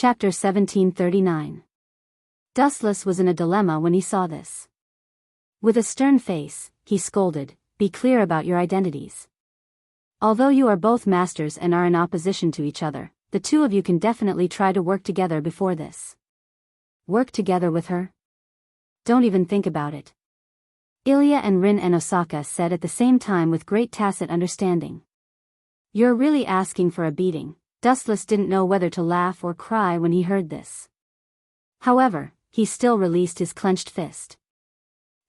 Chapter 1739. Dustless was in a dilemma when he saw this. With a stern face, he scolded, "Be clear about your identities. Although you are both masters and are in opposition to each other, the two of you can definitely try to work together before this." Work together with her? Don't even think about it. Ilya and Rin and Osaka said at the same time with great tacit understanding. You're really asking for a beating. Dustless didn't know whether to laugh or cry when he heard this. However, he still released his clenched fist.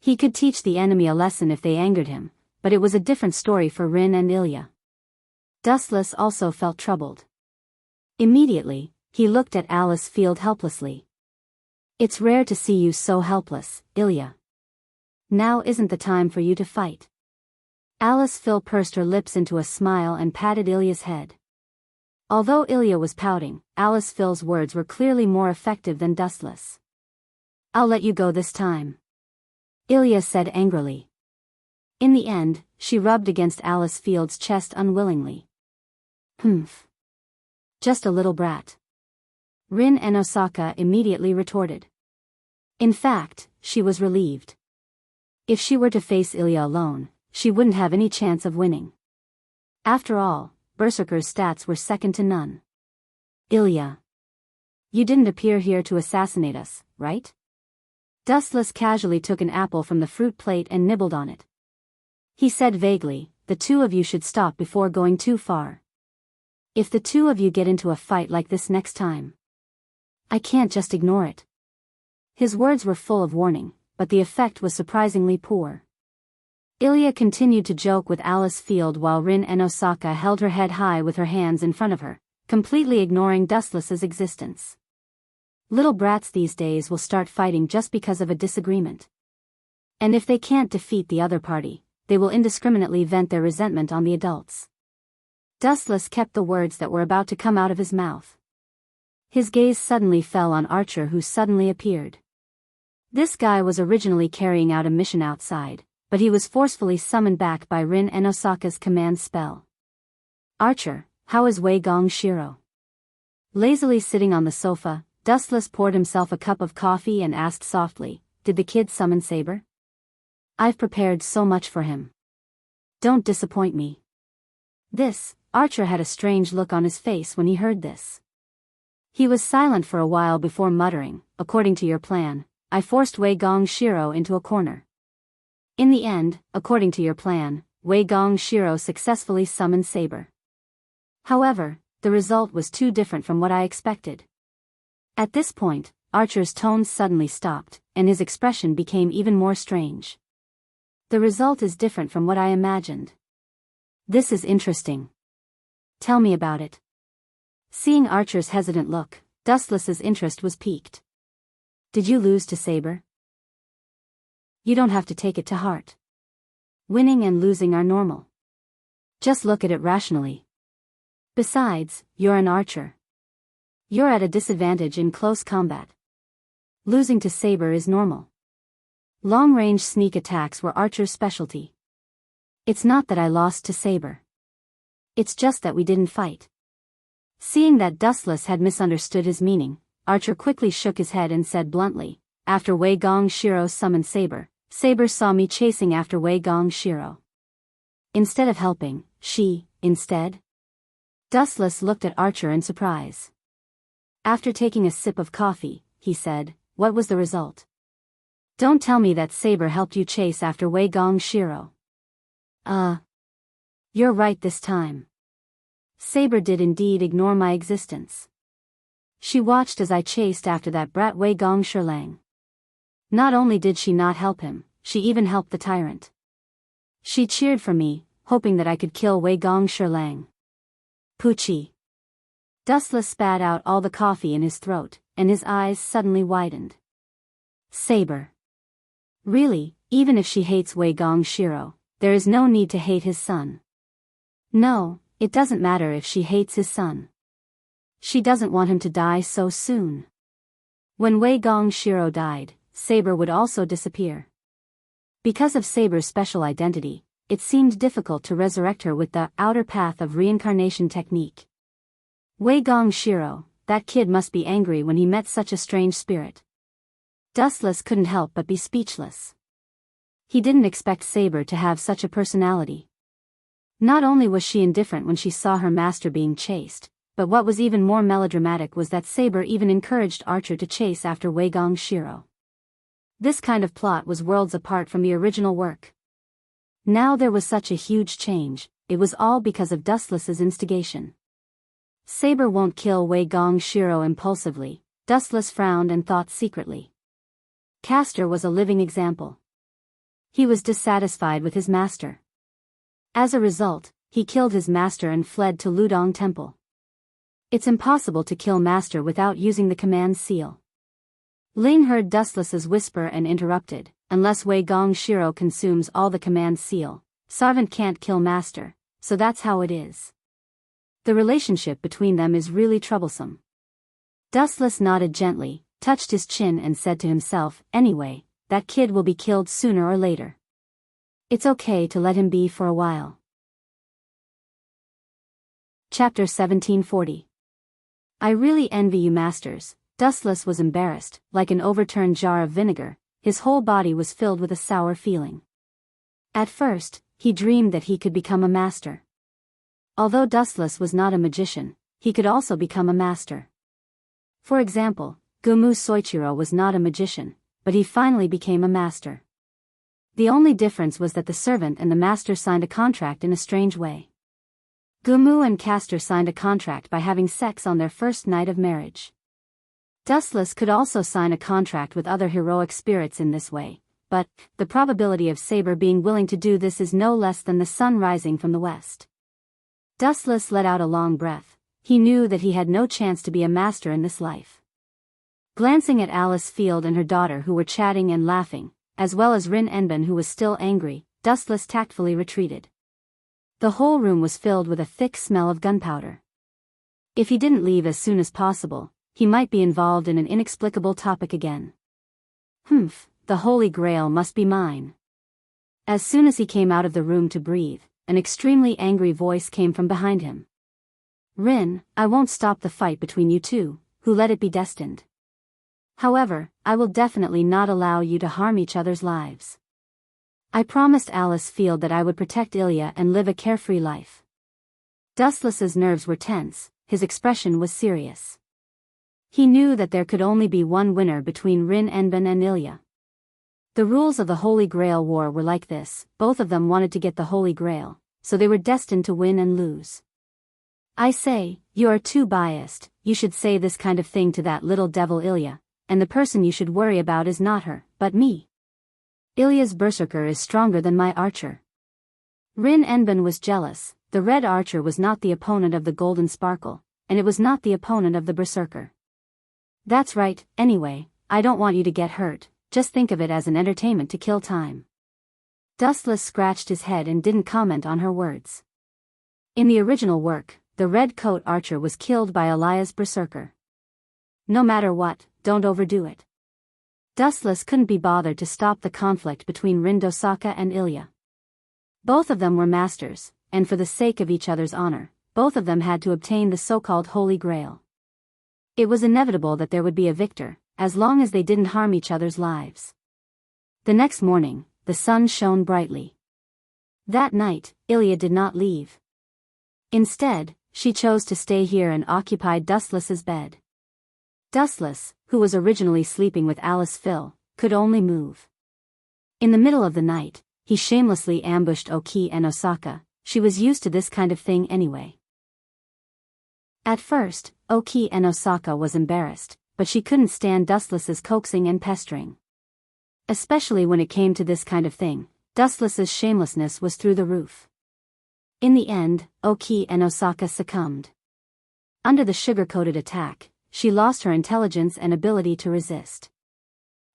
He could teach the enemy a lesson if they angered him, but it was a different story for Rin and Ilya. Dustless also felt troubled. Immediately, he looked at Alice Field helplessly. "It's rare to see you so helpless, Ilya. Now isn't the time for you to fight." Alice Field pursed her lips into a smile and patted Ilya's head. Although Ilya was pouting, Alice Field's words were clearly more effective than Dustless. "I'll let you go this time," Ilya said angrily. In the end, she rubbed against Alice Field's chest unwillingly. "Humph. Just a little brat," Rin and Osaka immediately retorted. In fact, she was relieved. If she were to face Ilya alone, she wouldn't have any chance of winning. After all, Berserker's stats were second to none. "Ilya. You didn't appear here to assassinate us, right?" Dustless casually took an apple from the fruit plate and nibbled on it. He said vaguely, "The two of you should stop before going too far. If the two of you get into a fight like this next time, I can't just ignore it." His words were full of warning, but the effect was surprisingly poor. Ilya continued to joke with Alice Field while Rin and Osaka held her head high with her hands in front of her, completely ignoring Dustless's existence. Little brats these days will start fighting just because of a disagreement. And if they can't defeat the other party, they will indiscriminately vent their resentment on the adults. Dustless kept the words that were about to come out of his mouth. His gaze suddenly fell on Archer, who suddenly appeared. This guy was originally carrying out a mission outside, but he was forcefully summoned back by Rin and Osaka's command spell. "Archer, how is Wei Gong Shiro?" Lazily sitting on the sofa, Dustless poured himself a cup of coffee and asked softly, "Did the kid summon Saber? I've prepared so much for him. Don't disappoint me." Archer had a strange look on his face when he heard this. He was silent for a while before muttering, "According to your plan, I forced Wei Gong Shiro into a corner. In the end, according to your plan, Wei Gong Shiro successfully summoned Saber. However, the result was too different from what I expected." At this point, Archer's tone suddenly stopped, and his expression became even more strange. "The result is different from what I imagined. This is interesting. Tell me about it." Seeing Archer's hesitant look, Dustless's interest was piqued. "Did you lose to Saber? You don't have to take it to heart. Winning and losing are normal. Just look at it rationally. Besides, you're an archer. You're at a disadvantage in close combat. Losing to Saber is normal. Long-range sneak attacks were Archer's specialty. It's not that I lost to Saber. It's just that we didn't fight." Seeing that Dustless had misunderstood his meaning, Archer quickly shook his head and said bluntly, "After Wei Gong Shiro summoned Saber, Saber saw me chasing after Wei Gong Shiro. Instead of helping, instead?" Dustless looked at Archer in surprise. After taking a sip of coffee, he said, "What was the result? Don't tell me that Saber helped you chase after Wei Gong Shiro." You're right this time. Saber did indeed ignore my existence. She watched as I chased after that brat Wei Gong Shirlang. Not only did she not help him, she even helped the tyrant. She cheered for me, hoping that I could kill Wei Gong Shirlang. Poochie. Dustless spat out all the coffee in his throat, and his eyes suddenly widened. Saber. Really, even if she hates Wei Gong Shiro, there is no need to hate his son. No, it doesn't matter if she hates his son. She doesn't want him to die so soon. When Wei Gong Shiro died, Saber would also disappear. Because of Saber's special identity, it seemed difficult to resurrect her with the outer path of reincarnation technique. Wei Gong Shiro, that kid must be angry when he met such a strange spirit. Dustless couldn't help but be speechless. He didn't expect Saber to have such a personality. Not only was she indifferent when she saw her master being chased, but what was even more melodramatic was that Saber even encouraged Archer to chase after Wei Gong Shiro. This kind of plot was worlds apart from the original work. Now there was such a huge change, it was all because of Dustless's instigation. Saber won't kill Wei Gong Shiro impulsively, Dustless frowned and thought secretly. Castor was a living example. He was dissatisfied with his master. As a result, he killed his master and fled to Ludong Temple. It's impossible to kill master without using the command seal. Ling heard Dustless's whisper and interrupted, unless Wei Gong Shiro consumes all the command seal, servant can't kill master, so that's how it is. The relationship between them is really troublesome. Dustless nodded gently, touched his chin and said to himself, anyway, that kid will be killed sooner or later. It's okay to let him be for a while. Chapter 1740. I really envy you masters. Dustless was embarrassed, like an overturned jar of vinegar, his whole body was filled with a sour feeling. At first, he dreamed that he could become a master. Although Dustless was not a magician, he could also become a master. For example, Gumu Soichiro was not a magician, but he finally became a master. The only difference was that the servant and the master signed a contract in a strange way. Gumu and Castor signed a contract by having sex on their first night of marriage. Dustless could also sign a contract with other heroic spirits in this way, but the probability of Saber being willing to do this is no less than the sun rising from the west. Dustless let out a long breath. He knew that he had no chance to be a master in this life. Glancing at Alice Field and her daughter who were chatting and laughing, as well as Rin Enben who was still angry, Dustless tactfully retreated. The whole room was filled with a thick smell of gunpowder. If he didn't leave as soon as possible, he might be involved in an inexplicable topic again. The Holy Grail must be mine. As soon as he came out of the room to breathe, an extremely angry voice came from behind him. Rin, I won't stop the fight between you two, who let it be destined. However, I will definitely not allow you to harm each other's lives. I promised Alice Field that I would protect Ilya and live a carefree life. Dustless's nerves were tense, his expression was serious. He knew that there could only be one winner between Rin Enben and Ilya. The rules of the Holy Grail War were like this, both of them wanted to get the Holy Grail, so they were destined to win and lose. I say, you are too biased, you should say this kind of thing to that little devil Ilya, and the person you should worry about is not her, but me. Ilya's berserker is stronger than my archer. Rin Enben was jealous, the red archer was not the opponent of the golden sparkle, and it was not the opponent of the berserker. That's right, anyway, I don't want you to get hurt, just think of it as an entertainment to kill time. Dustless scratched his head and didn't comment on her words. In the original work, the red coat archer was killed by Elias berserker. No matter what, don't overdo it. Dustless couldn't be bothered to stop the conflict between Rindosaka and Ilya. Both of them were masters, and for the sake of each other's honor, both of them had to obtain the so-called Holy Grail. It was inevitable that there would be a victor, as long as they didn't harm each other's lives. The next morning, the sun shone brightly. That night, Ilya did not leave. Instead, she chose to stay here and occupied Dustless's bed. Dustless, who was originally sleeping with Alice Phil, could only move. In the middle of the night, he shamelessly ambushed Oki and Osaka. She was used to this kind of thing anyway. At first, Oki and Osaka was embarrassed, but she couldn't stand Dustless's coaxing and pestering. Especially when it came to this kind of thing, Dustless's shamelessness was through the roof. In the end, Oki and Osaka succumbed. Under the sugar-coated attack, she lost her intelligence and ability to resist.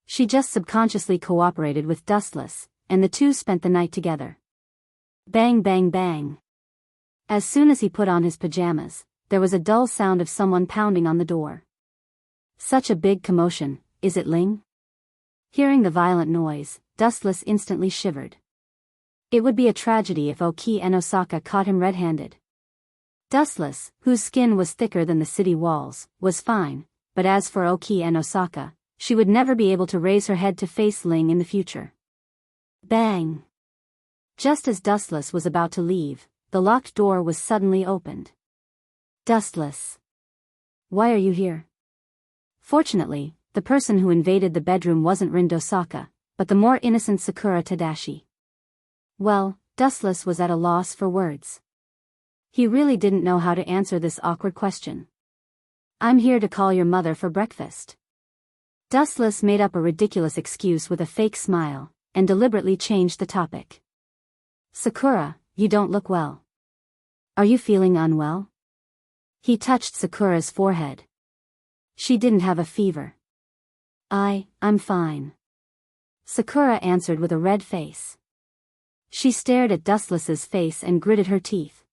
She just subconsciously cooperated with Dustless, and the two spent the night together. Bang bang bang. As soon as he put on his pajamas, there was a dull sound of someone pounding on the door. Such a big commotion, is it Ling? Hearing the violent noise, Dustless instantly shivered. It would be a tragedy if Oki and Osaka caught him red-handed. Dustless, whose skin was thicker than the city walls, was fine, but as for Oki and Osaka, she would never be able to raise her head to face Ling in the future. Bang! Just as Dustless was about to leave, the locked door was suddenly opened. Dustless. Why are you here? Fortunately, the person who invaded the bedroom wasn't Rin Dosaka, but the more innocent Sakura Tadashi. Well, Dustless was at a loss for words. He really didn't know how to answer this awkward question. I'm here to call your mother for breakfast. Dustless made up a ridiculous excuse with a fake smile, and deliberately changed the topic. Sakura, you don't look well. Are you feeling unwell? He touched Sakura's forehead. She didn't have a fever. I'm fine. Sakura answered with a red face. She stared at Dustless's face and gritted her teeth.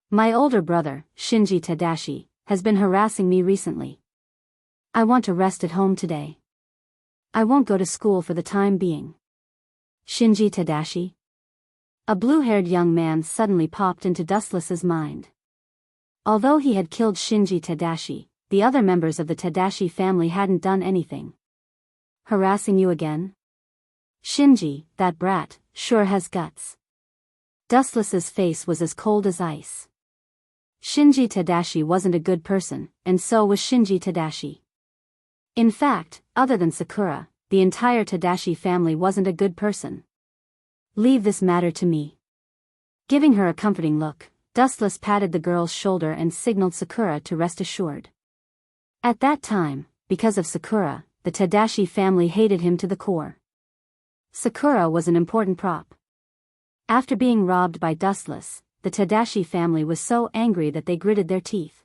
My older brother, Shinji Tadashi, has been harassing me recently. I want to rest at home today. I won't go to school for the time being. Shinji Tadashi? A blue-haired young man suddenly popped into Dustless's mind. Although he had killed Shinji Tadashi, the other members of the Tadashi family hadn't done anything. Harassing you again? Shinji, that brat, sure has guts. Dustless's face was as cold as ice. Shinji Tadashi wasn't a good person, and so was Shinji Tadashi. In fact, other than Sakura, the entire Tadashi family wasn't a good person. Leave this matter to me. Giving her a comforting look, Dustless patted the girl's shoulder and signaled Sakura to rest assured. At that time, because of Sakura, the Tadashi family hated him to the core. Sakura was an important prop. After being robbed by Dustless, the Tadashi family was so angry that they gritted their teeth.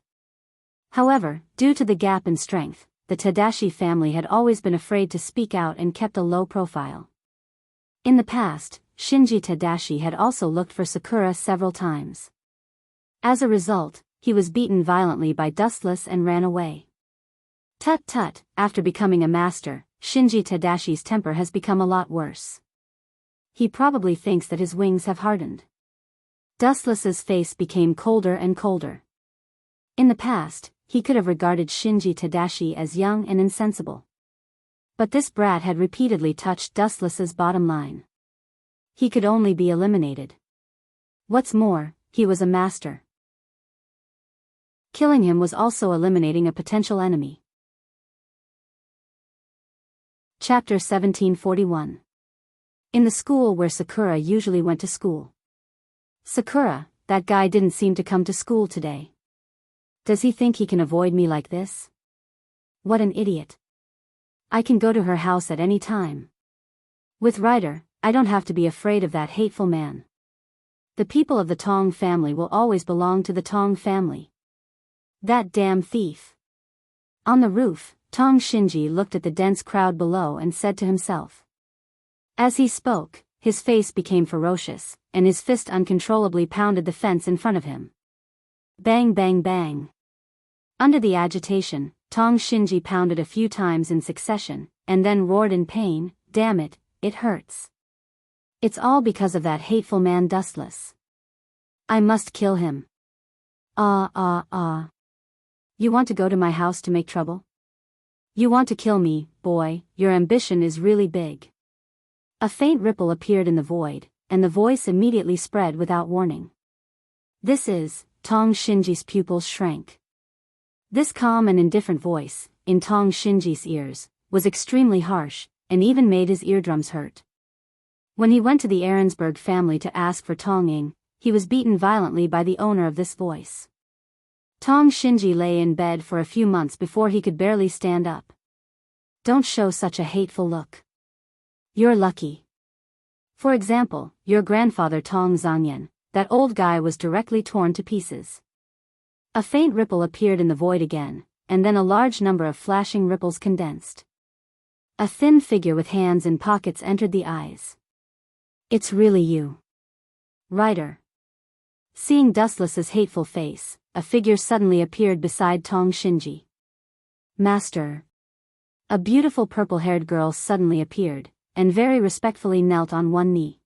However, due to the gap in strength, the Tadashi family had always been afraid to speak out and kept a low profile. In the past, Shinji Tadashi had also looked for Sakura several times. As a result, he was beaten violently by Dustless and ran away. Tut tut, after becoming a master, Shinji Tadashi's temper has become a lot worse. He probably thinks that his wings have hardened. Dustless's face became colder and colder. In the past, he could have regarded Shinji Tadashi as young and insensible. But this brat had repeatedly touched Dustless's bottom line. He could only be eliminated. What's more, he was a master. Killing him was also eliminating a potential enemy. Chapter 1741. In the school where Sakura usually went to school. Sakura, that guy didn't seem to come to school today. Does he think he can avoid me like this? What an idiot. I can go to her house at any time. With Ryder, I don't have to be afraid of that hateful man. The people of the Tong family will always belong to the Tong family. That damn thief. On the roof, Tong Shinji looked at the dense crowd below and said to himself. As he spoke, his face became ferocious, and his fist uncontrollably pounded the fence in front of him. Bang bang bang. Under the agitation, Tong Shinji pounded a few times in succession, and then roared in pain, damn it, it hurts. It's all because of that hateful man Dustless. I must kill him. You want to go to my house to make trouble? You want to kill me, boy, your ambition is really big. A faint ripple appeared in the void, and the voice immediately spread without warning. This is, Tong Shinji's pupils shrank. This calm and indifferent voice, in Tong Shinji's ears, was extremely harsh, and even made his eardrums hurt. When he went to the Ahrensburg family to ask for Tong Ying, he was beaten violently by the owner of this voice. Tong Shinji lay in bed for a few months before he could barely stand up. Don't show such a hateful look. You're lucky. For example, your grandfather Tong Zhangyan, that old guy was directly torn to pieces. A faint ripple appeared in the void again, and then a large number of flashing ripples condensed. A thin figure with hands in pockets entered the eyes. It's really you. Ryder. Seeing Dustless's hateful face, a figure suddenly appeared beside Tong Shinji. Master. A beautiful purple-haired girl suddenly appeared, and very respectfully knelt on one knee.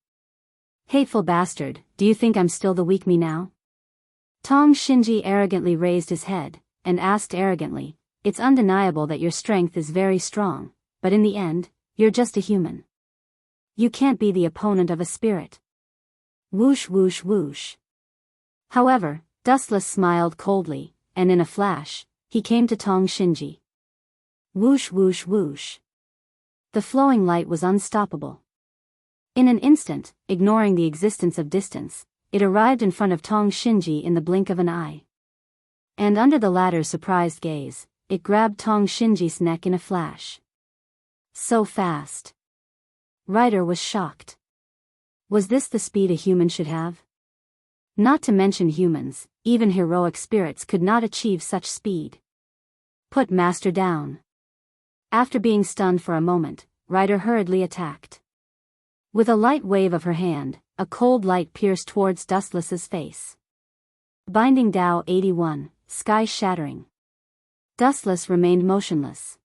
Hateful bastard, do you think I'm still the weak me now? Tong Shinji arrogantly raised his head, and asked arrogantly, "It's undeniable that your strength is very strong, but in the end, you're just a human. You can't be the opponent of a spirit." Whoosh whoosh whoosh. However, Dustless smiled coldly, and in a flash, he came to Tong Shinji. Whoosh whoosh whoosh. The flowing light was unstoppable. In an instant, ignoring the existence of distance, it arrived in front of Tong Shinji in the blink of an eye. And under the latter's surprised gaze, it grabbed Tong Shinji's neck in a flash. So fast. Ryder was shocked. Was this the speed a human should have? Not to mention humans, even heroic spirits could not achieve such speed. Put Master down. After being stunned for a moment, Ryder hurriedly attacked. With a light wave of her hand, a cold light pierced towards Dustless's face. Binding Tao 81, sky shattering. Dustless remained motionless.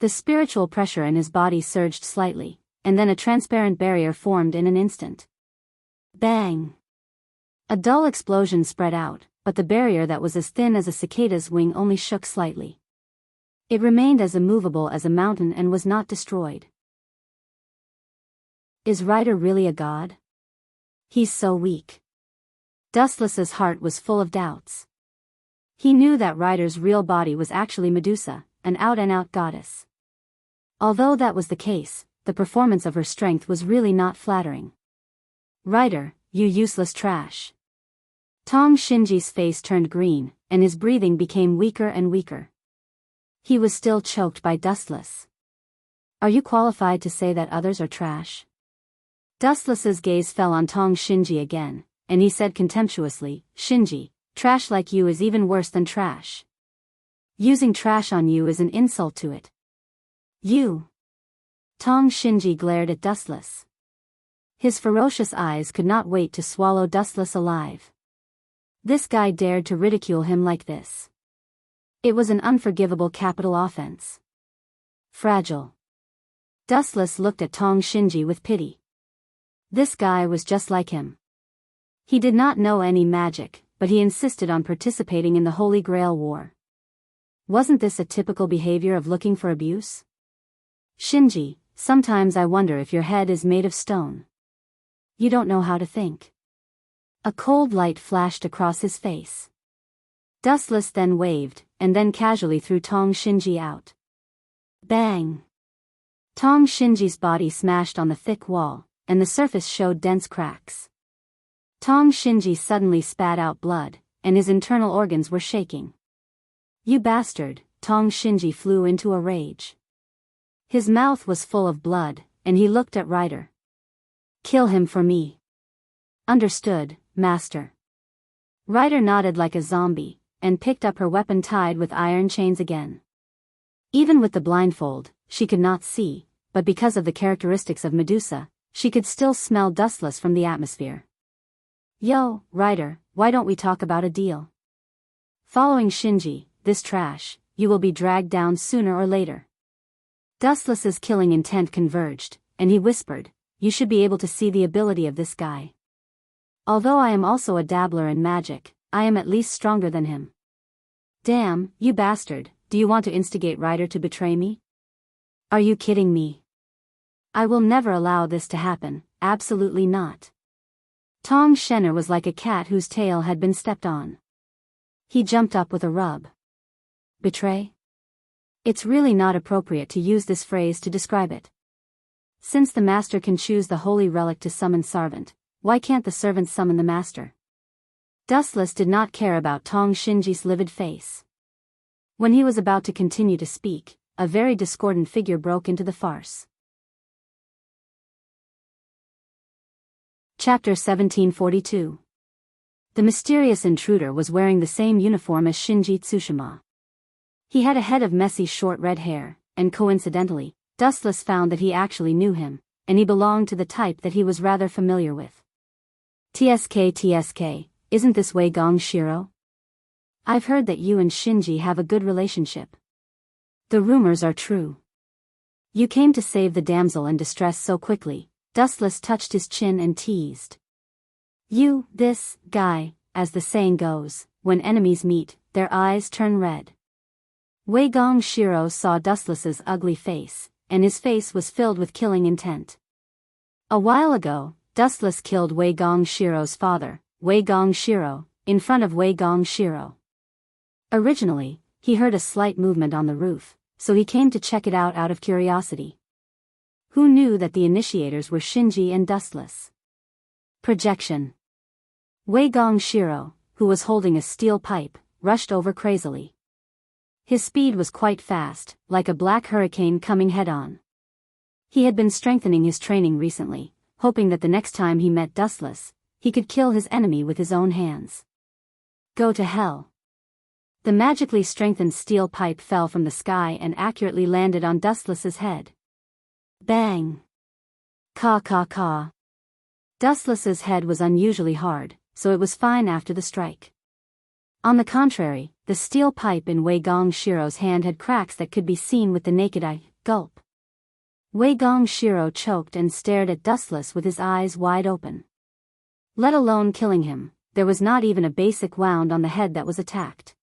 The spiritual pressure in his body surged slightly, and then a transparent barrier formed in an instant. Bang! A dull explosion spread out, but the barrier that was as thin as a cicada's wing only shook slightly. It remained as immovable as a mountain and was not destroyed. Is Ryder really a god? He's so weak. Dustless's heart was full of doubts. He knew that Ryder's real body was actually Medusa, an out-and-out goddess. Although that was the case, the performance of her strength was really not flattering. Ryder, you useless trash. Tong Shinji's face turned green, and his breathing became weaker and weaker. He was still choked by Dustless. Are you qualified to say that others are trash? Dustless's gaze fell on Tong Shinji again, and he said contemptuously, Shinji, trash like you is even worse than trash. Using trash on you is an insult to it. You. Tong Shinji glared at Dustless. His ferocious eyes could not wait to swallow Dustless alive. This guy dared to ridicule him like this. It was an unforgivable capital offense. Fragile. Dustless looked at Tong Shinji with pity. This guy was just like him. He did not know any magic, but he insisted on participating in the Holy Grail War. Wasn't this a typical behavior of looking for abuse? Shinji, sometimes I wonder if your head is made of stone. You don't know how to think. A cold light flashed across his face. Dustless then waved, and then casually threw Tong Shinji out. Bang! Tong Shinji's body smashed on the thick wall, and the surface showed dense cracks. Tong Shinji suddenly spat out blood, and his internal organs were shaking. You bastard, Tong Shinji flew into a rage. His mouth was full of blood, and he looked at Ryder. Kill him for me. Understood, Master. Ryder nodded like a zombie, and picked up her weapon tied with iron chains again. Even with the blindfold, she could not see, but because of the characteristics of Medusa, she could still smell Dustless from the atmosphere. Yo, Ryder, why don't we talk about a deal? Following Shinji, this trash, you will be dragged down sooner or later. Dustless's killing intent converged, and he whispered, you should be able to see the ability of this guy. Although I am also a dabbler in magic, I am at least stronger than him. Damn, you bastard, do you want to instigate Ryder to betray me? Are you kidding me? I will never allow this to happen, absolutely not. Tong Shenner was like a cat whose tail had been stepped on. He jumped up with a rub. Betray? It's really not appropriate to use this phrase to describe it. Since the master can choose the holy relic to summon servant, why can't the servant summon the master? Dustless did not care about Tong Shinji's livid face. When he was about to continue to speak, a very discordant figure broke into the farce. Chapter 1742. The mysterious intruder was wearing the same uniform as Shinji Tsushima. He had a head of messy short red hair, and coincidentally, Dustless found that he actually knew him, and he belonged to the type that he was rather familiar with. TSK, isn't this Wei Gong Shiro? I've heard that you and Shinji have a good relationship. The rumors are true. You came to save the damsel in distress so quickly. Dustless touched his chin and teased. You, this guy, as the saying goes, when enemies meet, their eyes turn red. Wei Gong Shiro saw Dustless's ugly face, and his face was filled with killing intent. A while ago, Dustless killed Wei Gong Shiro's father, Wei Gong Shiro, in front of Wei Gong Shiro. Originally, he heard a slight movement on the roof, so he came to check it out of curiosity. Who knew that the initiators were Shinji and Dustless? Projection. Wei Gong Shiro, who was holding a steel pipe, rushed over crazily. His speed was quite fast, like a black hurricane coming head-on. He had been strengthening his training recently, hoping that the next time he met Dustless, he could kill his enemy with his own hands. Go to hell. The magically strengthened steel pipe fell from the sky and accurately landed on Dustless's head. Bang! Caw caw caw. Dustless's head was unusually hard, so it was fine after the strike. On the contrary, the steel pipe in Wei Gong Shiro's hand had cracks that could be seen with the naked eye. Gulp. Wei Gong Shiro choked and stared at Dustless with his eyes wide open. Let alone killing him, there was not even a basic wound on the head that was attacked.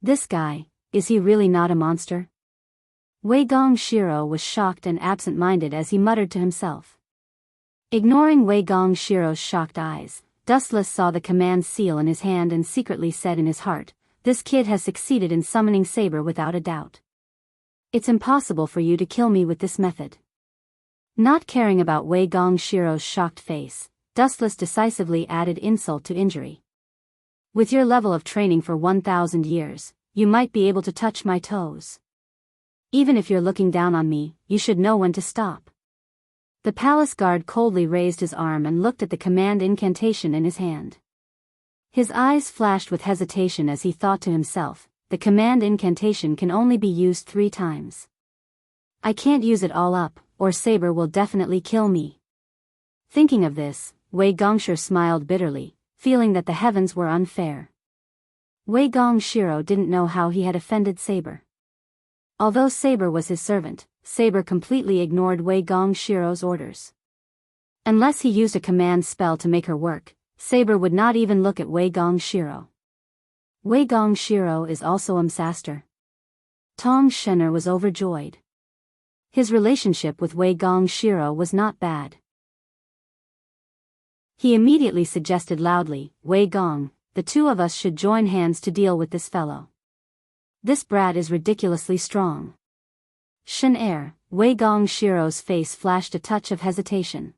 This guy, is he really not a monster? Wei Gong Shiro was shocked and absent-minded as he muttered to himself. Ignoring Wei Gong Shiro's shocked eyes, Dustless saw the command seal in his hand and secretly said in his heart, "This kid has succeeded in summoning Saber without a doubt. It's impossible for you to kill me with this method." Not caring about Wei Gong Shiro's shocked face, Dustless decisively added insult to injury. "With your level of training for 1,000 years, you might be able to touch my toes. Even if you're looking down on me, you should know when to stop." The palace guard coldly raised his arm and looked at the command incantation in his hand. His eyes flashed with hesitation as he thought to himself, the command incantation can only be used 3 times. I can't use it all up, or Saber will definitely kill me. Thinking of this, Wei Gongshir smiled bitterly, feeling that the heavens were unfair. Wei Gong Shiro didn't know how he had offended Saber. Although Saber was his servant, Saber completely ignored Wei Gong Shiro's orders. Unless he used a command spell to make her work, Saber would not even look at Wei Gong Shiro. Wei Gong Shiro is also Umsaster. Tong Shenner was overjoyed. His relationship with Wei Gong Shiro was not bad. He immediately suggested loudly, "Wei Gong, the two of us should join hands to deal with this fellow. This brat is ridiculously strong." Heir, Wei Gong Shiro's face flashed a touch of hesitation.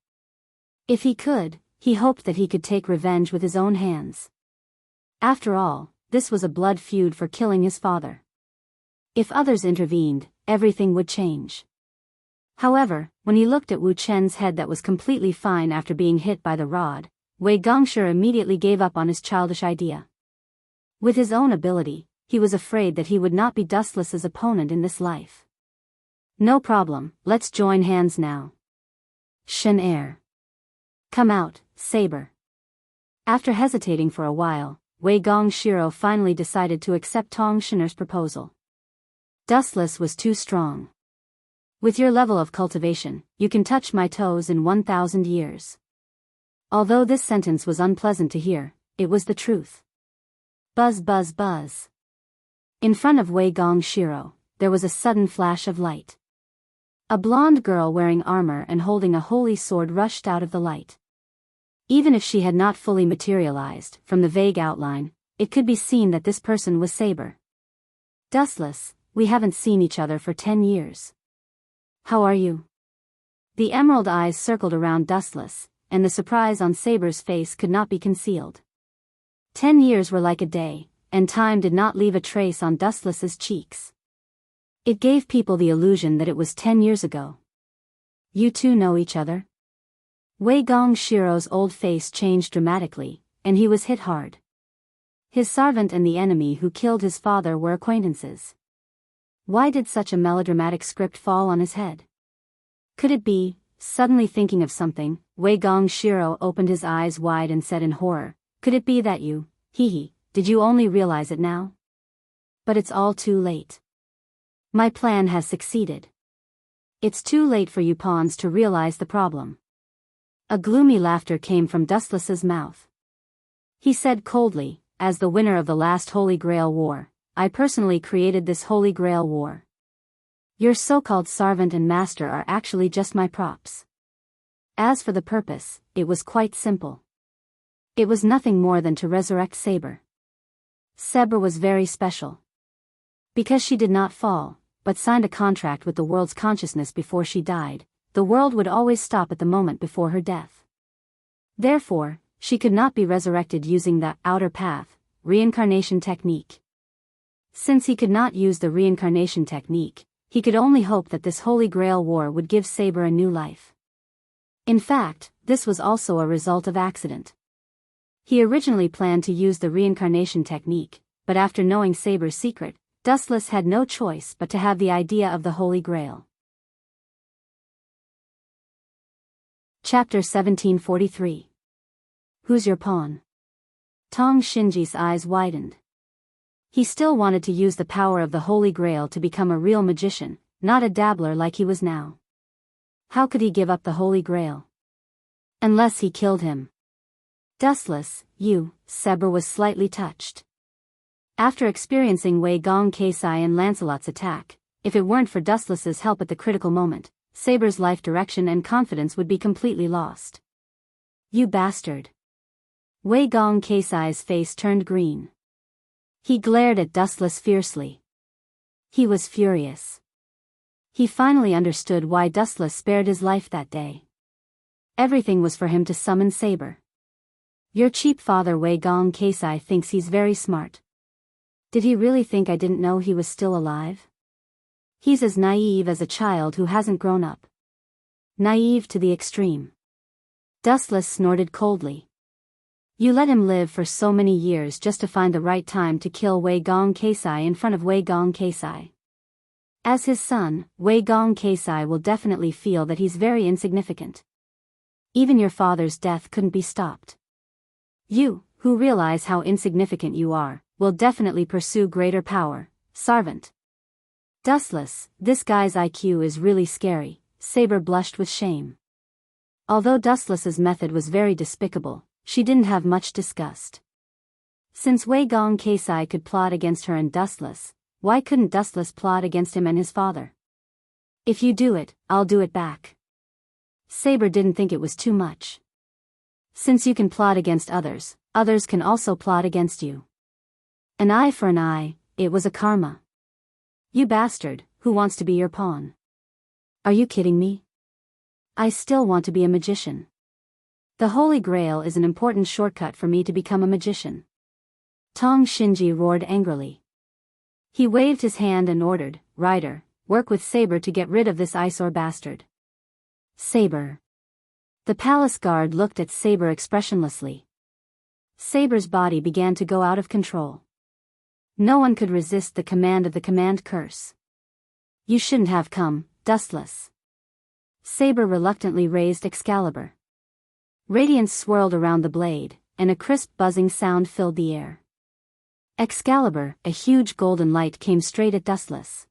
If he could, he hoped that he could take revenge with his own hands. After all, this was a blood feud for killing his father. If others intervened, everything would change. However, when he looked at Wu Chen's head that was completely fine after being hit by the rod, Wei Gongshir immediately gave up on his childish idea. With his own ability, he was afraid that he would not be Dustless's opponent in this life. "No problem, let's join hands now. Heir. Come out, Saber." After hesitating for a while, Wei Gong Shiro finally decided to accept Tong Shenner's proposal. Dustless was too strong. "With your level of cultivation, you can touch my toes in 1,000 years. Although this sentence was unpleasant to hear, it was the truth. Buzz buzz buzz. In front of Wei Gong Shiro, there was a sudden flash of light. A blonde girl wearing armor and holding a holy sword rushed out of the light. Even if she had not fully materialized, from the vague outline, it could be seen that this person was Saber. "Dustless, we haven't seen each other for 10 years. How are you?" The emerald eyes circled around Dustless, and the surprise on Saber's face could not be concealed. 10 years were like a day, and time did not leave a trace on Dustless's cheeks. It gave people the illusion that it was 10 years ago. "You two know each other?" Wei Gong Shiro's old face changed dramatically, and he was hit hard. His servant and the enemy who killed his father were acquaintances. Why did such a melodramatic script fall on his head? Could it be, suddenly thinking of something, Wei Gong Shiro opened his eyes wide and said in horror, "Could it be that you, did you only realize it now? But it's all too late. My plan has succeeded. It's too late for you pawns to realize the problem." A gloomy laughter came from Dustless's mouth. He said coldly, as the winner of the last Holy Grail War, I personally created this Holy Grail War. Your so-called servant and master are actually just my props. As for the purpose, it was quite simple. It was nothing more than to resurrect Saber. Saber was very special. Because she did not fall, but signed a contract with the world's consciousness before she died, the world would always stop at the moment before her death. Therefore, she could not be resurrected using the outer path, reincarnation technique. Since he could not use the reincarnation technique, he could only hope that this Holy Grail War would give Saber a new life. In fact, this was also a result of accident. He originally planned to use the reincarnation technique, but after knowing Saber's secret, Dustless had no choice but to have the idea of the Holy Grail. Chapter 1743. Who's your pawn? Tong Shinji's eyes widened. He still wanted to use the power of the Holy Grail to become a real magician, not a dabbler like he was now. How could he give up the Holy Grail? Unless he killed him. Dustless, Saber was slightly touched. After experiencing Wei Gong Keisai and Lancelot's attack, if it weren't for Dustless's help at the critical moment, Saber's life direction and confidence would be completely lost. You bastard. Wei Gong Keisai's face turned green. He glared at Dustless fiercely. He was furious. He finally understood why Dustless spared his life that day. Everything was for him to summon Saber. Your cheap father Wei Gong Keisai thinks he's very smart. Did he really think I didn't know he was still alive? He's as naive as a child who hasn't grown up. Naive to the extreme. Dustless snorted coldly. You let him live for so many years just to find the right time to kill Wei Gong Keisai in front of Wei Gong Keisai. As his son, Wei Gong Keisai will definitely feel that he's very insignificant. Even your father's death couldn't be stopped. You, who realize how insignificant you are, will definitely pursue greater power, servant. Dustless, this guy's IQ is really scary, Saber blushed with shame. Although Dustless's method was very despicable, she didn't have much disgust. Since Wei Gong Keisai could plot against her and Dustless, why couldn't Dustless plot against him and his father? If you do it, I'll do it back. Saber didn't think it was too much. Since you can plot against others, others can also plot against you. An eye for an eye, it was a karma. You bastard, who wants to be your pawn? Are you kidding me? I still want to be a magician. The Holy Grail is an important shortcut for me to become a magician. Tong Shinji roared angrily. He waved his hand and ordered, Rider, work with Saber to get rid of this eyesore bastard. Saber. The palace guard looked at Saber expressionlessly. Saber's body began to go out of control. No one could resist the command of the command curse. You shouldn't have come, Dustless. Saber reluctantly raised Excalibur. Radiance swirled around the blade, and a crisp buzzing sound filled the air. Excalibur, a huge golden light came straight at Dustless.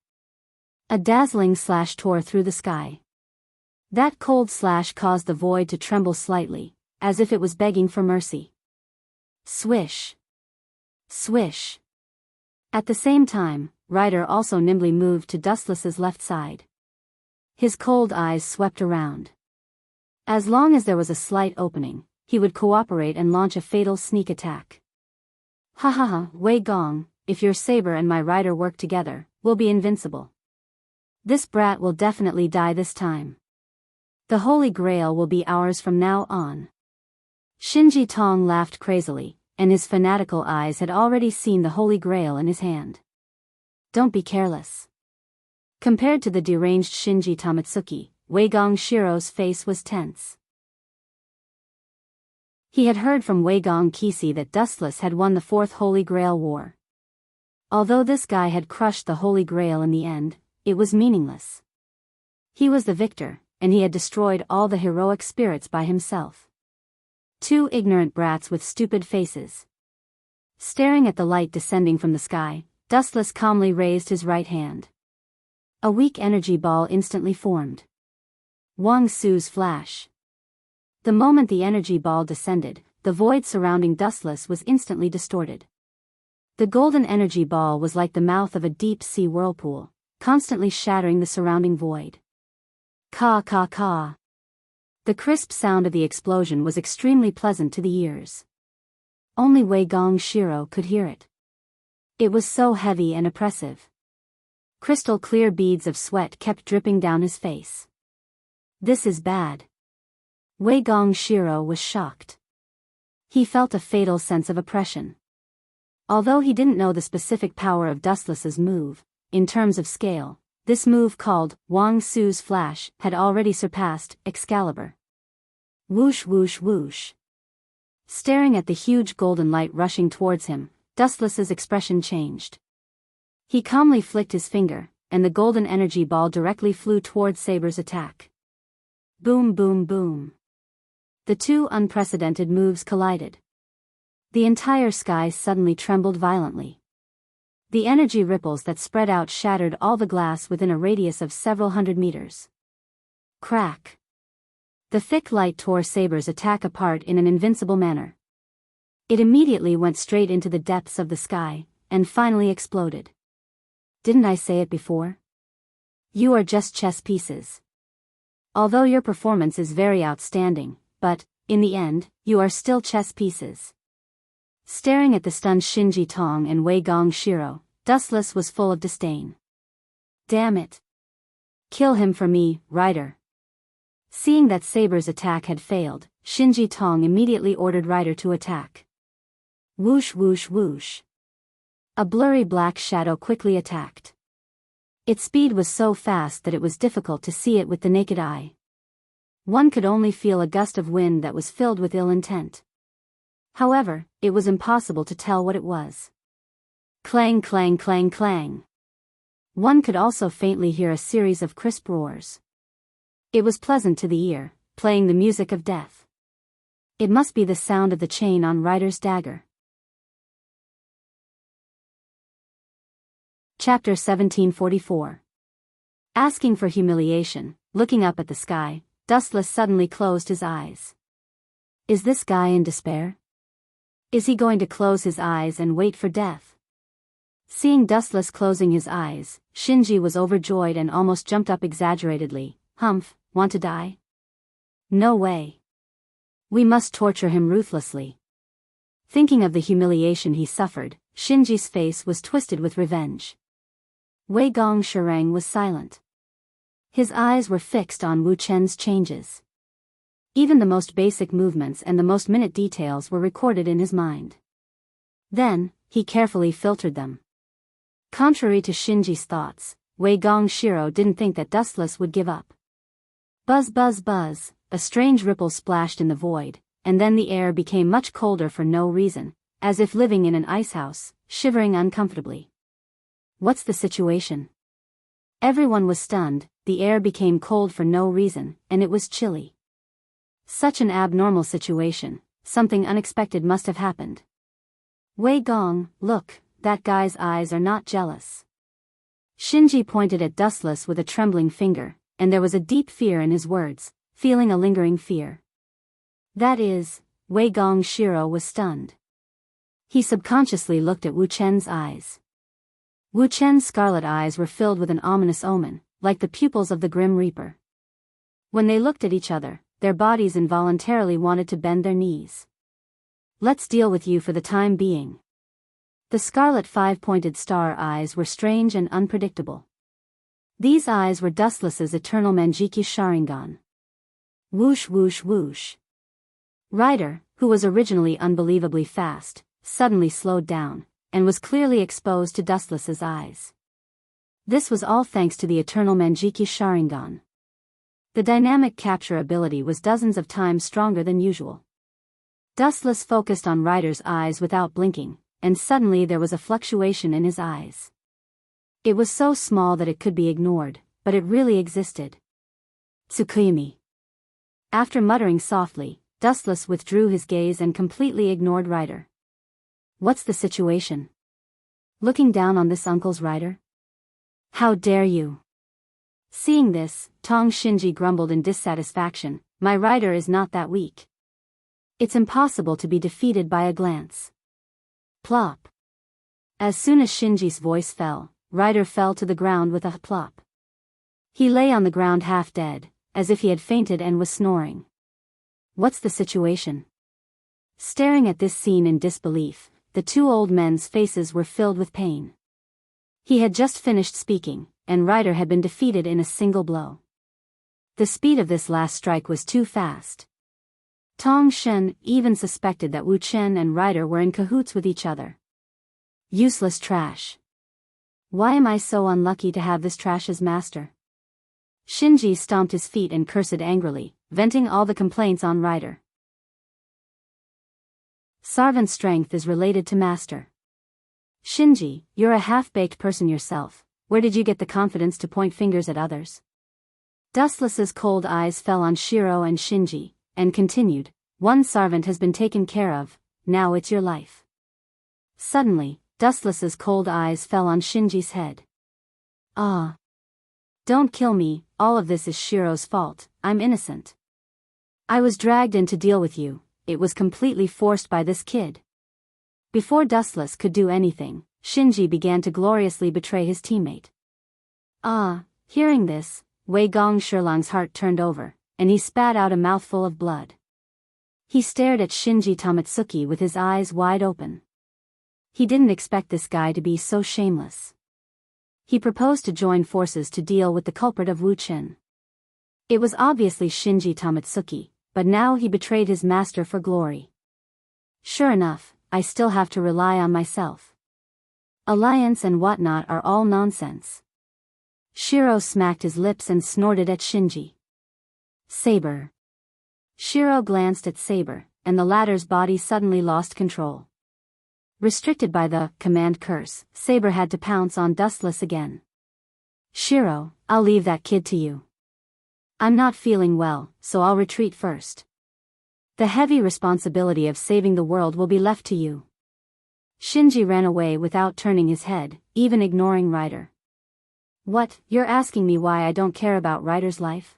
A dazzling slash tore through the sky. That cold slash caused the void to tremble slightly, as if it was begging for mercy. Swish. Swish. At the same time, Rider also nimbly moved to Dustless's left side. His cold eyes swept around. As long as there was a slight opening, he would cooperate and launch a fatal sneak attack. Ha ha ha, Wei Gong, if your Saber and my Rider work together, we'll be invincible. This brat will definitely die this time. The Holy Grail will be ours from now on. Shinji Tong laughed crazily, and his fanatical eyes had already seen the Holy Grail in his hand. Don't be careless. Compared to the deranged Shinji Tamatsuki, Wei Gong Shiro's face was tense. He had heard from Wei Gong Keisai that Dustless had won the Fourth Holy Grail War. Although this guy had crushed the Holy Grail in the end, it was meaningless. He was the victor, and he had destroyed all the heroic spirits by himself. Two ignorant brats with stupid faces. Staring at the light descending from the sky, Dustless calmly raised his right hand. A weak energy ball instantly formed. Wang Su's flash. The moment the energy ball descended, the void surrounding Dustless was instantly distorted. The golden energy ball was like the mouth of a deep-sea whirlpool, constantly shattering the surrounding void. Ka ka ka. The crisp sound of the explosion was extremely pleasant to the ears. Only Wei Gong Shiro could hear it. It was so heavy and oppressive. Crystal-clear beads of sweat kept dripping down his face. This is bad. Wei Gong Shiro was shocked. He felt a fatal sense of oppression. Although he didn't know the specific power of Dustless's move, in terms of scale, this move called Wang Su's Flash had already surpassed Excalibur. Whoosh whoosh whoosh. Staring at the huge golden light rushing towards him, Dustless's expression changed. He calmly flicked his finger, and the golden energy ball directly flew towards Saber's attack. Boom boom boom. The two unprecedented moves collided. The entire sky suddenly trembled violently. The energy ripples that spread out shattered all the glass within a radius of several hundred meters. Crack. The thick light tore Saber's attack apart in an invincible manner. It immediately went straight into the depths of the sky, and finally exploded. Didn't I say it before? You are just chess pieces. Although your performance is very outstanding, but, in the end, you are still chess pieces. Staring at the stunned Shinji Tong and Wei Gong Shiro, Dustless was full of disdain. Damn it. Kill him for me, Ryder. Seeing that Saber's attack had failed, Shinji Tong immediately ordered Ryder to attack. Whoosh whoosh whoosh. A blurry black shadow quickly attacked. Its speed was so fast that it was difficult to see it with the naked eye. One could only feel a gust of wind that was filled with ill intent. However, it was impossible to tell what it was. Clang clang clang clang. One could also faintly hear a series of crisp roars. It was pleasant to the ear, playing the music of death. It must be the sound of the chain on Ryder's dagger. Chapter 1744. Asking for humiliation, looking up at the sky, Dustless suddenly closed his eyes. Is this guy in despair? Is he going to close his eyes and wait for death? Seeing Dustless closing his eyes, Shinji was overjoyed and almost jumped up exaggeratedly. Humph, want to die? No way. We must torture him ruthlessly. Thinking of the humiliation he suffered, Shinji's face was twisted with revenge. Wei Gong Shirang was silent. His eyes were fixed on Wu Chen's changes. Even the most basic movements and the most minute details were recorded in his mind. Then, he carefully filtered them. Contrary to Shinji's thoughts, Wei Gong Shiro didn't think that Dustless would give up. Buzz buzz buzz, a strange ripple splashed in the void, and then the air became much colder for no reason, as if living in an icehouse, shivering uncomfortably. What's the situation? Everyone was stunned, the air became cold for no reason, and it was chilly. Such an abnormal situation, something unexpected must have happened. Wei Gong, look, that guy's eyes are not jealous. Shinji pointed at Dustless with a trembling finger, and there was a deep fear in his words, feeling a lingering fear. That is, Wei Gong Shiro was stunned. He subconsciously looked at Wu Chen's eyes. Wu Chen's scarlet eyes were filled with an ominous omen, like the pupils of the Grim Reaper. When they looked at each other, their bodies involuntarily wanted to bend their knees. Let's deal with you for the time being. The scarlet five-pointed star eyes were strange and unpredictable. These eyes were Dustless's eternal Manjiki Sharingan. Whoosh whoosh whoosh. Ryder, who was originally unbelievably fast, suddenly slowed down, and was clearly exposed to Dustless's eyes. This was all thanks to the eternal Manjiki Sharingan. The dynamic capture ability was dozens of times stronger than usual. Dustless focused on Ryder's eyes without blinking, and suddenly there was a fluctuation in his eyes. It was so small that it could be ignored, but it really existed. Tsukuyami. After muttering softly, Dustless withdrew his gaze and completely ignored Ryder. What's the situation? Looking down on this uncle's Ryder? How dare you? Seeing this, Tong Shinji grumbled in dissatisfaction, my Ryder is not that weak. It's impossible to be defeated by a glance. Plop. As soon as Shinji's voice fell, Ryder fell to the ground with a plop. He lay on the ground half dead, as if he had fainted and was snoring. What's the situation? Staring at this scene in disbelief, the two old men's faces were filled with pain. He had just finished speaking, and Ryder had been defeated in a single blow. The speed of this last strike was too fast. Tong Shen even suspected that Wu Chen and Ryder were in cahoots with each other. Useless trash. Why am I so unlucky to have this trash as master? Shinji stomped his feet and cursed angrily, venting all the complaints on Ryder. Servant strength is related to master. Shinji, you're a half-baked person yourself. Where did you get the confidence to point fingers at others? Dustless's cold eyes fell on Shiro and Shinji, and continued, one servant has been taken care of, now it's your life. Suddenly, Dustless's cold eyes fell on Shinji's head. Ah. Don't kill me, all of this is Shiro's fault, I'm innocent. I was dragged in to deal with you, it was completely forced by this kid. Before Dustless could do anything, Shinji began to gloriously betray his teammate. Ah, hearing this, Wei Gong Shilang's heart turned over, and he spat out a mouthful of blood. He stared at Shinji Tamatsuki with his eyes wide open. He didn't expect this guy to be so shameless. He proposed to join forces to deal with the culprit of Wu Chen. It was obviously Shinji Tamatsuki, but now he betrayed his master for glory. Sure enough, I still have to rely on myself. Alliance and whatnot are all nonsense. Shiro smacked his lips and snorted at Shinji. Saber. Shiro glanced at Saber, and the latter's body suddenly lost control. Restricted by the command curse, Saber had to pounce on Dustless again. Shiro, I'll leave that kid to you. I'm not feeling well, so I'll retreat first. The heavy responsibility of saving the world will be left to you. Shinji ran away without turning his head, even ignoring Ryder. What, you're asking me why I don't care about Ryder's life?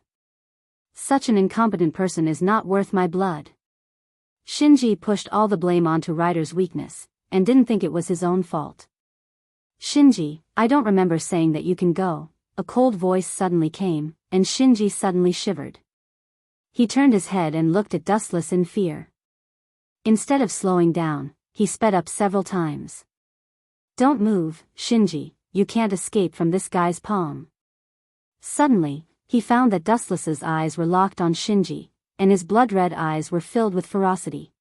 Such an incompetent person is not worth my blood. Shinji pushed all the blame onto Ryder's weakness, and didn't think it was his own fault. Shinji, I don't remember saying that you can go. A cold voice suddenly came, and Shinji suddenly shivered. He turned his head and looked at Dustless in fear. Instead of slowing down, he sped up several times. Don't move, Shinji, you can't escape from this guy's palm. Suddenly, he found that Dustless's eyes were locked on Shinji, and his blood-red eyes were filled with ferocity.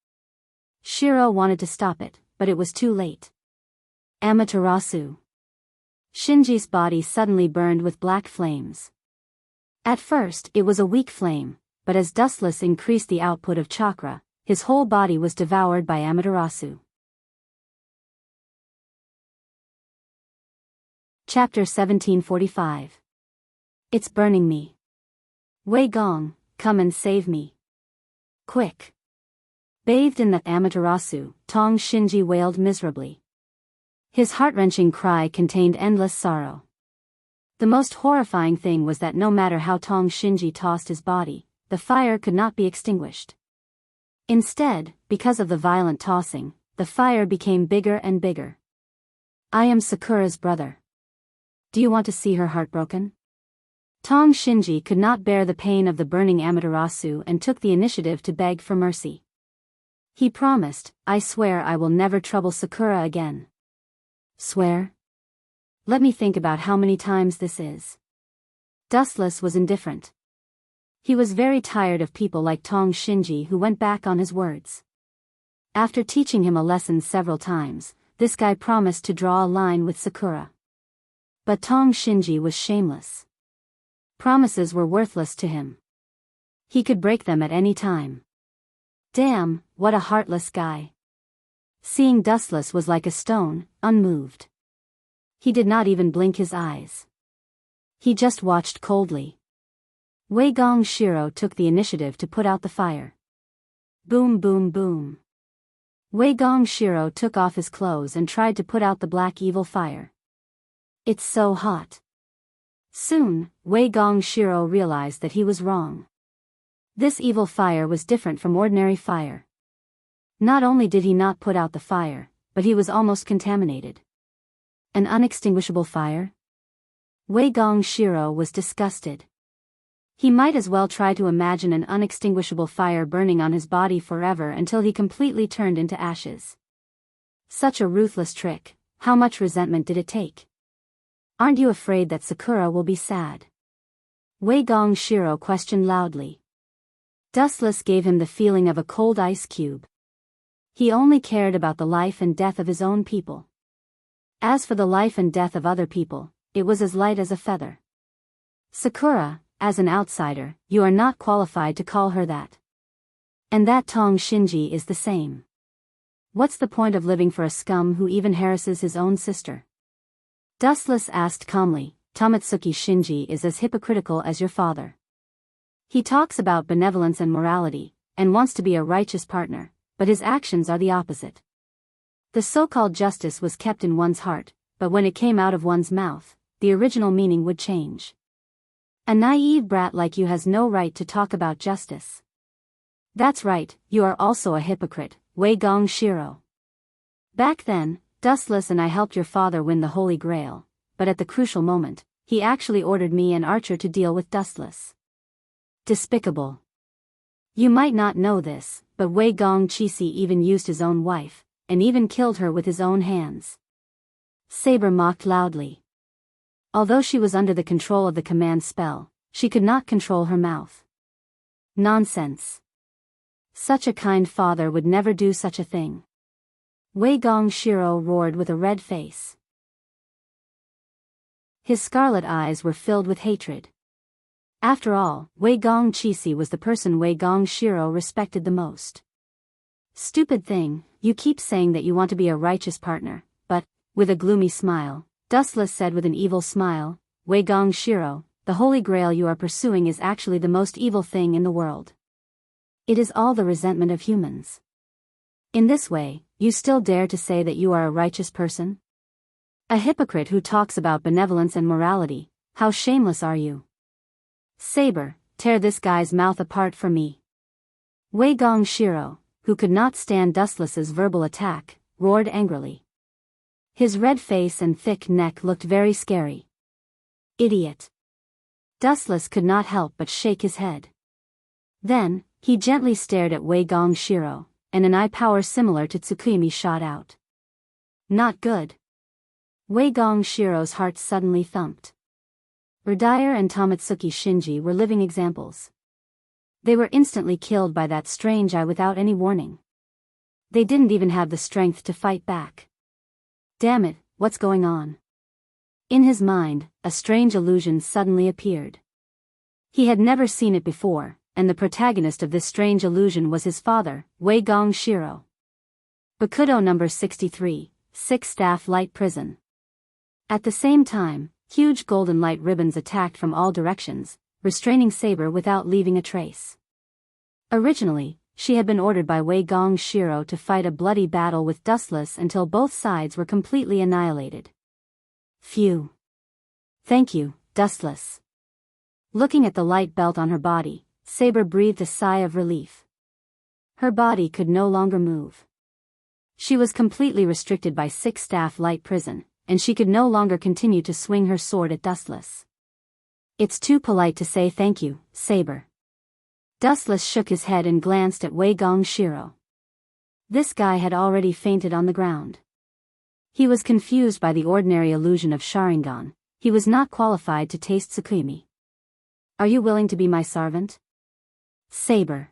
Shiro wanted to stop it, but it was too late. Amaterasu. Shinji's body suddenly burned with black flames. At first, it was a weak flame, but as Dustless increased the output of chakra, his whole body was devoured by Amaterasu. Chapter 1745. It's burning me. Wei Gong, come and save me. Quick. Bathed in the Amaterasu, Tong Shinji wailed miserably. His heart-wrenching cry contained endless sorrow. The most horrifying thing was that no matter how Tong Shinji tossed his body, the fire could not be extinguished. Instead, because of the violent tossing, the fire became bigger and bigger. I am Sakura's brother. Do you want to see her heartbroken? Tong Shinji could not bear the pain of the burning Amaterasu and took the initiative to beg for mercy. He promised, I swear I will never trouble Sakura again. Swear? Let me think about how many times this is. Dustless was indifferent. He was very tired of people like Tong Shinji who went back on his words. After teaching him a lesson several times, this guy promised to draw a line with Sakura. But Tong Shinji was shameless. Promises were worthless to him. He could break them at any time. Damn, what a heartless guy. Seeing Dustless was like a stone, unmoved. He did not even blink his eyes. He just watched coldly. Wei Gong Shiro took the initiative to put out the fire. Boom boom boom. Wei Gong Shiro took off his clothes and tried to put out the black evil fire. It's so hot. Soon, Wei Gong Shiro realized that he was wrong. This evil fire was different from ordinary fire. Not only did he not put out the fire, but he was almost contaminated. An unextinguishable fire? Wei Gong Shiro was disgusted. He might as well try to imagine an unextinguishable fire burning on his body forever until he completely turned into ashes. Such a ruthless trick. How much resentment did it take? Aren't you afraid that Sakura will be sad? Wei Gong Shiro questioned loudly. Dustless gave him the feeling of a cold ice cube. He only cared about the life and death of his own people. As for the life and death of other people, it was as light as a feather. Sakura, as an outsider, you are not qualified to call her that. And that Tong Shinji is the same. What's the point of living for a scum who even harasses his own sister? Dustless asked calmly. Tomatsuki Shinji is as hypocritical as your father. He talks about benevolence and morality, and wants to be a righteous partner, but his actions are the opposite. The so-called justice was kept in one's heart, but when it came out of one's mouth, the original meaning would change. A naive brat like you has no right to talk about justice. That's right, you are also a hypocrite, Wei Gong Shiro. Back then, Dustless and I helped your father win the Holy Grail, but at the crucial moment, he actually ordered me and Archer to deal with Dustless. Despicable. You might not know this, but Wei Gong Chisi even used his own wife, and even killed her with his own hands. Saber mocked loudly. Although she was under the control of the command spell, she could not control her mouth. Nonsense. Such a kind father would never do such a thing. Wei Gong Shiro roared with a red face. His scarlet eyes were filled with hatred. After all, Wei Gong Chisi was the person Wei Gong Shiro respected the most. Stupid thing, you keep saying that you want to be a righteous partner, but, with a gloomy smile, Dustless said with an evil smile, Wei Gong Shiro, the Holy Grail you are pursuing is actually the most evil thing in the world. It is all the resentment of humans. In this way, you still dare to say that you are a righteous person? A hypocrite who talks about benevolence and morality, how shameless are you? Saber, tear this guy's mouth apart for me. Wei Gong Shiro, who could not stand Dustless's verbal attack, roared angrily. His red face and thick neck looked very scary. Idiot. Dustless could not help but shake his head. Then, he gently stared at Wei Gong Shiro, and an eye power similar to Tsukimi shot out. Not good. Wei Gong Shiro's heart suddenly thumped. Heir and Tomatsuki Shinji were living examples. They were instantly killed by that strange eye without any warning. They didn't even have the strength to fight back. Damn it, what's going on? In his mind, a strange illusion suddenly appeared. He had never seen it before, and the protagonist of this strange illusion was his father, Wei Gong Shiro. Bakudo number 63, 6 Staff Light Prison. At the same time, huge golden light ribbons attacked from all directions, restraining Saber without leaving a trace. Originally, she had been ordered by Wei Gong Shiro to fight a bloody battle with Dustless until both sides were completely annihilated. Phew. Thank you, Dustless. Looking at the light belt on her body, Saber breathed a sigh of relief. Her body could no longer move. She was completely restricted by 6 Staff Light Prison, and she could no longer continue to swing her sword at Dustless. It's too polite to say thank you, Saber. Dustless shook his head and glanced at Wei Gong Shiro. This guy had already fainted on the ground. He was confused by the ordinary illusion of Sharingan. He was not qualified to taste Tsukimi. Are you willing to be my servant? Saber.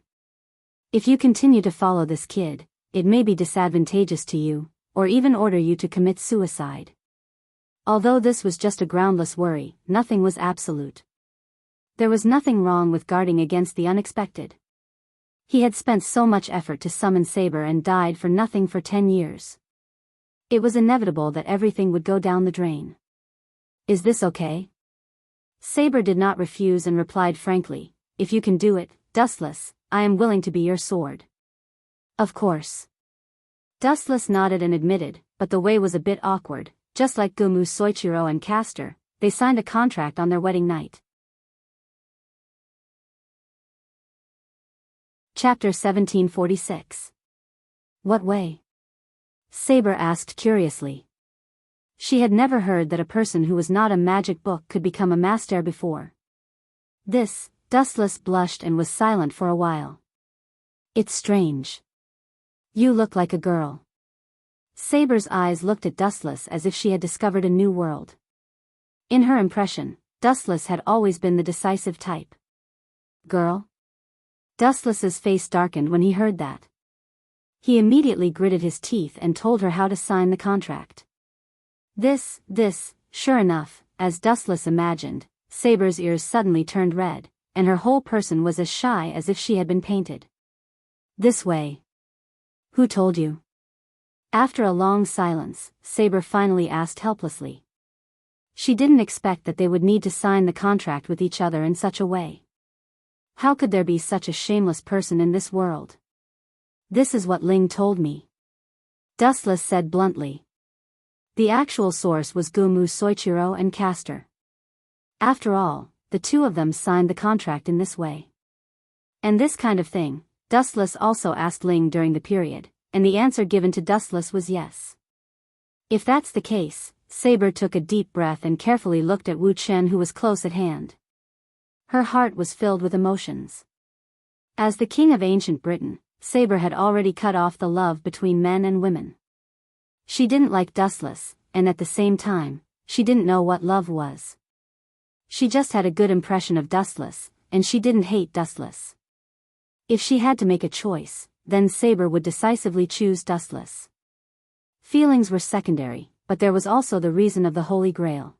If you continue to follow this kid, it may be disadvantageous to you, or even order you to commit suicide. Although this was just a groundless worry, nothing was absolute. There was nothing wrong with guarding against the unexpected. He had spent so much effort to summon Saber and died for nothing for 10 years. It was inevitable that everything would go down the drain. Is this okay? Saber did not refuse and replied frankly, if you can do it, Dustless, I am willing to be your sword. Of course. Dustless nodded and admitted, but the way was a bit awkward. Just like Gumu Soichiro and Castor, they signed a contract on their wedding night. Chapter 1746. What way? Saber asked curiously. She had never heard that a person who was not a magic book could become a master before. This, Dustless blushed and was silent for a while. It's strange. You look like a girl. Saber's eyes looked at Dustless as if she had discovered a new world. In her impression, Dustless had always been the decisive type. Girl? Dustless's face darkened when he heard that. He immediately gritted his teeth and told her how to sign the contract. This, sure enough, as Dustless imagined, Saber's ears suddenly turned red, and her whole person was as shy as if she had been painted. This way. Who told you? After a long silence, Saber finally asked helplessly. She didn't expect that they would need to sign the contract with each other in such a way. How could there be such a shameless person in this world? This is what Ling told me. Dustless said bluntly. The actual source was Gumu Soichiro and Castor. After all, the two of them signed the contract in this way. And this kind of thing, Dustless also asked Ling during the period, and the answer given to Dustless was yes. If that's the case, Saber took a deep breath and carefully looked at Wu Chen, who was close at hand. Her heart was filled with emotions. As the king of ancient Britain, Saber had already cut off the love between men and women. She didn't like Dustless, and at the same time, she didn't know what love was. She just had a good impression of Dustless, and she didn't hate Dustless. If she had to make a choice, then Saber would decisively choose Dustless. Feelings were secondary, but there was also the reason of the Holy Grail.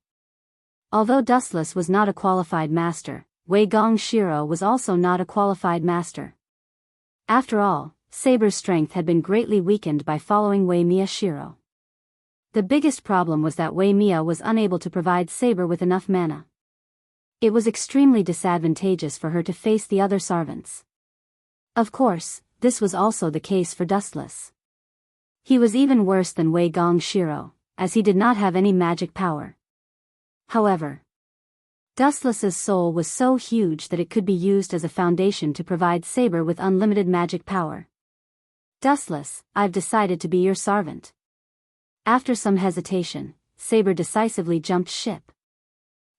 Although Dustless was not a qualified master, Wei Gong Shiro was also not a qualified master. After all, Saber's strength had been greatly weakened by following Wei Mia Shiro. The biggest problem was that Wei Mia was unable to provide Saber with enough mana. It was extremely disadvantageous for her to face the other servants. Of course, this was also the case for Dustless. He was even worse than Wei Gong Shiro, as he did not have any magic power. However, Dustless's soul was so huge that it could be used as a foundation to provide Saber with unlimited magic power. Dustless, I've decided to be your servant. After some hesitation, Saber decisively jumped ship.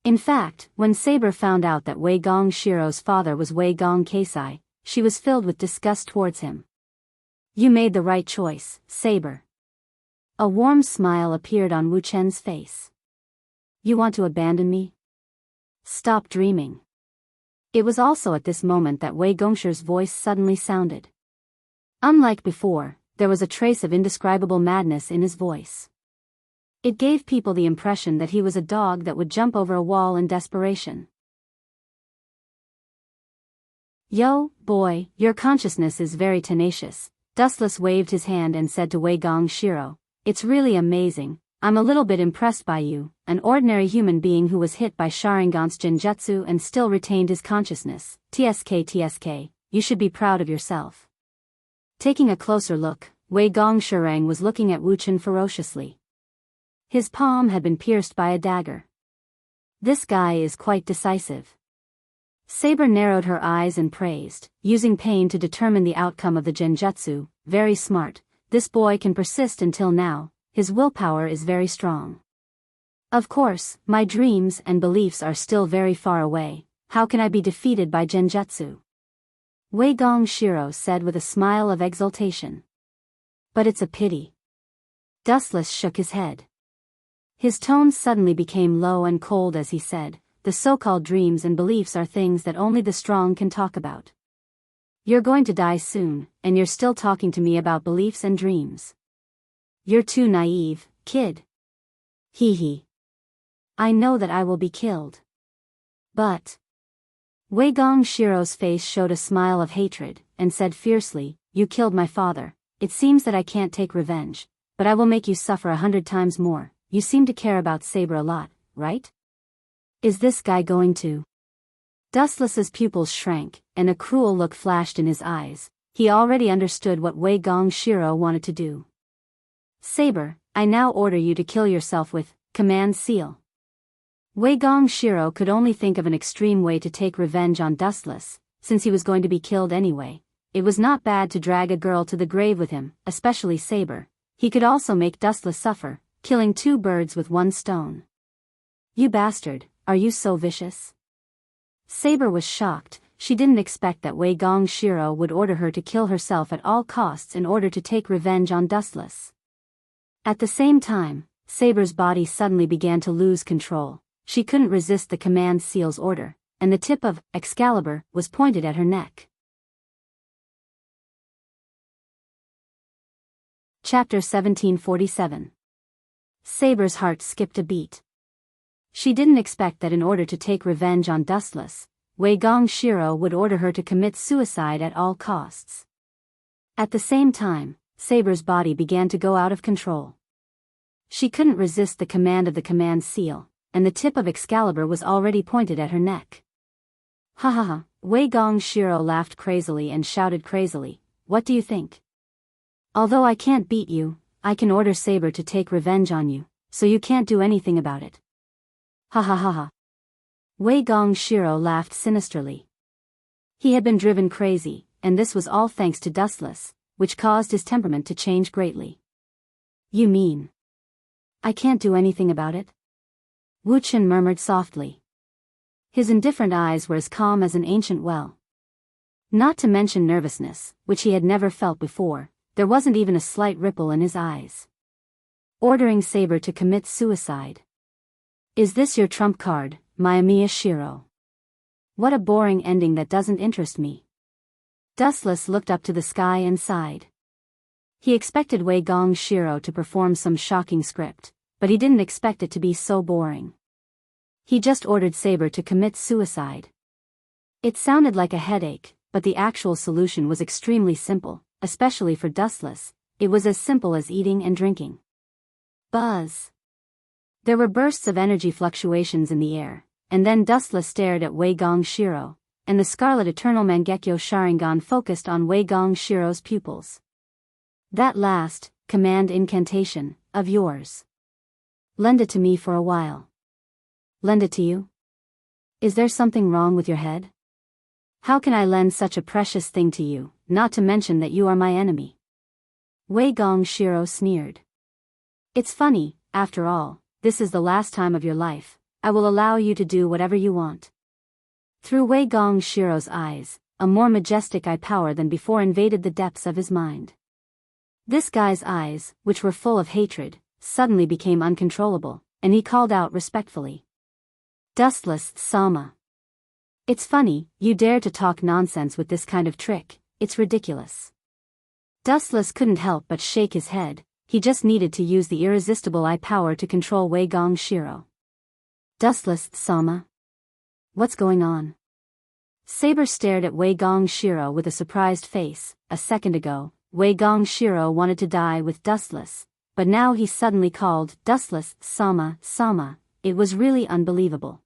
In fact, when Saber found out that Wei Gong Shiro's father was Wei Gong Keisai, she was filled with disgust towards him. You made the right choice, Saber. A warm smile appeared on Wu Chen's face. You want to abandon me? Stop dreaming. It was also at this moment that Wei Gongshi's voice suddenly sounded. Unlike before, there was a trace of indescribable madness in his voice. It gave people the impression that he was a dog that would jump over a wall in desperation. Yo, boy, your consciousness is very tenacious. Dustless waved his hand and said to Wei Gong Shiro, it's really amazing. I'm a little bit impressed by you, an ordinary human being who was hit by Sharingan's genjutsu and still retained his consciousness. TSK, you should be proud of yourself. Taking a closer look, Wei Gong Shirang was looking at Wu Chen ferociously. His palm had been pierced by a dagger. This guy is quite decisive. Saber narrowed her eyes and praised, using pain to determine the outcome of the genjutsu. Very smart, this boy can persist until now. His willpower is very strong. Of course, my dreams and beliefs are still very far away. How can I be defeated by genjutsu? Wei Gong Shiro said with a smile of exultation. But it's a pity. Dustless shook his head. His tone suddenly became low and cold as he said, the so-called dreams and beliefs are things that only the strong can talk about. You're going to die soon, and you're still talking to me about beliefs and dreams. You're too naive, kid. Hee hee. I know that I will be killed. But... Wei Gong Shiro's face showed a smile of hatred, and said fiercely, you killed my father. It seems that I can't take revenge, but I will make you suffer 100 times more. You seem to care about Saber a lot, right? Is this guy going to... Dustless's pupils shrank, and a cruel look flashed in his eyes. He already understood what Wei Gong Shiro wanted to do. Saber, I now order you to kill yourself with command seal. Wei Gong Shiro could only think of an extreme way to take revenge on Dustless, since he was going to be killed anyway, it was not bad to drag a girl to the grave with him, especially Saber. He could also make Dustless suffer, killing two birds with one stone. You bastard, are you so vicious? Saber was shocked. She didn't expect that Wei Gong Shiro would order her to kill herself at all costs in order to take revenge on Dustless. At the same time, Saber's body suddenly began to lose control. She couldn't resist the command seal's order, and the tip of Excalibur was pointed at her neck. Chapter 1747. Saber's heart skipped a beat. She didn't expect that in order to take revenge on Dustless, Wei Gong Shiro would order her to commit suicide at all costs. At the same time, Saber's body began to go out of control. She couldn't resist the command of the command seal, and the tip of Excalibur was already pointed at her neck. Ha ha ha, Wei Gong Shiro laughed crazily and shouted crazily, "What do you think? Although I can't beat you, I can order Saber to take revenge on you, so you can't do anything about it." Ha ha ha ha. Wei Gong Shiro laughed sinisterly. He had been driven crazy, and this was all thanks to Dustless, which caused his temperament to change greatly. You mean I can't do anything about it? Wu Chen murmured softly. His indifferent eyes were as calm as an ancient well. Not to mention nervousness, which he had never felt before, there wasn't even a slight ripple in his eyes. Ordering Saber to commit suicide. Is this your trump card, Mayamiya Shiro? What a boring ending that doesn't interest me. Dustless looked up to the sky and sighed. He expected Wei Gong Shiro to perform some shocking script, but he didn't expect it to be so boring. He just ordered Saber to commit suicide. It sounded like a headache, but the actual solution was extremely simple, especially for Dustless. It was as simple as eating and drinking. Buzz. There were bursts of energy fluctuations in the air, and then Dustless stared at Wei Gong Shiro, and the Scarlet Eternal Mangekyo Sharingan focused on Wei Gong Shiro's pupils. That last command incantation of yours. Lend it to me for a while. Lend it to you? Is there something wrong with your head? How can I lend such a precious thing to you, not to mention that you are my enemy? Wei Gong Shiro sneered. It's funny, after all, this is the last time of your life. I will allow you to do whatever you want. Through Wei Gong Shiro's eyes, a more majestic eye power than before invaded the depths of his mind. This guy's eyes, which were full of hatred, suddenly became uncontrollable, and he called out respectfully. Dustless Sama. It's funny, you dare to talk nonsense with this kind of trick, it's ridiculous. Dustless couldn't help but shake his head. He just needed to use the irresistible eye power to control Wei Gong Shiro. Dustless Sama. What's going on? Saber stared at Wei Gong Shiro with a surprised face. A second ago, Wei Gong Shiro wanted to die with Dustless, but now he suddenly called Dustless Sama Sama. It was really unbelievable.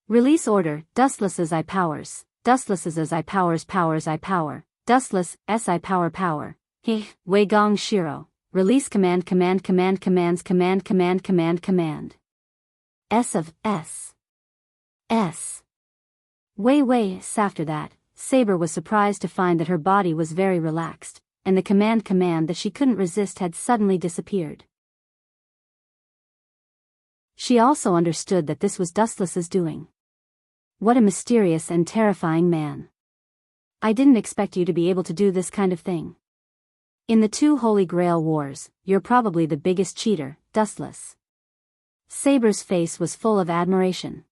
Release order, Dustless's eye powers. Dustless's eye powers eye power. Dustless S eye power power. He, Wei Gong Shiro. Release command commands command. S of S. S. Wei. After that, Saber was surprised to find that her body was very relaxed, and the command that she couldn't resist had suddenly disappeared. She also understood that this was Dustless's doing. What a mysterious and terrifying man. I didn't expect you to be able to do this kind of thing. In the two Holy Grail wars, you're probably the biggest cheater, Dustless. Saber's face was full of admiration.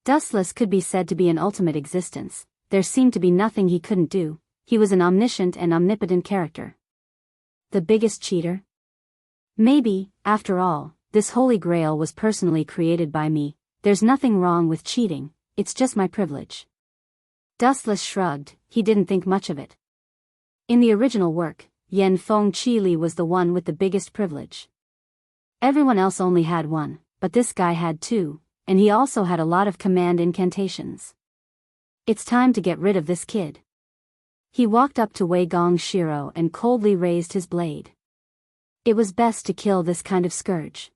Dustless could be said to be an ultimate existence. There seemed to be nothing he couldn't do. He was an omniscient and omnipotent character. The biggest cheater? Maybe, after all, this Holy Grail was personally created by me. There's nothing wrong with cheating, it's just my privilege. Dustless shrugged. He didn't think much of it. In the original work, Yen Feng Qi Li was the one with the biggest privilege. Everyone else only had one, but this guy had two, and he also had a lot of command incantations. It's time to get rid of this kid. He walked up to Wei Gong Shiro and coldly raised his blade. It was best to kill this kind of scourge.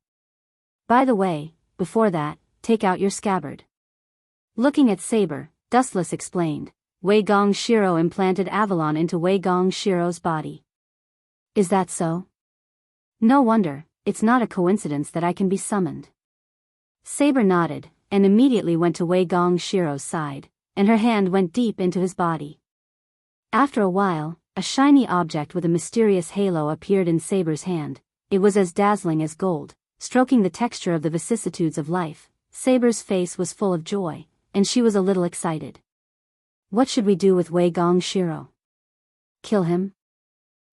By the way, before that, take out your scabbard. Looking at Saber, Dustless explained, Wei Gong Shiro implanted Avalon into Wei Gong Shiro's body. Is that so? No wonder, it's not a coincidence that I can be summoned. Saber nodded, and immediately went to Wei Gong Shiro's side, and her hand went deep into his body. After a while, a shiny object with a mysterious halo appeared in Saber's hand. It was as dazzling as gold, stroking the texture of the vicissitudes of life. Saber's face was full of joy, and she was a little excited. What should we do with Wei Gong Shiro? Kill him?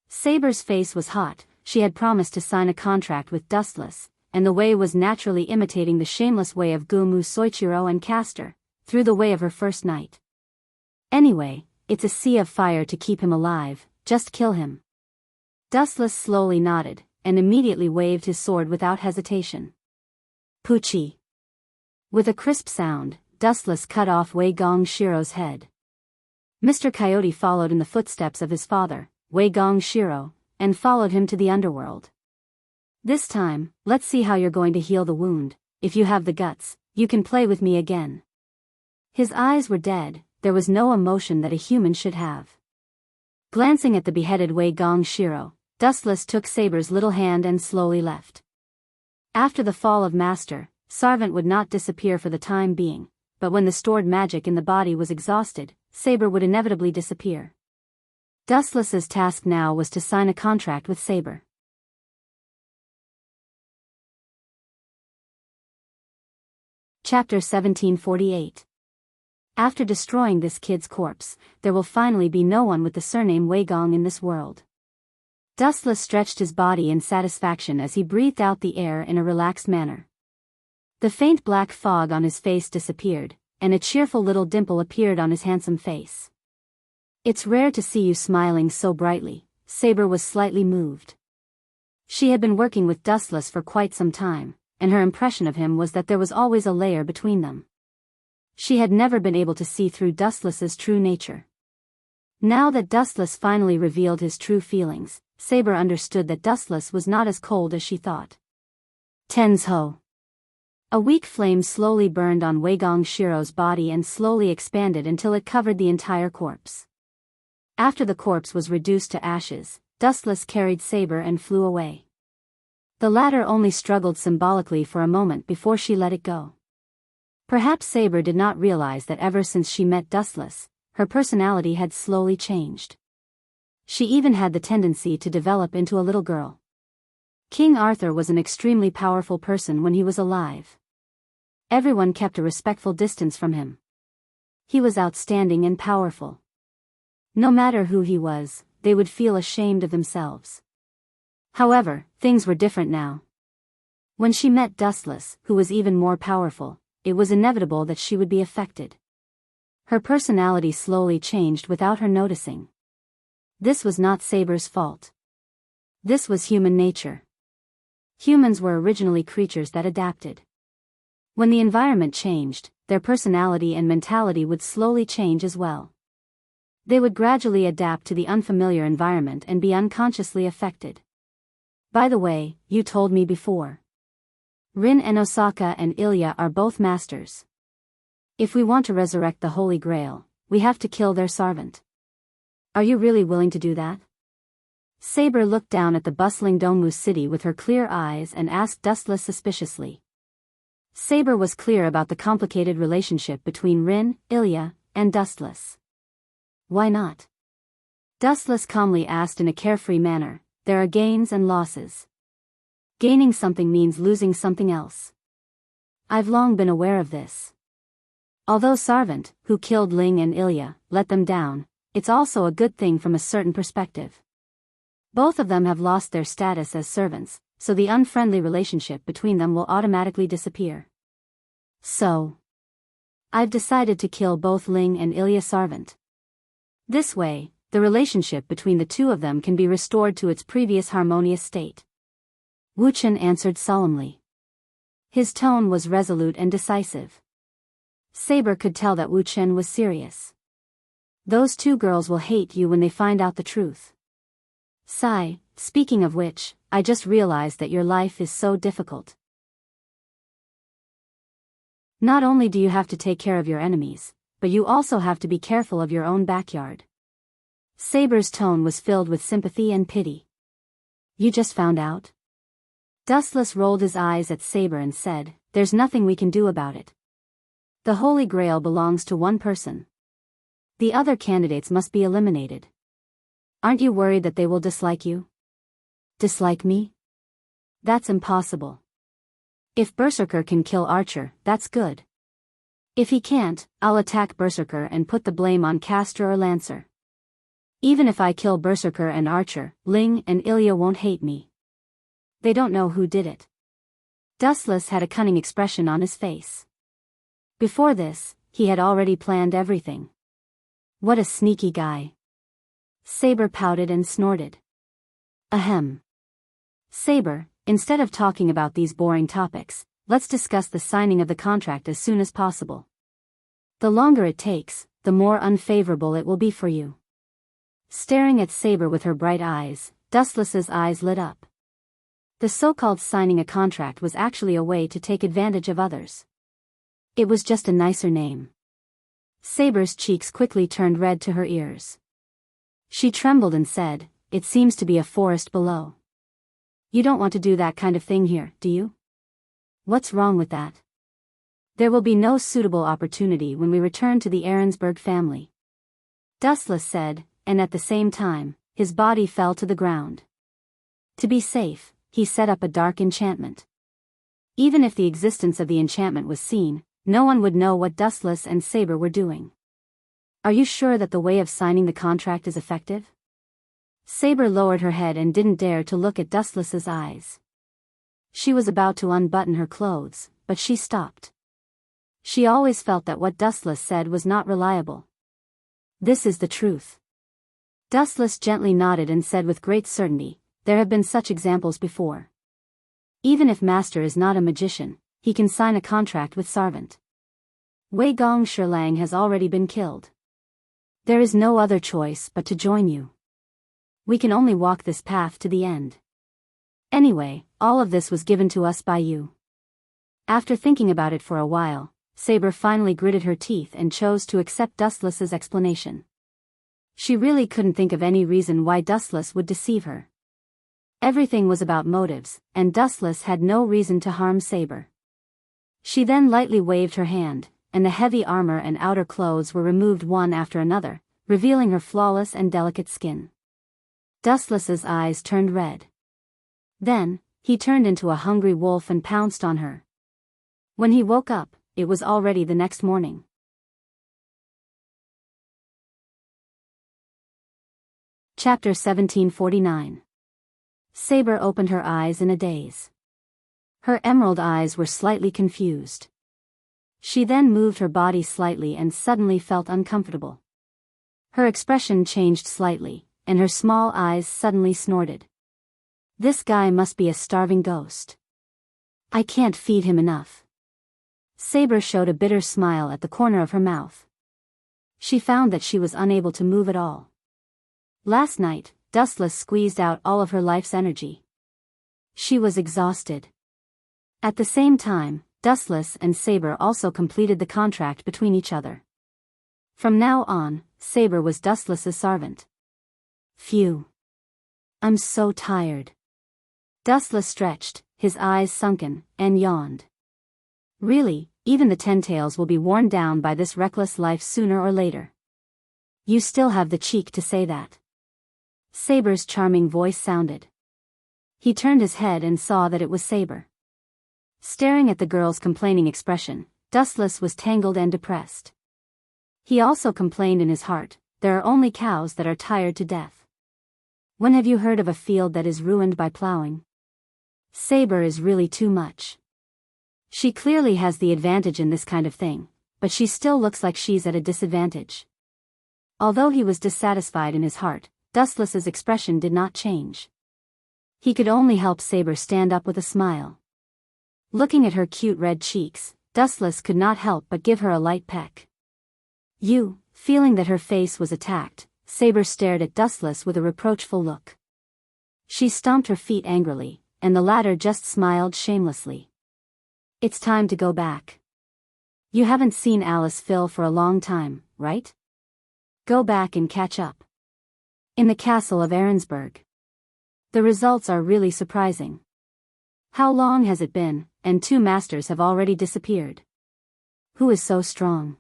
Saber's face was hot. She had promised to sign a contract with Dustless, and the Wei was naturally imitating the shameless way of Gumu Soichiro and Castor, through the way of her first night. Anyway, it's a sea of fire to keep him alive, just kill him. Dustless slowly nodded, and immediately waved his sword without hesitation. Puchi. With a crisp sound, Dustless cut off Wei Gong Shiro's head. Mr. Coyote followed in the footsteps of his father, Wei Gong Shiro, and followed him to the underworld. This time, let's see how you're going to heal the wound. If you have the guts, you can play with me again. His eyes were dead. There was no emotion that a human should have. Glancing at the beheaded Wei Gong Shiro, Dustless took Saber's little hand and slowly left. After the fall of Master, Sarvant would not disappear for the time being, but when the stored magic in the body was exhausted, Saber would inevitably disappear. Dustless's task now was to sign a contract with Saber. Chapter 1748. After destroying this kid's corpse, there will finally be no one with the surname Wei Gong in this world. Dustless stretched his body in satisfaction as he breathed out the air in a relaxed manner. The faint black fog on his face disappeared, and a cheerful little dimple appeared on his handsome face. It's rare to see you smiling so brightly. Saber was slightly moved. She had been working with Dustless for quite some time, and her impression of him was that there was always a layer between them. She had never been able to see through Dustless's true nature. Now that Dustless finally revealed his true feelings, Saber understood that Dustless was not as cold as she thought. Tensho. A weak flame slowly burned on Wei Gong Shiro's body and slowly expanded until it covered the entire corpse. After the corpse was reduced to ashes, Dustless carried Saber and flew away. The latter only struggled symbolically for a moment before she let it go. Perhaps Saber did not realize that ever since she met Dustless, her personality had slowly changed. She even had the tendency to develop into a little girl. King Arthur was an extremely powerful person when he was alive. Everyone kept a respectful distance from him. He was outstanding and powerful. No matter who he was, they would feel ashamed of themselves. However, things were different now. When she met Dustless, who was even more powerful, it was inevitable that she would be affected. Her personality slowly changed without her noticing. This was not Saber's fault. This was human nature. Humans were originally creatures that adapted. When the environment changed, their personality and mentality would slowly change as well. They would gradually adapt to the unfamiliar environment and be unconsciously affected. By the way, you told me before. Rin and Osaka and Ilya are both masters. If we want to resurrect the Holy Grail, we have to kill their servant. Are you really willing to do that? Saber looked down at the bustling Dongmu city with her clear eyes and asked Dustless suspiciously. Saber was clear about the complicated relationship between Rin, Ilya, and Dustless. Why not? Dustless calmly asked in a carefree manner. There are gains and losses. Gaining something means losing something else. I've long been aware of this. Although Sarvant, who killed Ling and Ilya, let them down, it's also a good thing from a certain perspective. Both of them have lost their status as servants, so the unfriendly relationship between them will automatically disappear. So, I've decided to kill both Ling and Ilya Sarvant. This way, the relationship between the two of them can be restored to its previous harmonious state. Wu Chen answered solemnly. His tone was resolute and decisive. Saber could tell that Wu Chen was serious. Those two girls will hate you when they find out the truth. Sigh, speaking of which, I just realized that your life is so difficult. Not only do you have to take care of your enemies, but you also have to be careful of your own backyard. Saber's tone was filled with sympathy and pity. You just found out? Dustless rolled his eyes at Saber and said, there's nothing we can do about it. The Holy Grail belongs to one person. The other candidates must be eliminated. Aren't you worried that they will dislike you? Dislike me? That's impossible. If Berserker can kill Archer, that's good. If he can't, I'll attack Berserker and put the blame on Castor or Lancer. Even if I kill Berserker and Archer, Ling and Ilya won't hate me. They don't know who did it. Dustless had a cunning expression on his face. Before this, he had already planned everything. What a sneaky guy. Saber pouted and snorted. Ahem. Saber, instead of talking about these boring topics, let's discuss the signing of the contract as soon as possible. The longer it takes, the more unfavorable it will be for you. Staring at Saber with her bright eyes, Dustless's eyes lit up. The so-called signing a contract was actually a way to take advantage of others. It was just a nicer name. Saber's cheeks quickly turned red to her ears. She trembled and said, it seems to be a forest below. You don't want to do that kind of thing here, do you? What's wrong with that? There will be no suitable opportunity when we return to the Ahrensberg family. Dustless said, and at the same time, his body fell to the ground. To be safe, he set up a dark enchantment. Even if the existence of the enchantment was seen, no one would know what Dustless and Saber were doing. Are you sure that the way of signing the contract is effective? Saber lowered her head and didn't dare to look at Dustless's eyes. She was about to unbutton her clothes, but she stopped. She always felt that what Dustless said was not reliable. This is the truth. Dustless gently nodded and said with great certainty, there have been such examples before. Even if Master is not a magician, he can sign a contract with Servant. Wei Gong Shirlang has already been killed. There is no other choice but to join you. We can only walk this path to the end. Anyway, all of this was given to us by you. After thinking about it for a while, Saber finally gritted her teeth and chose to accept Dustless's explanation. She really couldn't think of any reason why Dustless would deceive her. Everything was about motives, and Dustless had no reason to harm Saber. She then lightly waved her hand, and the heavy armor and outer clothes were removed one after another, revealing her flawless and delicate skin. Dustless's eyes turned red. Then, he turned into a hungry wolf and pounced on her. When he woke up, it was already the next morning. Chapter 1749. Saber opened her eyes in a daze. Her emerald eyes were slightly confused. She then moved her body slightly and suddenly felt uncomfortable. Her expression changed slightly, and her small eyes suddenly snorted. This guy must be a starving ghost. I can't feed him enough. Saber showed a bitter smile at the corner of her mouth. She found that she was unable to move at all. Last night, Dustless squeezed out all of her life's energy. She was exhausted. At the same time, Dustless and Saber also completed the contract between each other. From now on, Saber was Dustless's servant. Phew. I'm so tired. Dustless stretched, his eyes sunken, and yawned. Really, even the Ten-Tails will be worn down by this reckless life sooner or later. You still have the cheek to say that. Saber's charming voice sounded. He turned his head and saw that it was Saber. Staring at the girl's complaining expression, Dustless was tangled and depressed. He also complained in his heart, there are only cows that are tired to death. When have you heard of a field that is ruined by plowing? Saber is really too much. She clearly has the advantage in this kind of thing, but she still looks like she's at a disadvantage. Although he was dissatisfied in his heart, Dustless's expression did not change. He could only help Saber stand up with a smile. Looking at her cute red cheeks, Dustless could not help but give her a light peck. You, feeling that her face was attacked, Saber stared at Dustless with a reproachful look. She stomped her feet angrily, and the latter just smiled shamelessly. It's time to go back. You haven't seen Alice Phil for a long time, right? Go back and catch up. In the castle of Arensburg. The results are really surprising. How long has it been, and 2 masters have already disappeared? Who is so strong?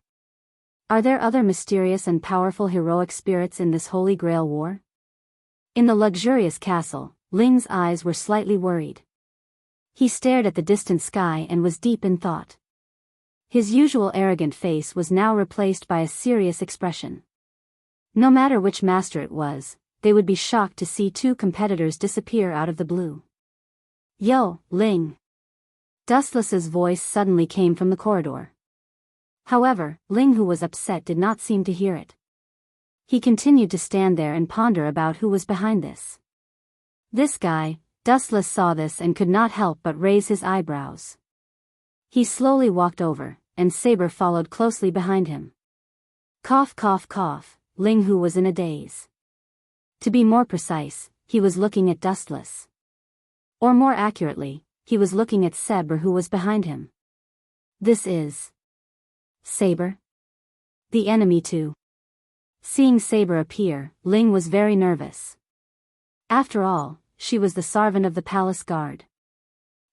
Are there other mysterious and powerful heroic spirits in this Holy Grail war? In the luxurious castle, Ling's eyes were slightly worried. He stared at the distant sky and was deep in thought. His usual arrogant face was now replaced by a serious expression. No matter which master it was, they would be shocked to see 2 competitors disappear out of the blue. Yo, Ling! Dustless's voice suddenly came from the corridor. However, Ling, who was upset, did not seem to hear it. He continued to stand there and ponder about who was behind this. This guy. Dustless saw this and could not help but raise his eyebrows. He slowly walked over, and Saber followed closely behind him. Cough, cough, cough. Ling Hu was in a daze. To be more precise, he was looking at Dustless. Or more accurately, he was looking at Saber, who was behind him. This is Saber? The enemy too. Seeing Saber appear, Ling was very nervous. After all, she was the servant of the palace guard.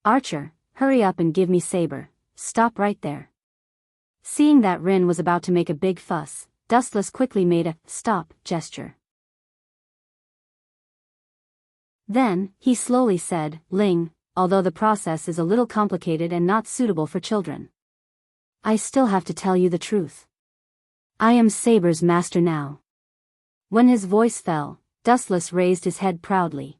Archer, hurry up and give me Saber. Stop right there. Seeing that Rin was about to make a big fuss, Dustless quickly made a stop gesture. Then, he slowly said, Ling, although the process is a little complicated and not suitable for children, I still have to tell you the truth. I am Saber's master now. When his voice fell, Dustless raised his head proudly.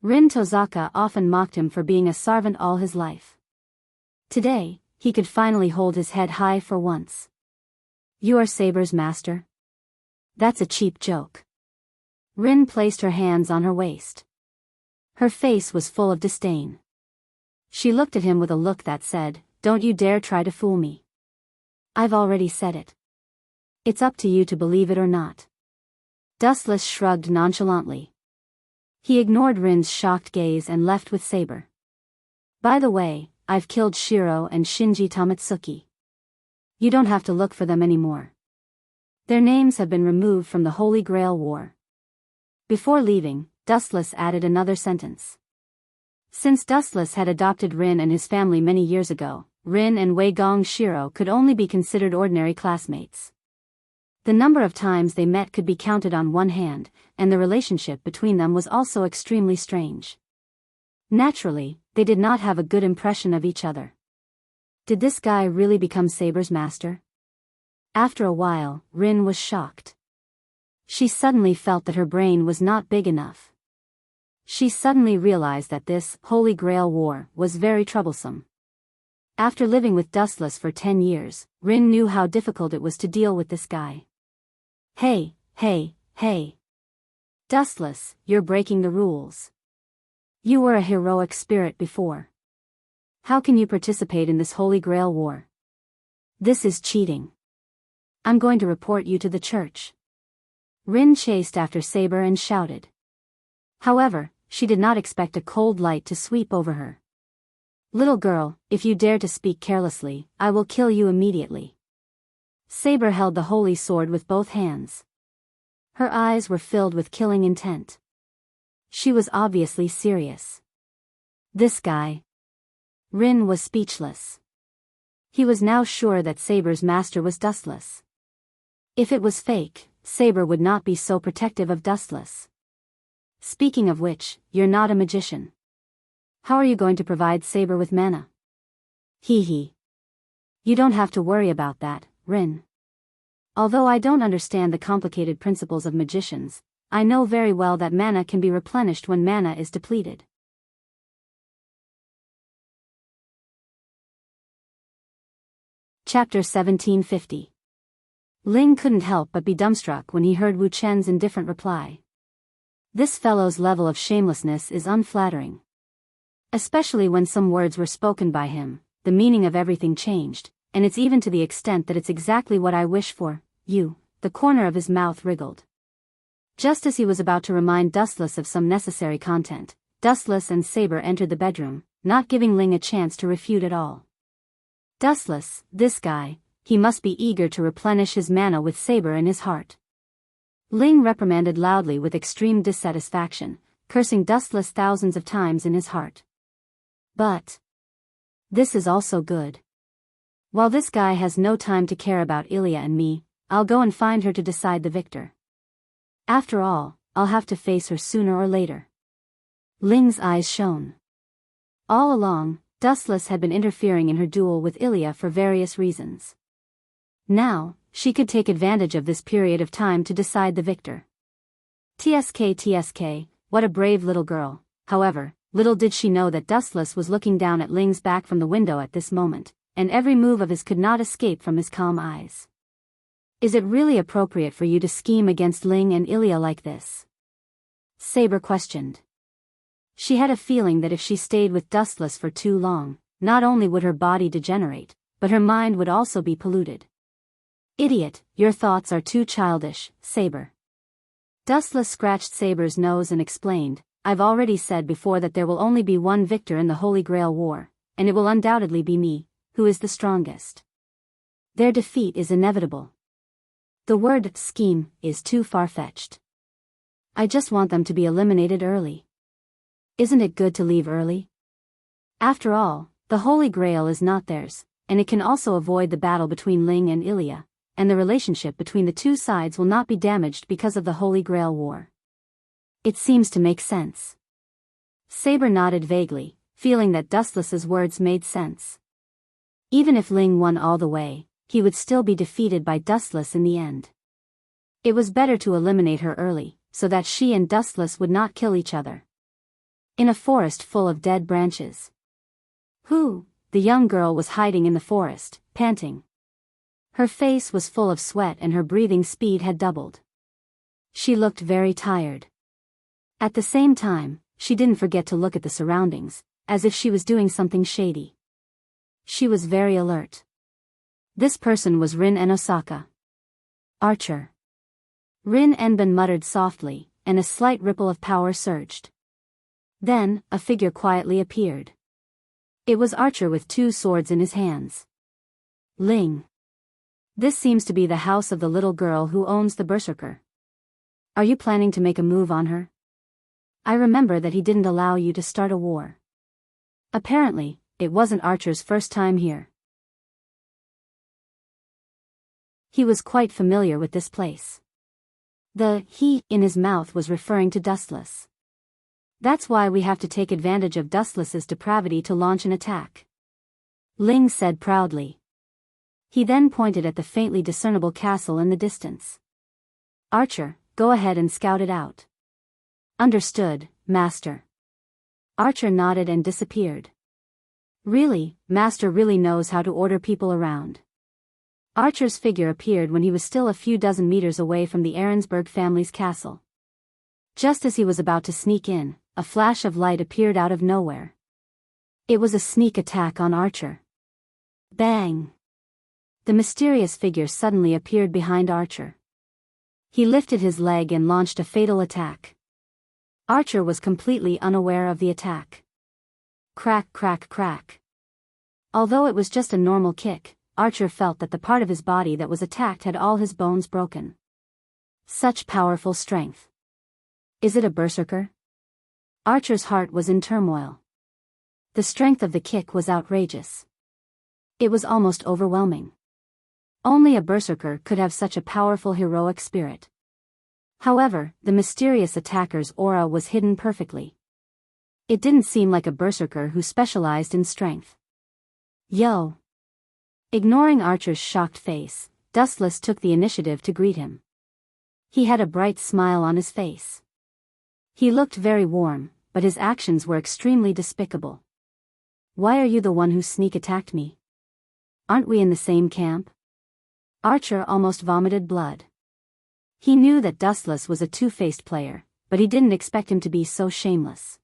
Rin Tozaka often mocked him for being a servant all his life. Today, he could finally hold his head high for once. You are Saber's master? That's a cheap joke. Rin placed her hands on her waist. Her face was full of disdain. She looked at him with a look that said, Don't you dare try to fool me. I've already said it. It's up to you to believe it or not. Dustless shrugged nonchalantly. He ignored Rin's shocked gaze and left with Saber. By the way, I've killed Shiro and Shinji Tamatsuki. You don't have to look for them anymore. Their names have been removed from the Holy Grail War. Before leaving, Dustless added another sentence. Since Dustless had adopted Rin and his family many years ago, Rin and Wei Gong Shiro could only be considered ordinary classmates. The number of times they met could be counted on one hand, and the relationship between them was also extremely strange. Naturally, they did not have a good impression of each other. Did this guy really become Saber's master? After a while, Rin was shocked. She suddenly felt that her brain was not big enough. She suddenly realized that this Holy Grail War was very troublesome. After living with Dustless for 10 years, Rin knew how difficult it was to deal with this guy. Hey, hey, hey. Dustless, you're breaking the rules. You were a heroic spirit before. How can you participate in this Holy Grail War? This is cheating. I'm going to report you to the church. Rin chased after Saber and shouted. However, she did not expect a cold light to sweep over her. Little girl, if you dare to speak carelessly, I will kill you immediately. Saber held the holy sword with both hands. Her eyes were filled with killing intent. She was obviously serious. This guy. Rin was speechless. He was now sure that Saber's master was Dustless. If it was fake, Saber would not be so protective of Dustless. Speaking of which, you're not a magician. How are you going to provide Saber with mana? Hee hee. You don't have to worry about that, Rin. Although I don't understand the complicated principles of magicians, I know very well that mana can be replenished when mana is depleted. Chapter 1750. Ling couldn't help but be dumbstruck when he heard Wu Chen's indifferent reply. This fellow's level of shamelessness is unflattering. Especially when some words were spoken by him, the meaning of everything changed, and it's even to the extent that it's exactly what I wish for, you. The corner of his mouth wriggled. Just as he was about to remind Dustless of some necessary content, Dustless and Saber entered the bedroom, not giving Ling a chance to refute at all. Dustless, this guy, he must be eager to replenish his mana with Saber in his heart. Ling reprimanded loudly with extreme dissatisfaction, cursing Dustless thousands of times in his heart. But this is also good. While this guy has no time to care about Ilya and me, I'll go and find her to decide the victor. After all, I'll have to face her sooner or later. Ling's eyes shone. All along, Dustless had been interfering in her duel with Ilya for various reasons. Now, she could take advantage of this period of time to decide the victor. TSK, what a brave little girl. However, little did she know that Dustless was looking down at Ling's back from the window at this moment, and every move of his could not escape from his calm eyes. Is it really appropriate for you to scheme against Ling and Ilya like this? Saber questioned. She had a feeling that if she stayed with Dustless for too long, not only would her body degenerate, but her mind would also be polluted. Idiot, your thoughts are too childish, Saber. Dustless scratched Saber's nose and explained, I've already said before that there will only be one victor in the Holy Grail War, and it will undoubtedly be me, who is the strongest. Their defeat is inevitable. The word scheme is too far-fetched. I just want them to be eliminated early. Isn't it good to leave early? After all, the Holy Grail is not theirs, and it can also avoid the battle between Ling and Ilya, and the relationship between the two sides will not be damaged because of the Holy Grail War. It seems to make sense. Saber nodded vaguely, feeling that Dustless's words made sense. Even if Ling won all the way, he would still be defeated by Dustless in the end. It was better to eliminate her early, so that she and Dustless would not kill each other. In a forest full of dead branches. The young girl was hiding in the forest, panting. Her face was full of sweat and her breathing speed had doubled. She looked very tired. At the same time, she didn't forget to look at the surroundings, as if she was doing something shady. She was very alert. This person was Rin en Osaka. Archer. Rin Enben muttered softly, and a slight ripple of power surged. Then, a figure quietly appeared. It was Archer with two swords in his hands. Ling. This seems to be the house of the little girl who owns the Berserker. Are you planning to make a move on her? I remember that he didn't allow you to start a war. Apparently, it wasn't Archer's first time here. He was quite familiar with this place. The he in his mouth was referring to Dustless. That's why we have to take advantage of Dustless's depravity to launch an attack. Ling said proudly. He then pointed at the faintly discernible castle in the distance. Archer, go ahead and scout it out. Understood, Master. Archer nodded and disappeared. Really, Master really knows how to order people around. Archer's figure appeared when he was still a few dozen meters away from the Ahrensburg family's castle. Just as he was about to sneak in, a flash of light appeared out of nowhere. It was a sneak attack on Archer. Bang! The mysterious figure suddenly appeared behind Archer. He lifted his leg and launched a fatal attack. Archer was completely unaware of the attack. Crack, crack, crack. Although it was just a normal kick, Archer felt that the part of his body that was attacked had all his bones broken. Such powerful strength. Is it a berserker? Archer's heart was in turmoil. The strength of the kick was outrageous. It was almost overwhelming. Only a berserker could have such a powerful heroic spirit. However, the mysterious attacker's aura was hidden perfectly. It didn't seem like a berserker who specialized in strength. Yo! Ignoring Archer's shocked face, Dustless took the initiative to greet him. He had a bright smile on his face. He looked very warm, but his actions were extremely despicable. Why are you the one who sneak attacked me? Aren't we in the same camp? Archer almost vomited blood. He knew that Dustless was a two-faced player, but he didn't expect him to be so shameless.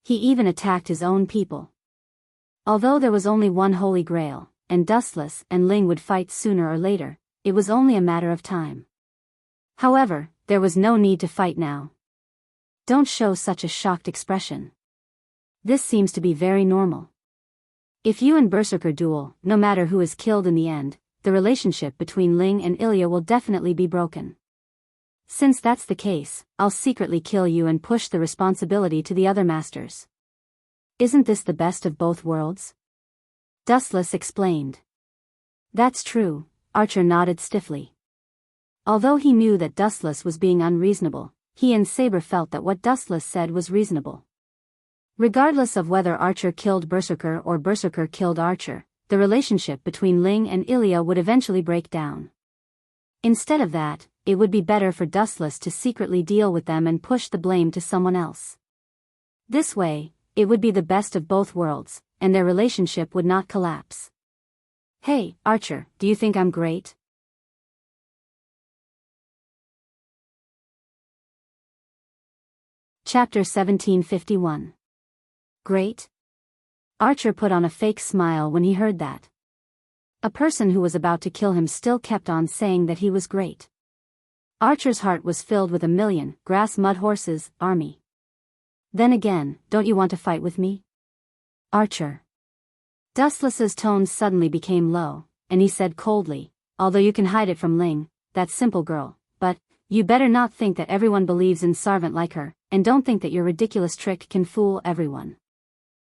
He even attacked his own people. Although there was only one Holy Grail, and Dustless and Ling would fight sooner or later, it was only a matter of time. However, there was no need to fight now. Don't show such a shocked expression. This seems to be very normal. If you and Berserker duel, no matter who is killed in the end, the relationship between Ling and Ilya will definitely be broken. Since that's the case, I'll secretly kill you and push the responsibility to the other masters. Isn't this the best of both worlds? Dustless explained. That's true, Archer nodded stiffly. Although he knew that Dustless was being unreasonable, he and Saber felt that what Dustless said was reasonable. Regardless of whether Archer killed Berserker or Berserker killed Archer, the relationship between Ling and Ilya would eventually break down. Instead of that, it would be better for Dustless to secretly deal with them and push the blame to someone else. This way, it would be the best of both worlds, and their relationship would not collapse. Hey, Archer, do you think I'm great? Chapter 1751. Great? Archer put on a fake smile when he heard that. A person who was about to kill him still kept on saying that he was great. Archer's heart was filled with a million grass mud horses army. Then again, don't you want to fight with me? Archer. Dustless's tone suddenly became low, and he said coldly, although you can hide it from Ling, that simple girl, but you better not think that everyone believes in Sarvant like her, and don't think that your ridiculous trick can fool everyone.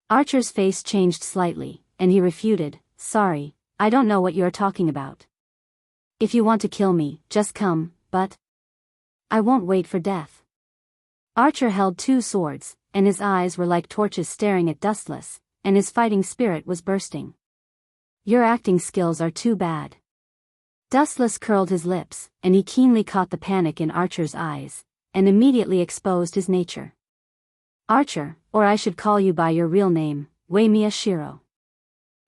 Archer's face changed slightly, and he refuted, sorry, I don't know what you're talking about. If you want to kill me, just come, but I won't wait for death. Archer held two swords, and his eyes were like torches staring at Dustless, and his fighting spirit was bursting. Your acting skills are too bad. Dustless curled his lips, and he keenly caught the panic in Archer's eyes, and immediately exposed his nature. Archer, or I should call you by your real name, Waimiya Shiro.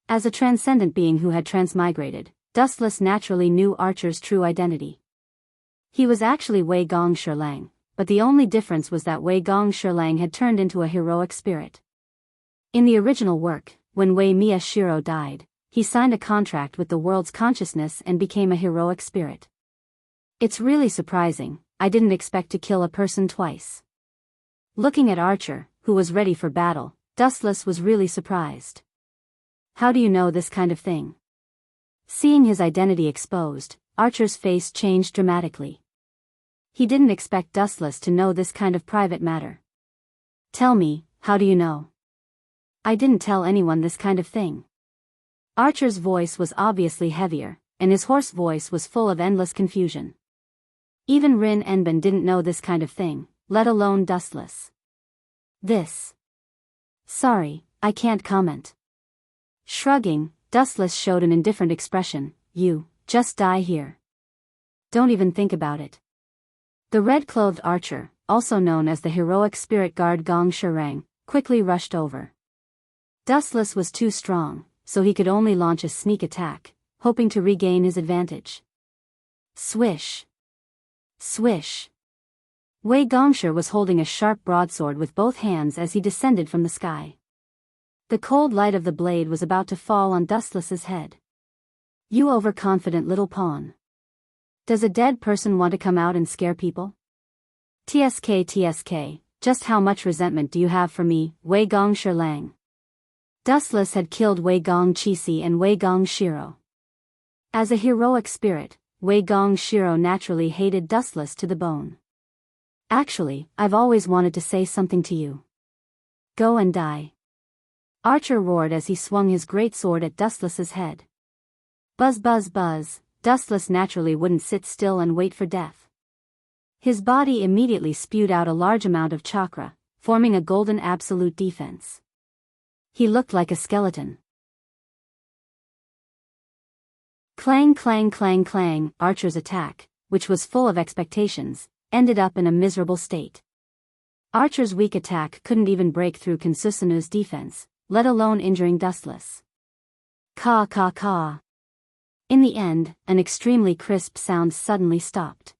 As a transcendent being who had transmigrated, Dustless naturally knew Archer's true identity. He was actually Wei Gong Shirlang, but the only difference was that Wei Gong Shirlang had turned into a heroic spirit. In the original work, when Waimiya Shiro died, he signed a contract with the world's consciousness and became a heroic spirit. It's really surprising, I didn't expect to kill a person twice. Looking at Archer, who was ready for battle, Dustless was really surprised. How do you know this kind of thing? Seeing his identity exposed, Archer's face changed dramatically. He didn't expect Dustless to know this kind of private matter. Tell me, how do you know? I didn't tell anyone this kind of thing. Archer's voice was obviously heavier, and his hoarse voice was full of endless confusion. Even Rin Enben didn't know this kind of thing, let alone Dustless. This. Sorry, I can't comment. Shrugging, Dustless showed an indifferent expression, you, just die here. Don't even think about it. The red-clothed archer, also known as the heroic spirit guard Gong Shirang, quickly rushed over. Dustless was too strong, so he could only launch a sneak attack, hoping to regain his advantage. Swish. Swish. Wei Gongshi was holding a sharp broadsword with both hands as he descended from the sky. The cold light of the blade was about to fall on Dustless's head. You overconfident little pawn. Does a dead person want to come out and scare people? TSK, just how much resentment do you have for me, Wei Gong Shirlang? Dustless had killed Wei Gong Chisi and Wei Gong Shiro. As a heroic spirit, Wei Gong Shiro naturally hated Dustless to the bone. Actually, I've always wanted to say something to you. Go and die. Archer roared as he swung his great sword at Dustless's head. Buzz buzz buzz, Dustless naturally wouldn't sit still and wait for death. His body immediately spewed out a large amount of chakra, forming a golden absolute defense. He looked like a skeleton. Clang clang clang clang, Archer's attack, which was full of expectations, ended up in a miserable state. Archer's weak attack couldn't even break through Kinsusanu's defense, let alone injuring Dustless. Caw caw caw. In the end, an extremely crisp sound suddenly stopped.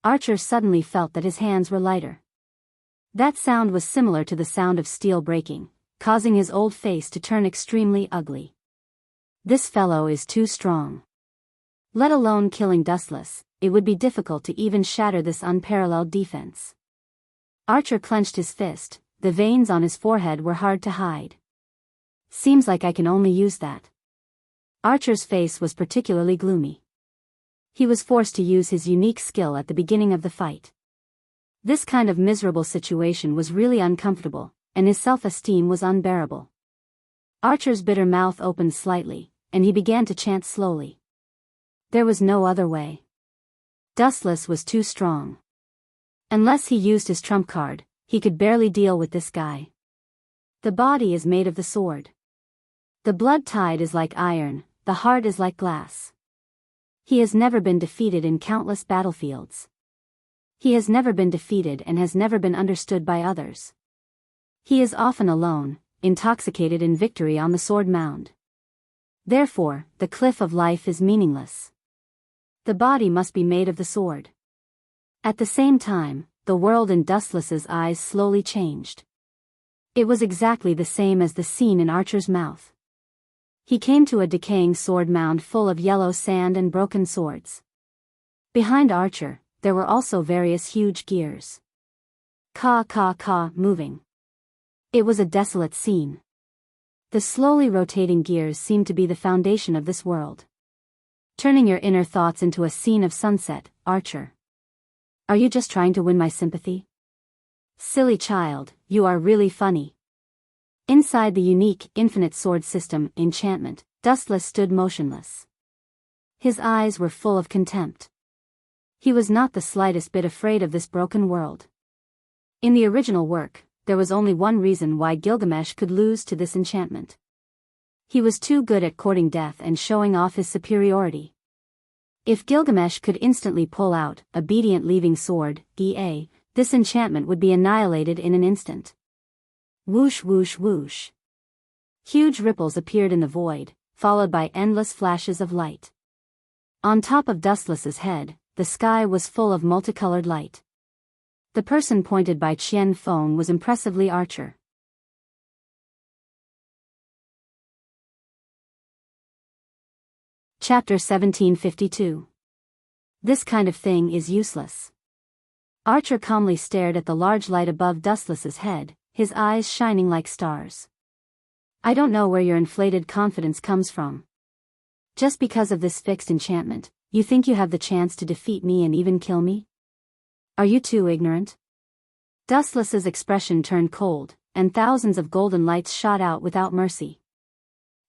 Archer suddenly felt that his hands were lighter. That sound was similar to the sound of steel breaking, causing his old face to turn extremely ugly. This fellow is too strong. Let alone killing Dustless, it would be difficult to even shatter this unparalleled defense. Archer clenched his fist, the veins on his forehead were hard to hide. Seems like I can only use that. Archer's face was particularly gloomy. He was forced to use his unique skill at the beginning of the fight. This kind of miserable situation was really uncomfortable, and his self-esteem was unbearable. Archer's bitter mouth opened slightly, and he began to chant slowly. There was no other way. Dustless was too strong. Unless he used his trump card, he could barely deal with this guy. The body is made of the sword. The blood tide is like iron, the heart is like glass. He has never been defeated in countless battlefields. He has never been defeated and has never been understood by others. He is often alone, intoxicated in victory on the sword mound. Therefore, the cliff of life is meaningless. The body must be made of the sword. At the same time, the world in Dustless's eyes slowly changed. It was exactly the same as the scene in Archer's mouth. He came to a decaying sword mound full of yellow sand and broken swords. Behind Archer, there were also various huge gears. Moving. It was a desolate scene. The slowly rotating gears seemed to be the foundation of this world. Turning your inner thoughts into a scene of sunset, Archer. Are you just trying to win my sympathy? Silly child, you are really funny. Inside the unique, infinite sword system, enchantment, Dustless stood motionless. His eyes were full of contempt. He was not the slightest bit afraid of this broken world. In the original work, there was only one reason why Gilgamesh could lose to this enchantment. He was too good at courting death and showing off his superiority. If Gilgamesh could instantly pull out obedient leaving sword, this enchantment would be annihilated in an instant. Whoosh whoosh whoosh. Huge ripples appeared in the void, followed by endless flashes of light. On top of Dustless's head, the sky was full of multicolored light. The person pointed by Qian Feng was impressively Archer. Chapter 1752. This kind of thing is useless. Archer calmly stared at the large light above Dustless's head, his eyes shining like stars. I don't know where your inflated confidence comes from. Just because of this fixed enchantment, you think you have the chance to defeat me and even kill me? Are you too ignorant? Dustless's expression turned cold, and thousands of golden lights shot out without mercy.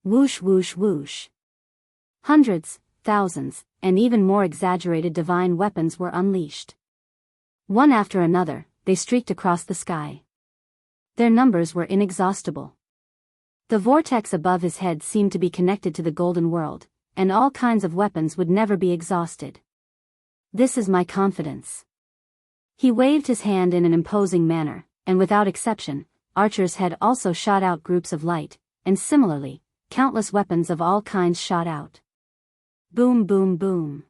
Whoosh whoosh whoosh. Hundreds, thousands, and even more exaggerated divine weapons were unleashed. One after another, they streaked across the sky. Their numbers were inexhaustible. The vortex above his head seemed to be connected to the golden world, and all kinds of weapons would never be exhausted. This is my confidence. He waved his hand in an imposing manner, and without exception, Archer's head also shot out groups of light, and similarly, countless weapons of all kinds shot out. Boom boom boom.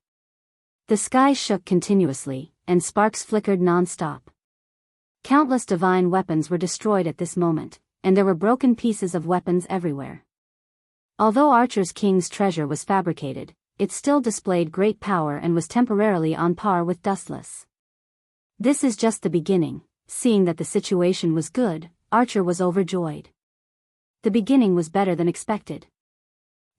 The sky shook continuously, and sparks flickered non-stop. Countless divine weapons were destroyed at this moment, and there were broken pieces of weapons everywhere. Although Archer's king's treasure was fabricated, it still displayed great power and was temporarily on par with Dustless. This is just the beginning. Seeing that the situation was good, Archer was overjoyed. The beginning was better than expected.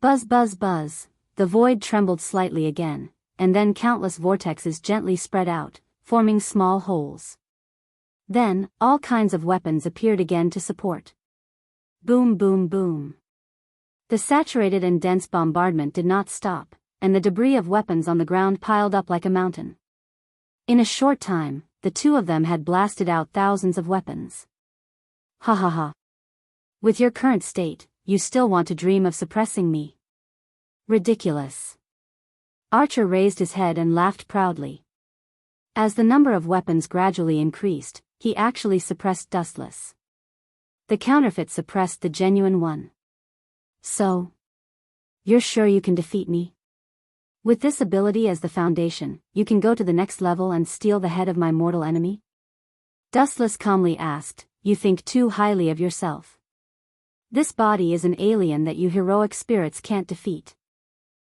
Buzz buzz buzz, the void trembled slightly again, and then countless vortexes gently spread out, forming small holes. Then, all kinds of weapons appeared again to support. Boom boom boom. The saturated and dense bombardment did not stop, and the debris of weapons on the ground piled up like a mountain. In a short time, the two of them had blasted out thousands of weapons. Ha ha ha. With your current state, you still want to dream of suppressing me? Ridiculous. Archer raised his head and laughed proudly. As the number of weapons gradually increased, he actually suppressed Dustless. The counterfeit suppressed the genuine one. So? You're sure you can defeat me? With this ability as the foundation, you can go to the next level and steal the head of my mortal enemy? Dustless calmly asked, you think too highly of yourself. This body is an alien that you heroic spirits can't defeat.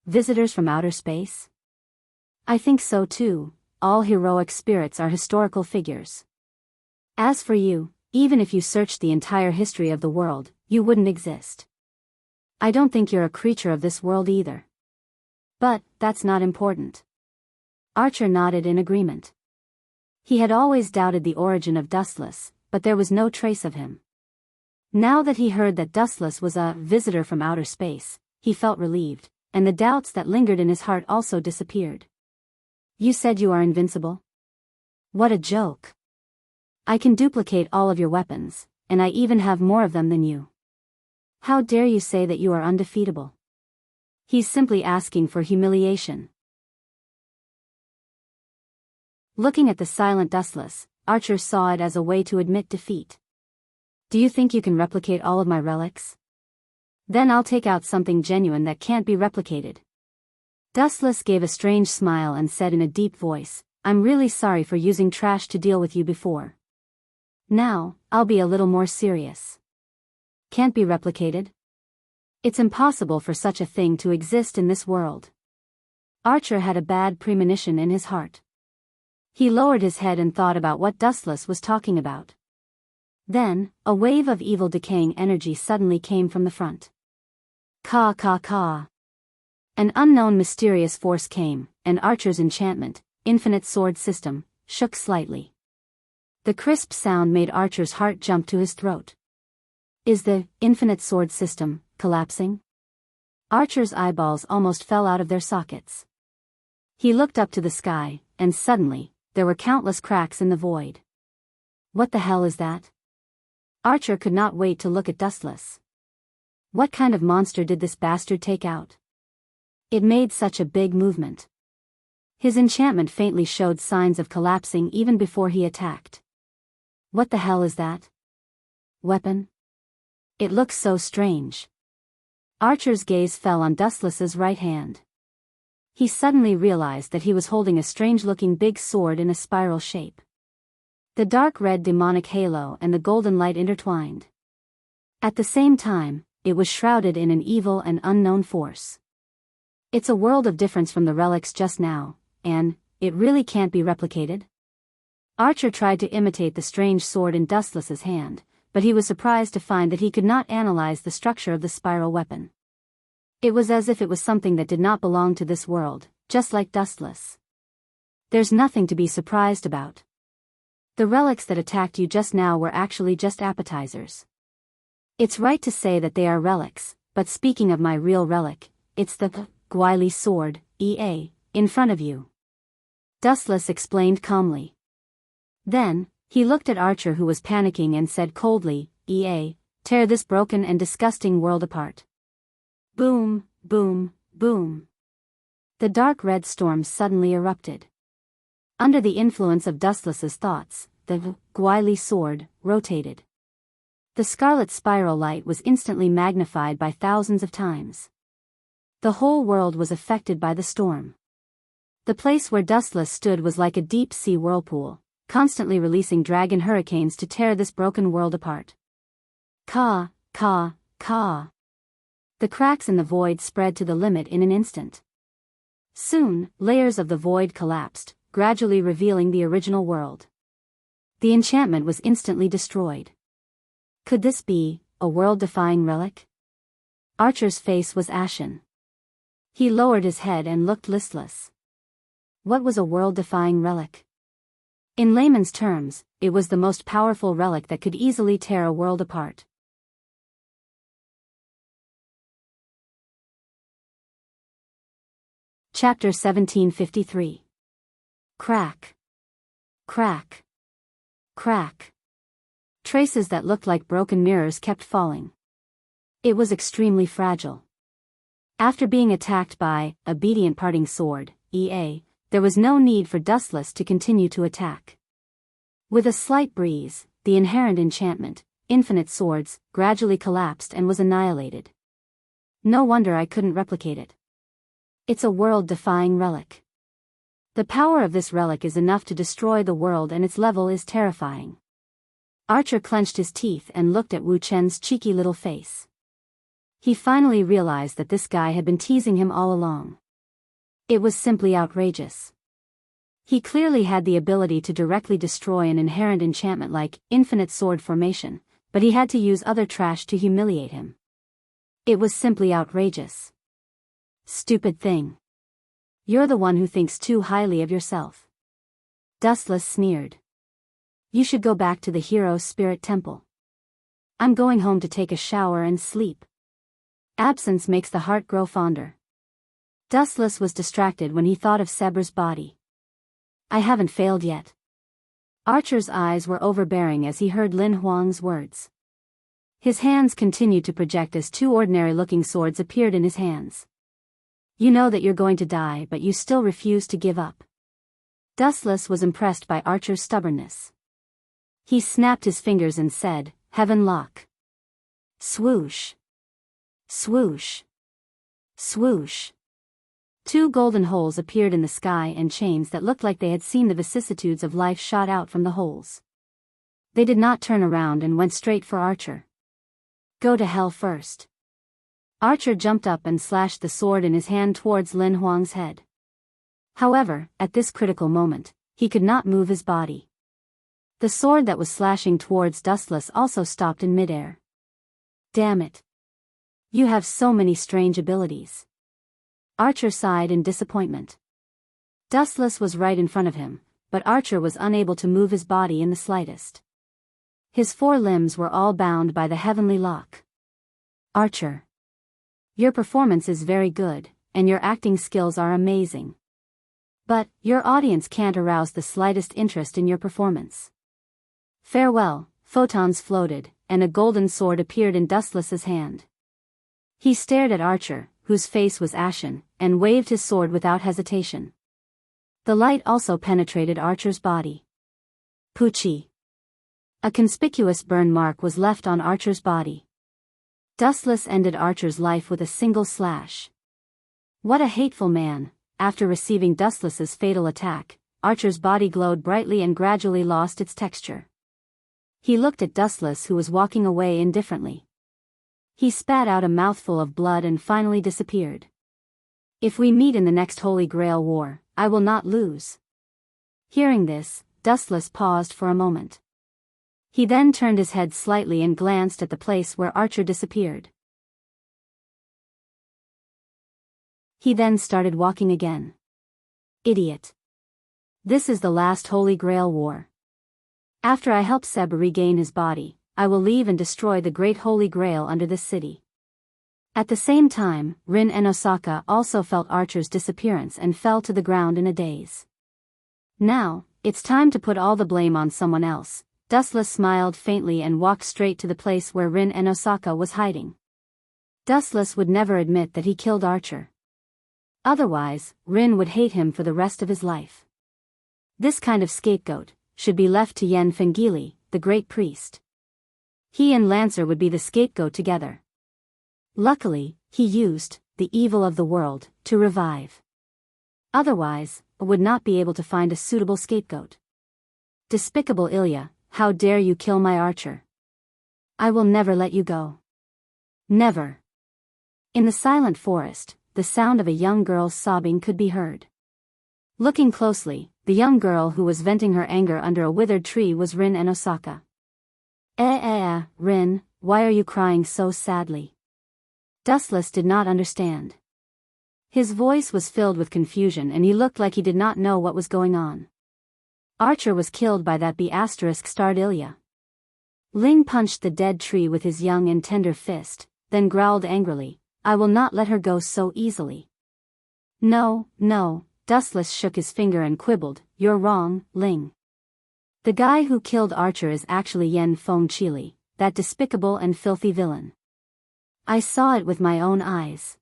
Visitors from outer space? I think so too. All heroic spirits are historical figures. As for you, even if you searched the entire history of the world, you wouldn't exist. I don't think you're a creature of this world either. But, that's not important. Archer nodded in agreement. He had always doubted the origin of Dustless, but there was no trace of him. Now that he heard that Dustless was a visitor from outer space, he felt relieved, and the doubts that lingered in his heart also disappeared. You said you are invincible? What a joke. I can duplicate all of your weapons, and I even have more of them than you. How dare you say that you are undefeatable? He's simply asking for humiliation. Looking at the silent Dustless, Archer saw it as a way to admit defeat. Do you think you can replicate all of my relics? Then I'll take out something genuine that can't be replicated. Dustless gave a strange smile and said in a deep voice, I'm really sorry for using trash to deal with you before. Now, I'll be a little more serious. Can't be replicated? It's impossible for such a thing to exist in this world. Archer had a bad premonition in his heart. He lowered his head and thought about what Dustless was talking about. Then, a wave of evil decaying energy suddenly came from the front. Ka ka ka. An unknown mysterious force came, and Archer's enchantment, infinite sword system, shook slightly. The crisp sound made Archer's heart jump to his throat. Is the infinite sword system collapsing? Archer's eyeballs almost fell out of their sockets. He looked up to the sky, and suddenly, there were countless cracks in the void. What the hell is that? Archer could not wait to look at Dustless. What kind of monster did this bastard take out? It made such a big movement. His enchantment faintly showed signs of collapsing even before he attacked. What the hell is that? Weapon? It looks so strange. Archer's gaze fell on Dustless's right hand. He suddenly realized that he was holding a strange-looking big sword in a spiral shape. The dark red demonic halo and the golden light intertwined. At the same time, it was shrouded in an evil and unknown force. It's a world of difference from the relics just now, and it really can't be replicated? Archer tried to imitate the strange sword in Dustless's hand, but he was surprised to find that he could not analyze the structure of the spiral weapon. It was as if it was something that did not belong to this world, just like Dustless. There's nothing to be surprised about. The relics that attacked you just now were actually just appetizers. It's right to say that they are relics, but speaking of my real relic, it's the Gwili sword, EA, in front of you. Dustless explained calmly. Then, he looked at Archer who was panicking and said coldly, EA, tear this broken and disgusting world apart. Boom, boom, boom. The dark red storm suddenly erupted. Under the influence of Dustless's thoughts, the Gwili sword rotated. The scarlet spiral light was instantly magnified by thousands of times. The whole world was affected by the storm. The place where Dustless stood was like a deep-sea whirlpool, constantly releasing dragon hurricanes to tear this broken world apart. Ka, ka, ka. The cracks in the void spread to the limit in an instant. Soon, layers of the void collapsed, gradually revealing the original world. The enchantment was instantly destroyed. Could this be a world-defying relic? Archer's face was ashen. He lowered his head and looked listless. What was a world-defying relic? In layman's terms, it was the most powerful relic that could easily tear a world apart. Chapter 1753. Crack. Crack. Crack. Traces that looked like broken mirrors kept falling. It was extremely fragile. After being attacked by obedient parting sword, EA, there was no need for Dustless to continue to attack. With a slight breeze, the inherent enchantment, infinite swords, gradually collapsed and was annihilated. No wonder I couldn't replicate it. It's a world-defying relic. The power of this relic is enough to destroy the world and its level is terrifying. Archer clenched his teeth and looked at Wu Chen's cheeky little face. He finally realized that this guy had been teasing him all along. It was simply outrageous. He clearly had the ability to directly destroy an inherent enchantment like infinite sword formation, but he had to use other trash to humiliate him. It was simply outrageous. Stupid thing. You're the one who thinks too highly of yourself. Dustless sneered. You should go back to the hero spirit temple. I'm going home to take a shower and sleep. Absence makes the heart grow fonder. Dustless was distracted when he thought of Seber's body. I haven't failed yet. Archer's eyes were overbearing as he heard Lin Huang's words. His hands continued to project as two ordinary-looking swords appeared in his hands. You know that you're going to die, but you still refuse to give up. Dustless was impressed by Archer's stubbornness. He snapped his fingers and said, Heaven lock. Swoosh. Swoosh. Swoosh. Two golden holes appeared in the sky and chains that looked like they had seen the vicissitudes of life shot out from the holes. They did not turn around and went straight for Archer. Go to hell first. Archer jumped up and slashed the sword in his hand towards Lin Huang's head. However, at this critical moment, he could not move his body. The sword that was slashing towards Dustless also stopped in midair. Damn it. You have so many strange abilities. Archer sighed in disappointment. Dustless was right in front of him, but Archer was unable to move his body in the slightest. His four limbs were all bound by the heavenly lock. Archer. Your performance is very good, and your acting skills are amazing. But, your audience can't arouse the slightest interest in your performance. Farewell. Photons floated, and a golden sword appeared in Dustless's hand. He stared at Archer, whose face was ashen, and waved his sword without hesitation. The light also penetrated Archer's body. Poochie. A conspicuous burn mark was left on Archer's body. Dustless ended Archer's life with a single slash. What a hateful man. After receiving Dustless's fatal attack, Archer's body glowed brightly and gradually lost its texture. He looked at Dustless, who was walking away indifferently. He spat out a mouthful of blood and finally disappeared. If we meet in the next Holy Grail War, I will not lose. Hearing this, Dustless paused for a moment. He then turned his head slightly and glanced at the place where Archer disappeared. He then started walking again. Idiot. This is the last Holy Grail War. After I help Seber regain his body, I will leave and destroy the Great Holy Grail under this city. At the same time, Rin and Osaka also felt Archer's disappearance and fell to the ground in a daze. Now, it's time to put all the blame on someone else. Dustless smiled faintly and walked straight to the place where Rin and Osaka was hiding. Dustless would never admit that he killed Archer. Otherwise, Rin would hate him for the rest of his life. This kind of scapegoat should be left to Yen Fengili, the great priest. He and Lancer would be the scapegoat together. Luckily, he used the evil of the world to revive. Otherwise, would not be able to find a suitable scapegoat. Despicable Ilya, how dare you kill my Archer? I will never let you go. Never. In the silent forest, the sound of a young girl's sobbing could be heard. Looking closely, the young girl who was venting her anger under a withered tree was Rin and Osaka. Rin, why are you crying so sadly? Dustless did not understand. His voice was filled with confusion and he looked like he did not know what was going on. Archer was killed by that B****starred Ilya. Ling punched the dead tree with his young and tender fist, then growled angrily, I will not let her go so easily. No, Dustless shook his finger and quibbled, you're wrong, Ling. The guy who killed Archer is actually Yen Fengili, that despicable and filthy villain. I saw it with my own eyes.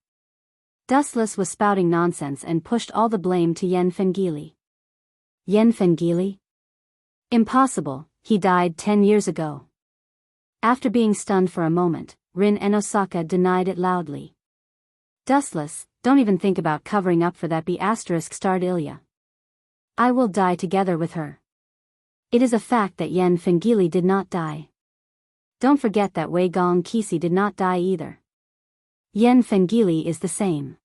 Dustless was spouting nonsense and pushed all the blame to Yen Fengili. Yen Fengili? Impossible, he died 10 years ago. After being stunned for a moment, Rin and Osaka denied it loudly. Dustless, don't even think about covering up for that B****starred Ilya. I will die together with her. It is a fact that Yen Fengili did not die. Don't forget that Wei Gong Kisi did not die either. Yen Fengili is the same.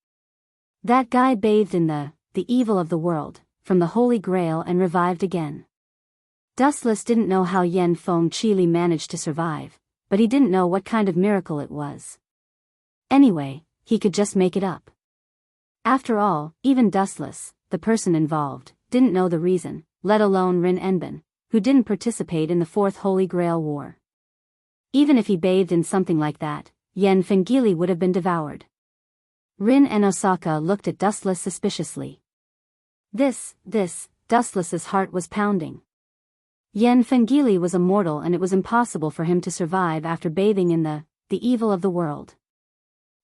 That guy bathed in the evil of the world, from the Holy Grail and revived again. Dustless didn't know how Yen Fengili managed to survive, but he didn't know what kind of miracle it was. Anyway, he could just make it up. After all, even Dustless, the person involved, didn't know the reason, let alone Rin Enbin, who didn't participate in the Fourth Holy Grail War. Even if he bathed in something like that, Yen Fengili would have been devoured. Rin and Osaka looked at Dustless suspiciously. Dustless's heart was pounding. Yen Fengili was immortal and it was impossible for him to survive after bathing in the evil of the world.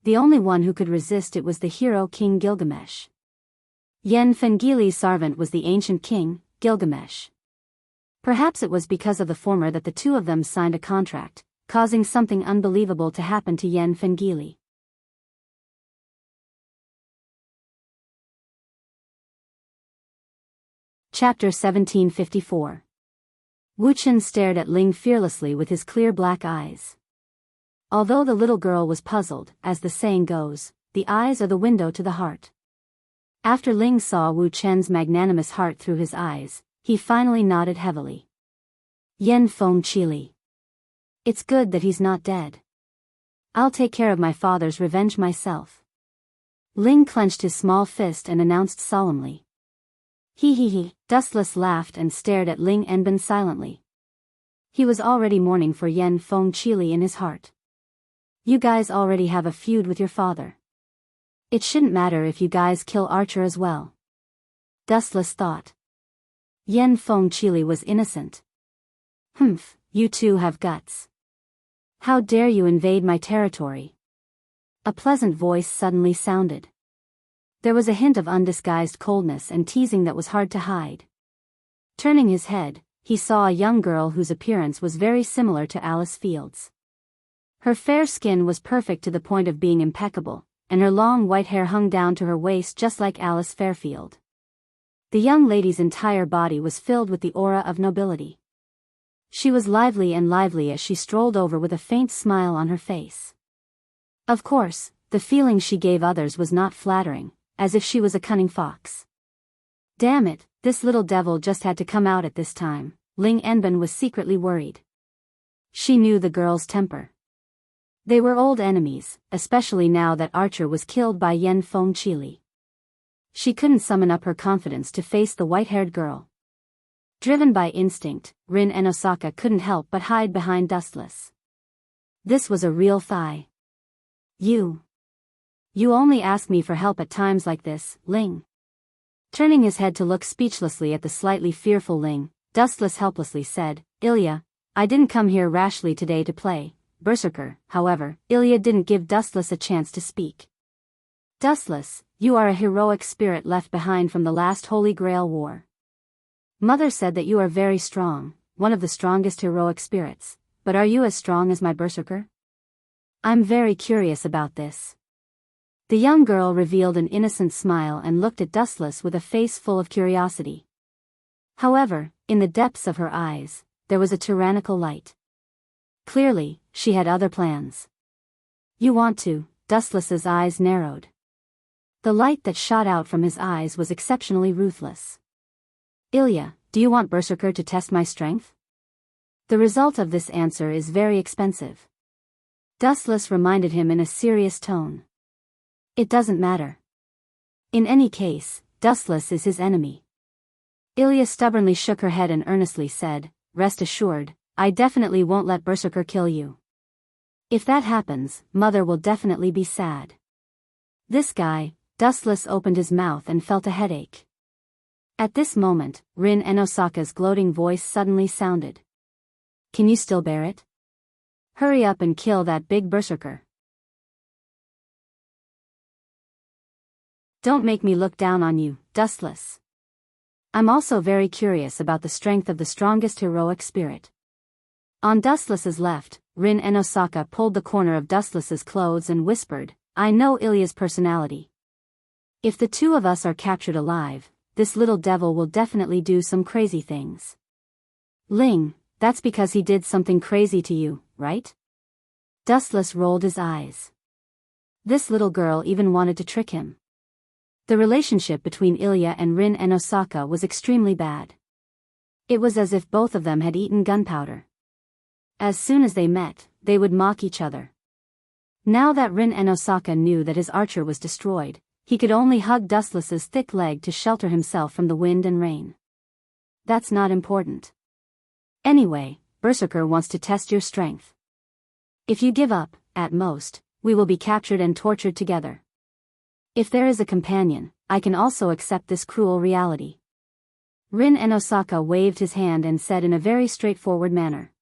The only one who could resist it was the hero King Gilgamesh. Yen Fengili's servant was the ancient king, Gilgamesh. Perhaps it was because of the former that the two of them signed a contract, causing something unbelievable to happen to Yen Fengili. Chapter 1754. Wu Chen stared at Ling fearlessly with his clear black eyes. Although the little girl was puzzled, as the saying goes, the eyes are the window to the heart. After Ling saw Wu Chen's magnanimous heart through his eyes, he finally nodded heavily. Yen Feng Qili. It's good that he's not dead. I'll take care of my father's revenge myself. Ling clenched his small fist and announced solemnly. He. Dustless laughed and stared at Ling Enbin silently. He was already mourning for Yen Feng Qili in his heart. You guys already have a feud with your father. It shouldn't matter if you guys kill Archer as well. Dustless thought. Yen Feng Qili was innocent. Humph, you two have guts. How dare you invade my territory? A pleasant voice suddenly sounded. There was a hint of undisguised coldness and teasing that was hard to hide. Turning his head, he saw a young girl whose appearance was very similar to Alice Field's. Her fair skin was perfect to the point of being impeccable, and her long white hair hung down to her waist just like Alice Fairfield. The young lady's entire body was filled with the aura of nobility. She was lively as she strolled over with a faint smile on her face. Of course, the feeling she gave others was not flattering, as if she was a cunning fox. Damn it, this little devil just had to come out at this time, Ling Enbin was secretly worried. She knew the girl's temper. They were old enemies, especially now that Archer was killed by Yen Feng Qili. She couldn't summon up her confidence to face the white-haired girl. Driven by instinct, Rin and Osaka couldn't help but hide behind Dustless. This was a real thigh. You only ask me for help at times like this, Ling. Turning his head to look speechlessly at the slightly fearful Ling, Dustless helplessly said, Ilya, I didn't come here rashly today to play Berserker. However, Ilya didn't give Dustless a chance to speak. Dustless, you are a heroic spirit left behind from the last Holy Grail War. Mother said that you are very strong, one of the strongest heroic spirits, but are you as strong as my Berserker? I'm very curious about this. The young girl revealed an innocent smile and looked at Dustless with a face full of curiosity. However, in the depths of her eyes, there was a tyrannical light. Clearly, she had other plans. You want to? Dustless's eyes narrowed. The light that shot out from his eyes was exceptionally ruthless. Ilya, do you want Berserker to test my strength? The result of this answer is very expensive. Dustless reminded him in a serious tone. It doesn't matter. In any case, Dustless is his enemy. Ilya stubbornly shook her head and earnestly said, Rest assured, I definitely won't let Berserker kill you. If that happens, Mother will definitely be sad. This guy. Dustless opened his mouth and felt a headache. At this moment, Rin and Osaka's gloating voice suddenly sounded. Can you still bear it? Hurry up and kill that big Berserker. Don't make me look down on you, Dustless. I'm also very curious about the strength of the strongest heroic spirit. On Dustless's left, Rin and Osaka pulled the corner of Dustless's clothes and whispered, I know Ilya's personality. If the two of us are captured alive, this little devil will definitely do some crazy things. Ling, that's because he did something crazy to you, right? Dustless rolled his eyes. This little girl even wanted to trick him. The relationship between Ilya and Rin and Osaka was extremely bad. It was as if both of them had eaten gunpowder. As soon as they met, they would mock each other. Now that Rin and Osaka knew that his archer was destroyed, he could only hug Dustless's thick leg to shelter himself from the wind and rain. That's not important. Anyway, Berserker wants to test your strength. If you give up, at most, we will be captured and tortured together. If there is a companion, I can also accept this cruel reality. Rin and Osaka waved his hand and said in a very straightforward manner.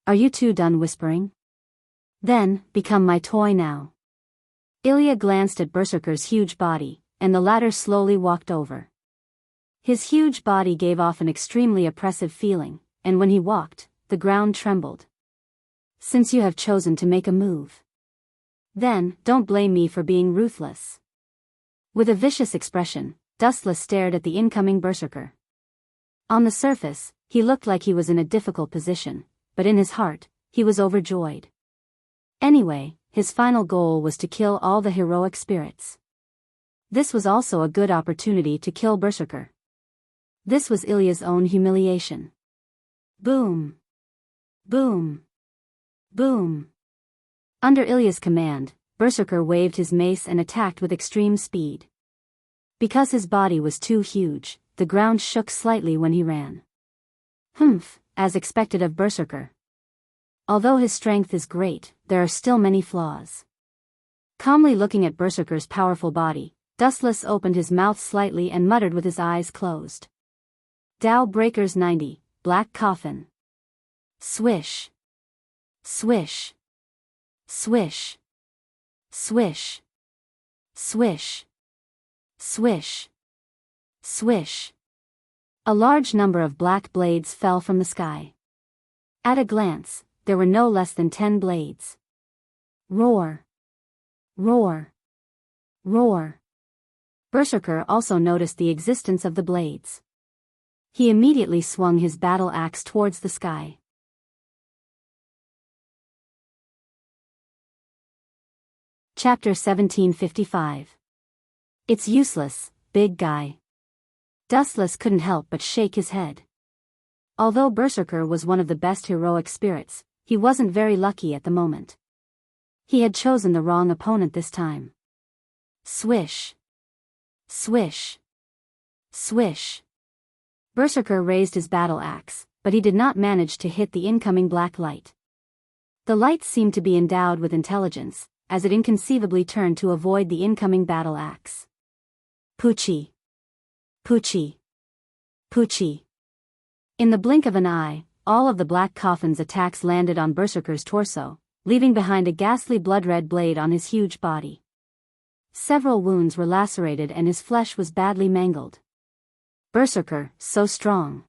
Are you two done whispering? Then, become my toy now. Ilya glanced at Berserker's huge body, and the latter slowly walked over. His huge body gave off an extremely oppressive feeling, and when he walked, the ground trembled. Since you have chosen to make a move, then, don't blame me for being ruthless. With a vicious expression, Dustless stared at the incoming Berserker. On the surface, he looked like he was in a difficult position, but in his heart, he was overjoyed. Anyway, his final goal was to kill all the heroic spirits. This was also a good opportunity to kill Berserker. This was Ilya's own humiliation. Boom! Boom! Boom! Under Ilya's command, Berserker waved his mace and attacked with extreme speed. Because his body was too huge, the ground shook slightly when he ran. Humph, as expected of Berserker. Although his strength is great, there are still many flaws. Calmly looking at Berserker's powerful body, Dustless opened his mouth slightly and muttered with his eyes closed. Dow Breakers 90, Black Coffin. Swish. Swish. Swish. Swish. Swish. Swish. Swish. A large number of black blades fell from the sky. At a glance, there were no less than 10 blades. Roar. Roar. Roar. Berserker also noticed the existence of the blades. He immediately swung his battle axe towards the sky. Chapter 1755. It's useless, big guy. Dustless couldn't help but shake his head. Although Berserker was one of the best heroic spirits, he wasn't very lucky at the moment. He had chosen the wrong opponent this time. Swish. Swish. Swish. Berserker raised his battle axe, but he did not manage to hit the incoming black light. The light seemed to be endowed with intelligence, as it inconceivably turned to avoid the incoming battle axe. Poochie. Poochie. Poochie. In the blink of an eye, all of the black coffin's attacks landed on Berserker's torso, leaving behind a ghastly blood-red blade on his huge body. Several wounds were lacerated and his flesh was badly mangled. Berserker, so strong.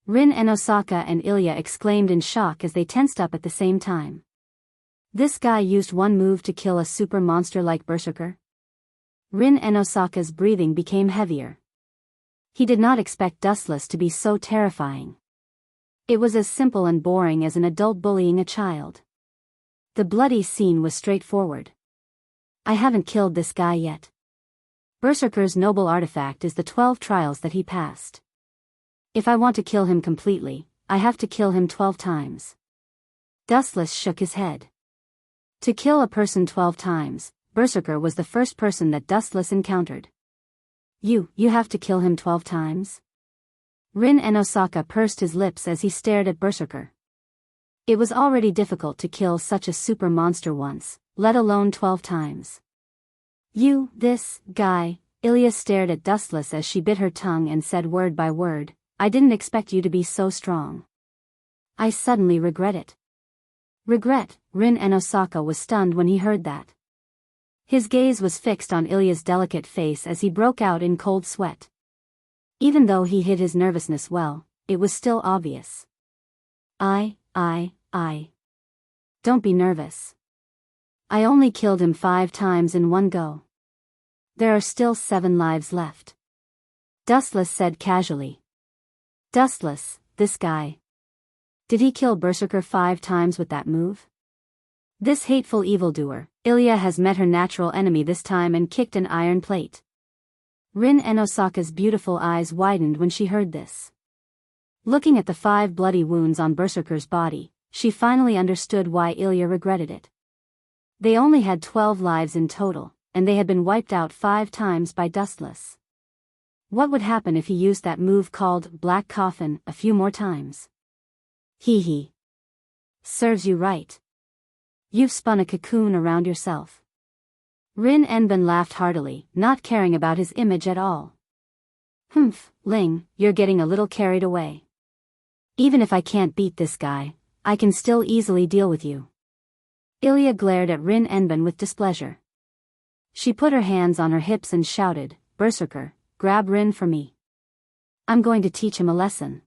Rin and Osaka and Ilya exclaimed in shock as they tensed up at the same time. This guy used one move to kill a super monster like Berserker? Rin and Osaka's breathing became heavier. He did not expect Dustless to be so terrifying. It was as simple and boring as an adult bullying a child. The bloody scene was straightforward. I haven't killed this guy yet. Berserker's noble artifact is the 12 trials that he passed. If I want to kill him completely, I have to kill him 12 times. Dustless shook his head. To kill a person 12 times, Berserker was the first person that Dustless encountered. You have to kill him 12 times? Rin and Osaka pursed his lips as he stared at Berserker. It was already difficult to kill such a super monster once, let alone 12 times. This guy, Ilya stared at Dustless as she bit her tongue and said word by word, I didn't expect you to be so strong. I suddenly regret it. Regret, Rin and Osaka was stunned when he heard that. His gaze was fixed on Ilya's delicate face as he broke out in cold sweat. Even though he hid his nervousness well, it was still obvious. I. Don't be nervous. I only killed him 5 times in one go. There are still 7 lives left. Dustless said casually. Dustless, this guy. Did he kill Berserker 5 times with that move? This hateful evildoer, Ilya has met her natural enemy this time and kicked an iron plate. Rin and Osaka's beautiful eyes widened when she heard this. Looking at the 5 bloody wounds on Berserker's body, she finally understood why Ilya regretted it. They only had 12 lives in total, and they had been wiped out 5 times by Dustless. What would happen if he used that move called Black Coffin a few more times? Hee hee. Serves you right. You've spun a cocoon around yourself. Rin Enbin laughed heartily, not caring about his image at all. Humph, Ling, you're getting a little carried away. Even if I can't beat this guy, I can still easily deal with you. Ilya glared at Rin Enbin with displeasure. She put her hands on her hips and shouted, Berserker, grab Rin for me. I'm going to teach him a lesson.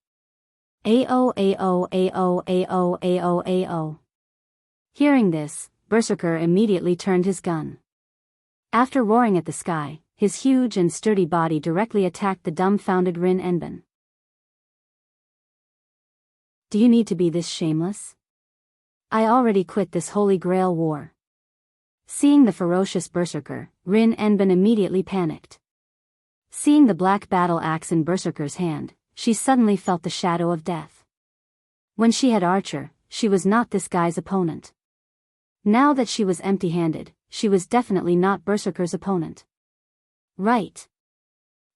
Ao ao ao ao ao ao. Hearing this, Berserker immediately turned his gun. After roaring at the sky, his huge and sturdy body directly attacked the dumbfounded Rin Enbin. Do you need to be this shameless? I already quit this Holy Grail war. Seeing the ferocious Berserker, Rin Enbin immediately panicked. Seeing the black battle axe in Berserker's hand, she suddenly felt the shadow of death. When she had Archer, she was not this guy's opponent. Now that she was empty-handed, she was definitely not Berserker's opponent. Right.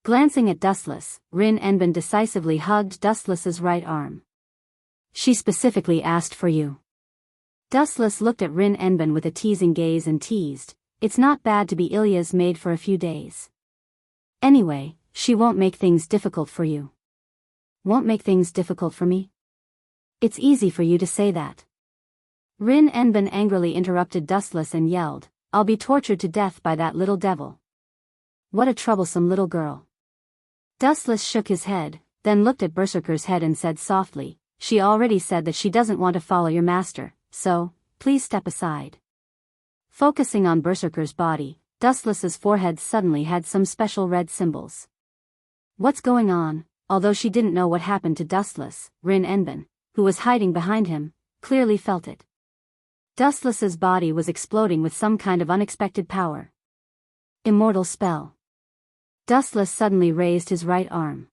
Glancing at Dustless, Rin Enbin decisively hugged Dustless's right arm. She specifically asked for you. Dustless looked at Rin Enbin with a teasing gaze and teased, it's not bad to be Ilya's maid for a few days. Anyway, she won't make things difficult for you. Won't make things difficult for me? It's easy for you to say that. Rin Enbin angrily interrupted Dustless and yelled, I'll be tortured to death by that little devil. What a troublesome little girl. Dustless shook his head, then looked at Berserker's head and said softly, she already said that she doesn't want to follow your master, so, please step aside. Focusing on Berserker's body, Dustless's forehead suddenly had some special red symbols. What's going on? Although she didn't know what happened to Dustless, Rin Enbin, who was hiding behind him, clearly felt it. Dustless's body was exploding with some kind of unexpected power. Immortal spell. Dustless suddenly raised his right arm.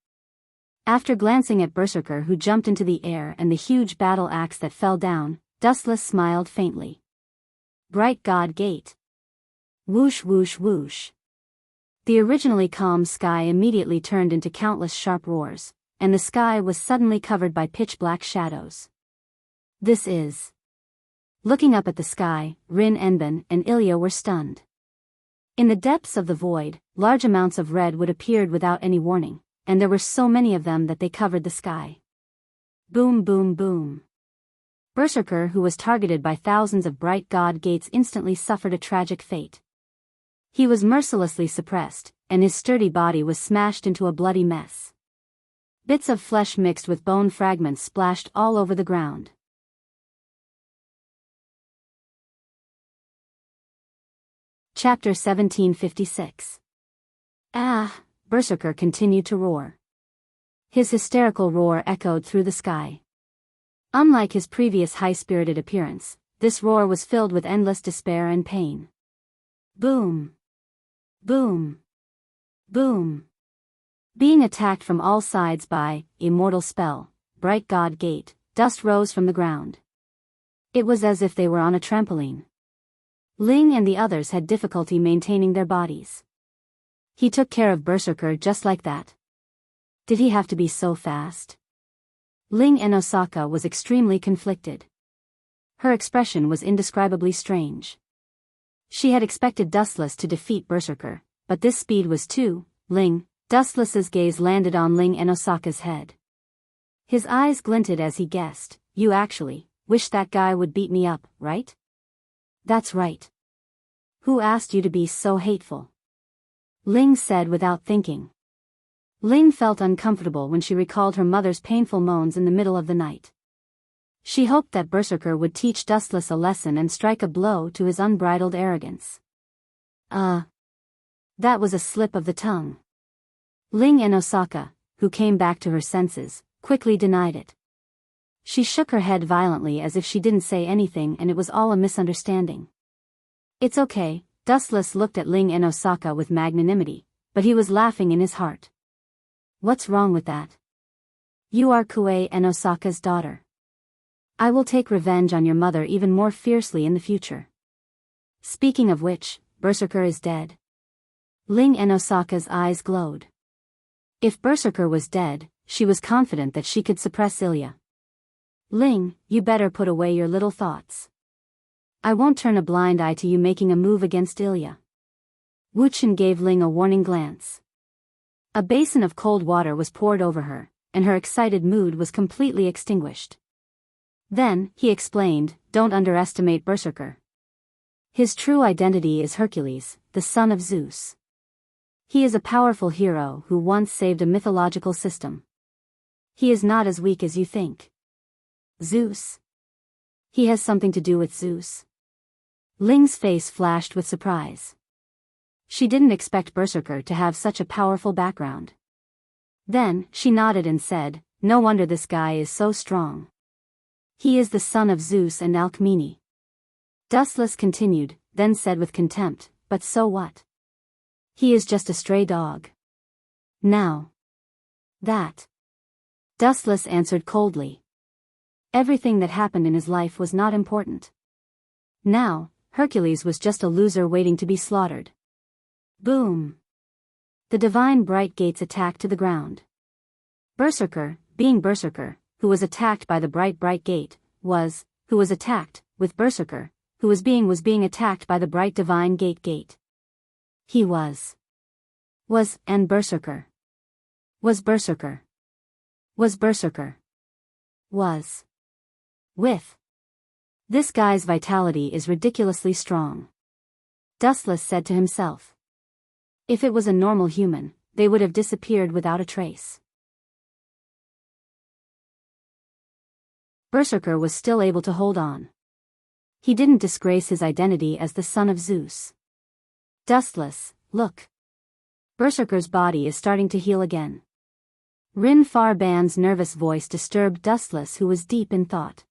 After glancing at Berserker who jumped into the air and the huge battle axe that fell down, Dustless smiled faintly. Bright God Gate. Whoosh whoosh whoosh. The originally calm sky immediately turned into countless sharp roars, and the sky was suddenly covered by pitch-black shadows. This is... Looking up at the sky, Rin Enbin and Ilya were stunned. In the depths of the void, large amounts of red would appeared without any warning, and there were so many of them that they covered the sky. Boom boom boom. Berserker, who was targeted by thousands of bright god gates, instantly suffered a tragic fate. He was mercilessly suppressed, and his sturdy body was smashed into a bloody mess. Bits of flesh mixed with bone fragments splashed all over the ground. Chapter 1756. Ah! Berserker continued to roar. His hysterical roar echoed through the sky. Unlike his previous high-spirited appearance, this roar was filled with endless despair and pain. Boom! Boom! Boom! Being attacked from all sides by immortal spell, bright god gate, dust rose from the ground. It was as if they were on a trampoline. Ling and the others had difficulty maintaining their bodies. He took care of Berserker just like that. Did he have to be so fast? Ling and Osaka was extremely conflicted. Her expression was indescribably strange. She had expected Dustless to defeat Berserker, but this speed was too. Ling. Dustless's gaze landed on Ling and Osaka's head. His eyes glinted as he guessed, you actually wish that guy would beat me up, right? That's right. Who asked you to be so hateful? Ling said without thinking. Ling felt uncomfortable when she recalled her mother's painful moans in the middle of the night. She hoped that Berserker would teach Dustless a lesson and strike a blow to his unbridled arrogance. That was a slip of the tongue. Ling and Osaka, who came back to her senses, quickly denied it. She shook her head violently as if she didn't say anything and it was all a misunderstanding. It's okay, Dustless looked at Ling and Osaka with magnanimity, but he was laughing in his heart. What's wrong with that? You are Kuei and Osaka's daughter. I will take revenge on your mother even more fiercely in the future. Speaking of which, Berserker is dead. Ling and Osaka's eyes glowed. If Berserker was dead, she was confident that she could suppress Ilya. Ling, you better put away your little thoughts. I won't turn a blind eye to you making a move against Ilya. Wuchen gave Ling a warning glance. A basin of cold water was poured over her, and her excited mood was completely extinguished. Then, he explained, don't underestimate Berserker. His true identity is Hercules, the son of Zeus. He is a powerful hero who once saved a mythological system. He is not as weak as you think. Zeus? He has something to do with Zeus? Ling's face flashed with surprise. She didn't expect Berserker to have such a powerful background. Then, she nodded and said, no wonder this guy is so strong. He is the son of Zeus and Alcmene. Dustless continued, then said with contempt, but so what? He is just a stray dog. Now. That. Dustless answered coldly. Everything that happened in his life was not important. Now, Hercules was just a loser waiting to be slaughtered. Boom. The divine bright gates attacked to the ground. Berserker, being Berserker, who was attacked by the bright gate, who was attacked, with Berserker, who was being attacked by the bright divine gate. He was, and Berserker. Was Berserker. With. This guy's vitality is ridiculously strong. Dustless said to himself. If it was a normal human, they would have disappeared without a trace. Berserker was still able to hold on. He didn't disgrace his identity as the son of Zeus. Dustless, look. Berserker's body is starting to heal again. Rin Farban's nervous voice disturbed Dustless, who was deep in thought.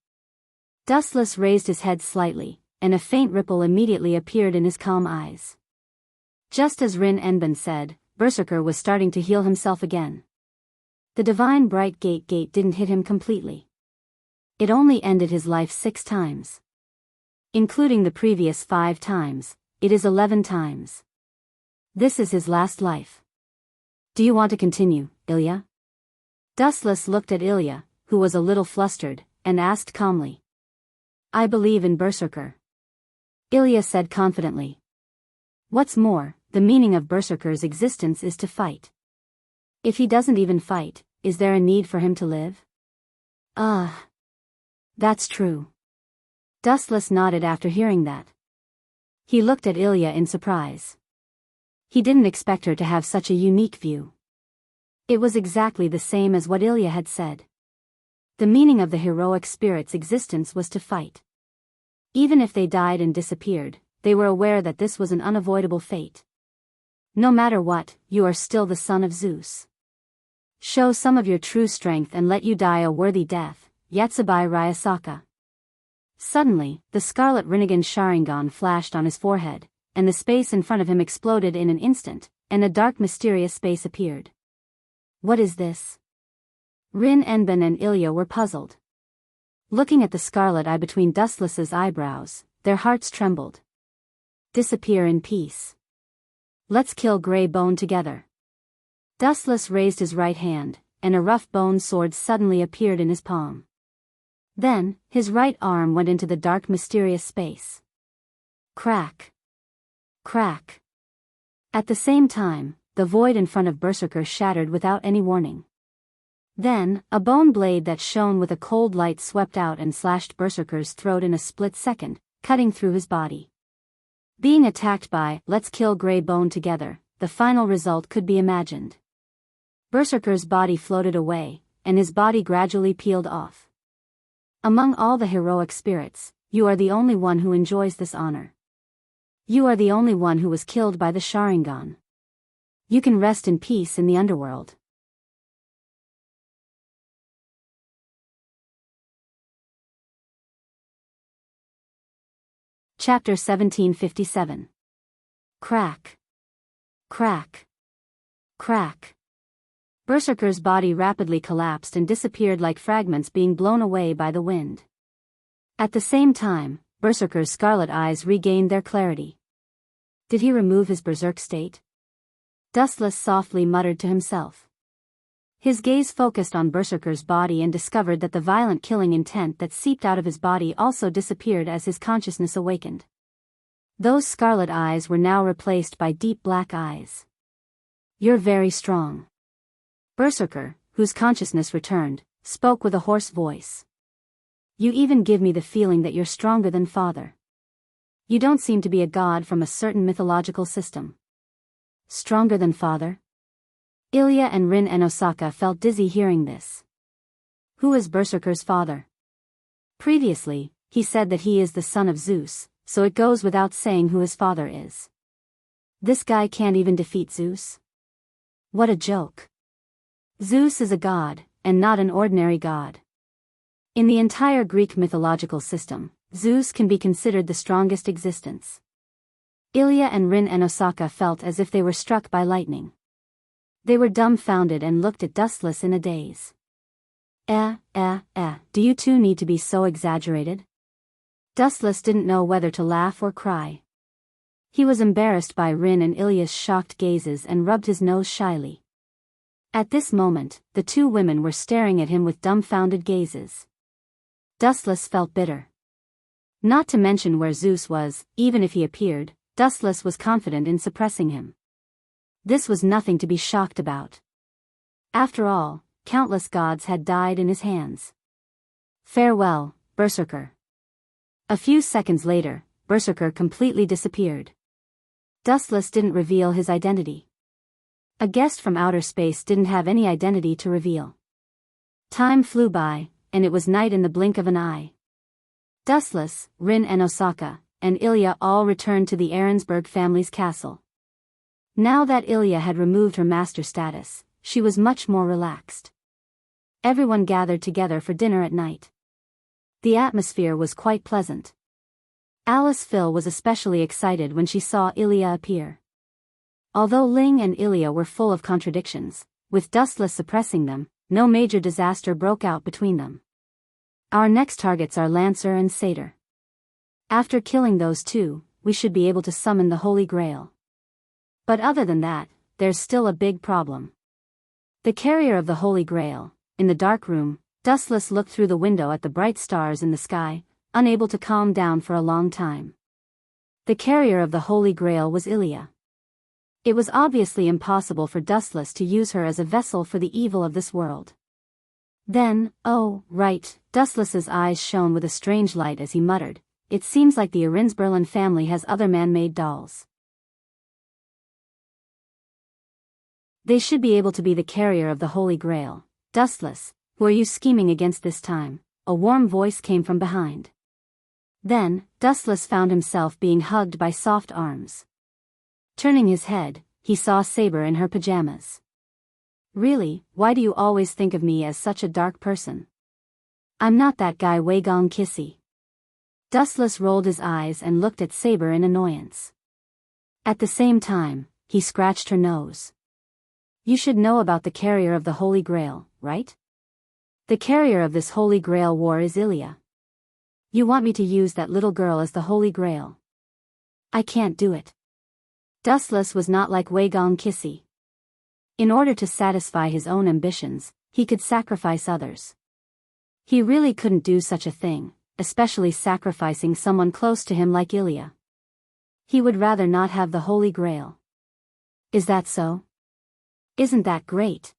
Dustless raised his head slightly, and a faint ripple immediately appeared in his calm eyes. Just as Rin Enben said, Berserker was starting to heal himself again. The divine bright gate didn't hit him completely. It only ended his life 6 times. Including the previous 5 times, it is 11 times. This is his last life. Do you want to continue, Ilya? Dustless looked at Ilya, who was a little flustered, and asked calmly. I believe in Berserker. Ilya said confidently. What's more, the meaning of Berserker's existence is to fight. If he doesn't even fight, is there a need for him to live? That's true. Dustless nodded after hearing that. He looked at Ilya in surprise. He didn't expect her to have such a unique view. It was exactly the same as what Ilya had said. The meaning of the heroic spirit's existence was to fight. Even if they died and disappeared, they were aware that this was an unavoidable fate. No matter what, you are still the son of Zeus. Show some of your true strength and let you die a worthy death, Yatsubai Ryasaka. Suddenly, the scarlet Rinnegan Sharingan flashed on his forehead, and the space in front of him exploded in an instant, and a dark mysterious space appeared. What is this? Rin Enben and Ilya were puzzled. Looking at the scarlet eye between Dustless's eyebrows, their hearts trembled. Disappear in peace. Let's kill Grey Bone together. Dustless raised his right hand, and a rough bone sword suddenly appeared in his palm. Then, his right arm went into the dark mysterious space. Crack. Crack. At the same time, the void in front of Berserker shattered without any warning. Then, a bone blade that shone with a cold light swept out and slashed Berserker's throat in a split second, cutting through his body. Being attacked by, let's kill Grey Bone together, the final result could be imagined. Berserker's body floated away, and his body gradually peeled off. Among all the heroic spirits, you are the only one who enjoys this honor. You are the only one who was killed by the Sharingan. You can rest in peace in the underworld. Chapter 1757. Crack. Crack. Crack. Berserker's body rapidly collapsed and disappeared like fragments being blown away by the wind. At the same time, Berserker's scarlet eyes regained their clarity. Did he remove his berserk state? Dustless softly muttered to himself. His gaze focused on Berserker's body and discovered that the violent killing intent that seeped out of his body also disappeared as his consciousness awakened. Those scarlet eyes were now replaced by deep black eyes. You're very strong. Berserker, whose consciousness returned, spoke with a hoarse voice. You even give me the feeling that you're stronger than father. You don't seem to be a god from a certain mythological system. Stronger than father? Ilya and Rin and Osaka felt dizzy hearing this. Who is Berserker's father? Previously, he said that he is the son of Zeus, so it goes without saying who his father is. This guy can't even defeat Zeus? What a joke. Zeus is a god, and not an ordinary god. In the entire Greek mythological system, Zeus can be considered the strongest existence. Ilya and Rin and Osaka felt as if they were struck by lightning. They were dumbfounded and looked at Dustless in a daze. Do you two need to be so exaggerated? Dustless didn't know whether to laugh or cry. He was embarrassed by Rin and Ilya's shocked gazes and rubbed his nose shyly. At this moment, the two women were staring at him with dumbfounded gazes. Dustless felt bitter. Not to mention where Zeus was, even if he appeared, Dustless was confident in suppressing him. This was nothing to be shocked about. After all, countless gods had died in his hands. Farewell, Berserker. A few seconds later, Berserker completely disappeared. Dustless didn't reveal his identity. A guest from outer space didn't have any identity to reveal. Time flew by, and it was night in the blink of an eye. Dustless, Rin and Osaka, and Ilya all returned to the Ahrensburg family's castle. Now that Ilya had removed her master status, she was much more relaxed. Everyone gathered together for dinner at night. The atmosphere was quite pleasant. Alice Phil was especially excited when she saw Ilya appear. Although Ling and Ilya were full of contradictions, with Dustless suppressing them, no major disaster broke out between them. Our next targets are Lancer and Satyr. After killing those two, we should be able to summon the Holy Grail. But other than that, there's still a big problem. The carrier of the Holy Grail. In the dark room, Dustless looked through the window at the bright stars in the sky, unable to calm down for a long time. The carrier of the Holy Grail was Ilya. It was obviously impossible for Dustless to use her as a vessel for the evil of this world. Then, oh, right, Dustless's eyes shone with a strange light as he muttered, it seems like the Ahrensburg family has other man-made dolls. They should be able to be the carrier of the Holy Grail. Dustless, who are you scheming against this time? A warm voice came from behind. Then, Dustless found himself being hugged by soft arms. Turning his head, he saw Saber in her pajamas. Really, why do you always think of me as such a dark person? I'm not that guy Waigong Kissy. Dustless rolled his eyes and looked at Saber in annoyance. At the same time, he scratched her nose. You should know about the carrier of the Holy Grail, right? The carrier of this Holy Grail war is Ilya. You want me to use that little girl as the Holy Grail? I can't do it. Dustless was not like Waigong Kissy. In order to satisfy his own ambitions, he could sacrifice others. He really couldn't do such a thing, especially sacrificing someone close to him like Ilya. He would rather not have the Holy Grail. Is that so? Isn't that great?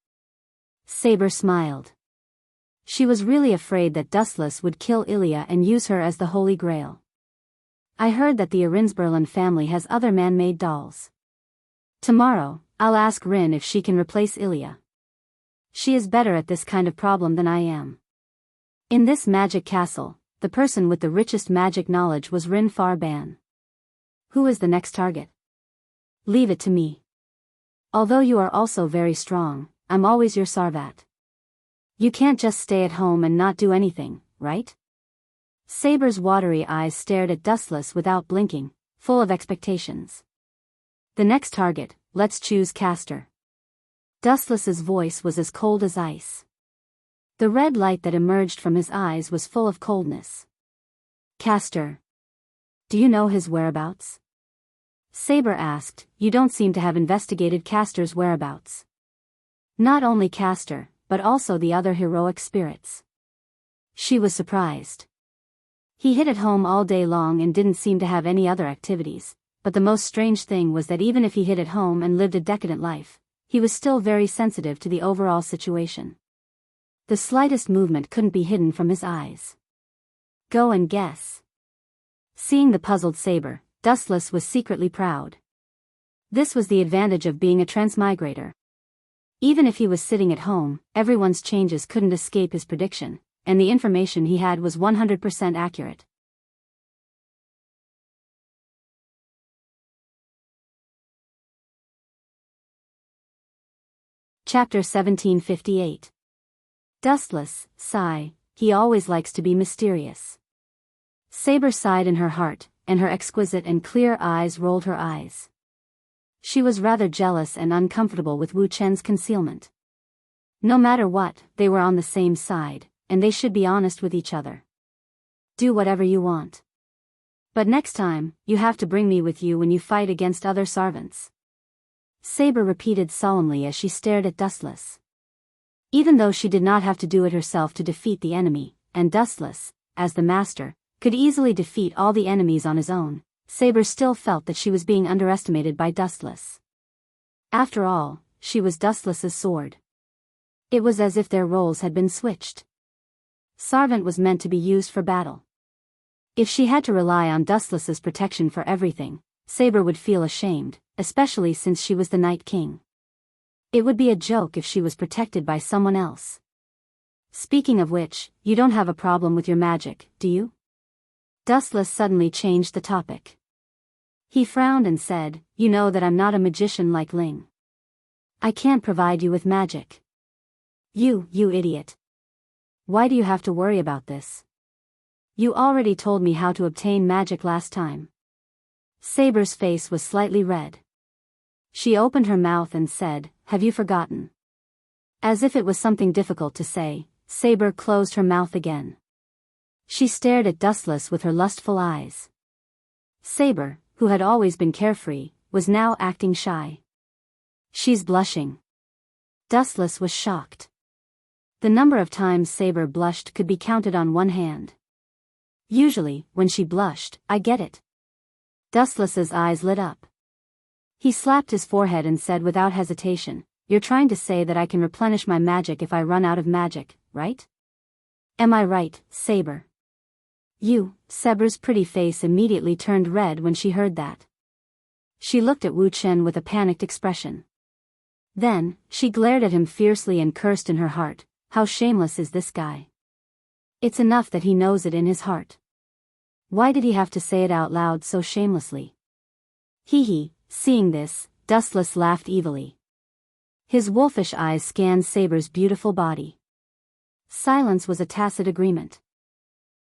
Saber smiled. She was really afraid that Dustless would kill Ilya and use her as the Holy Grail. I heard that the Ahrensburg family has other man-made dolls. Tomorrow, I'll ask Rin if she can replace Ilya. She is better at this kind of problem than I am. In this magic castle, the person with the richest magic knowledge was Rin Farban. Who is the next target? Leave it to me. Although you are also very strong, I'm always your Sarvat. You can't just stay at home and not do anything, right? Saber's watery eyes stared at Dustless without blinking, full of expectations. The next target, let's choose Castor. Dustless's voice was as cold as ice. The red light that emerged from his eyes was full of coldness. Castor. Do you know his whereabouts? Saber asked. You don't seem to have investigated Castor's whereabouts. Not only Castor, but also the other heroic spirits. She was surprised. He hid at home all day long and didn't seem to have any other activities, but the most strange thing was that even if he hid at home and lived a decadent life, he was still very sensitive to the overall situation. The slightest movement couldn't be hidden from his eyes. Go and guess. Seeing the puzzled Saber, Dustless was secretly proud. This was the advantage of being a transmigrator. Even if he was sitting at home, everyone's changes couldn't escape his prediction, and the information he had was 100% accurate. Chapter 1758. Dustless, sigh, he always likes to be mysterious. Saber sighed in her heart, and her exquisite and clear eyes rolled her eyes. She was rather jealous and uncomfortable with Wu Chen's concealment. No matter what, they were on the same side, and they should be honest with each other. Do whatever you want. But next time, you have to bring me with you when you fight against other servants. Saber repeated solemnly as she stared at Dustless. Even though she did not have to do it herself to defeat the enemy, and Dustless, as the master, could easily defeat all the enemies on his own, Saber still felt that she was being underestimated by Dustless. After all, she was Dustless's sword. It was as if their roles had been switched. Sarvant was meant to be used for battle. If she had to rely on Dustless's protection for everything, Saber would feel ashamed, especially since she was the Night King. It would be a joke if she was protected by someone else. Speaking of which, you don't have a problem with your magic, do you? Dustless suddenly changed the topic. He frowned and said, You know that I'm not a magician like Ling. I can't provide you with magic. You idiot. Why do you have to worry about this? You already told me how to obtain magic last time. Saber's face was slightly red. She opened her mouth and said, Have you forgotten? As if it was something difficult to say, Saber closed her mouth again. She stared at Dustless with her lustful eyes. Saber, who had always been carefree, was now acting shy. She's blushing. Dustless was shocked. The number of times Saber blushed could be counted on one hand. Usually, when she blushed, I get it. Dustless's eyes lit up. He slapped his forehead and said without hesitation, You're trying to say that I can replenish my magic if I run out of magic, right? Am I right, Saber? Saber's pretty face immediately turned red when she heard that. She looked at Wu Chen with a panicked expression. Then, she glared at him fiercely and cursed in her heart, How shameless is this guy? It's enough that he knows it in his heart. Why did he have to say it out loud so shamelessly? Seeing this, Dustless laughed evilly. His wolfish eyes scanned Saber's beautiful body. Silence was a tacit agreement.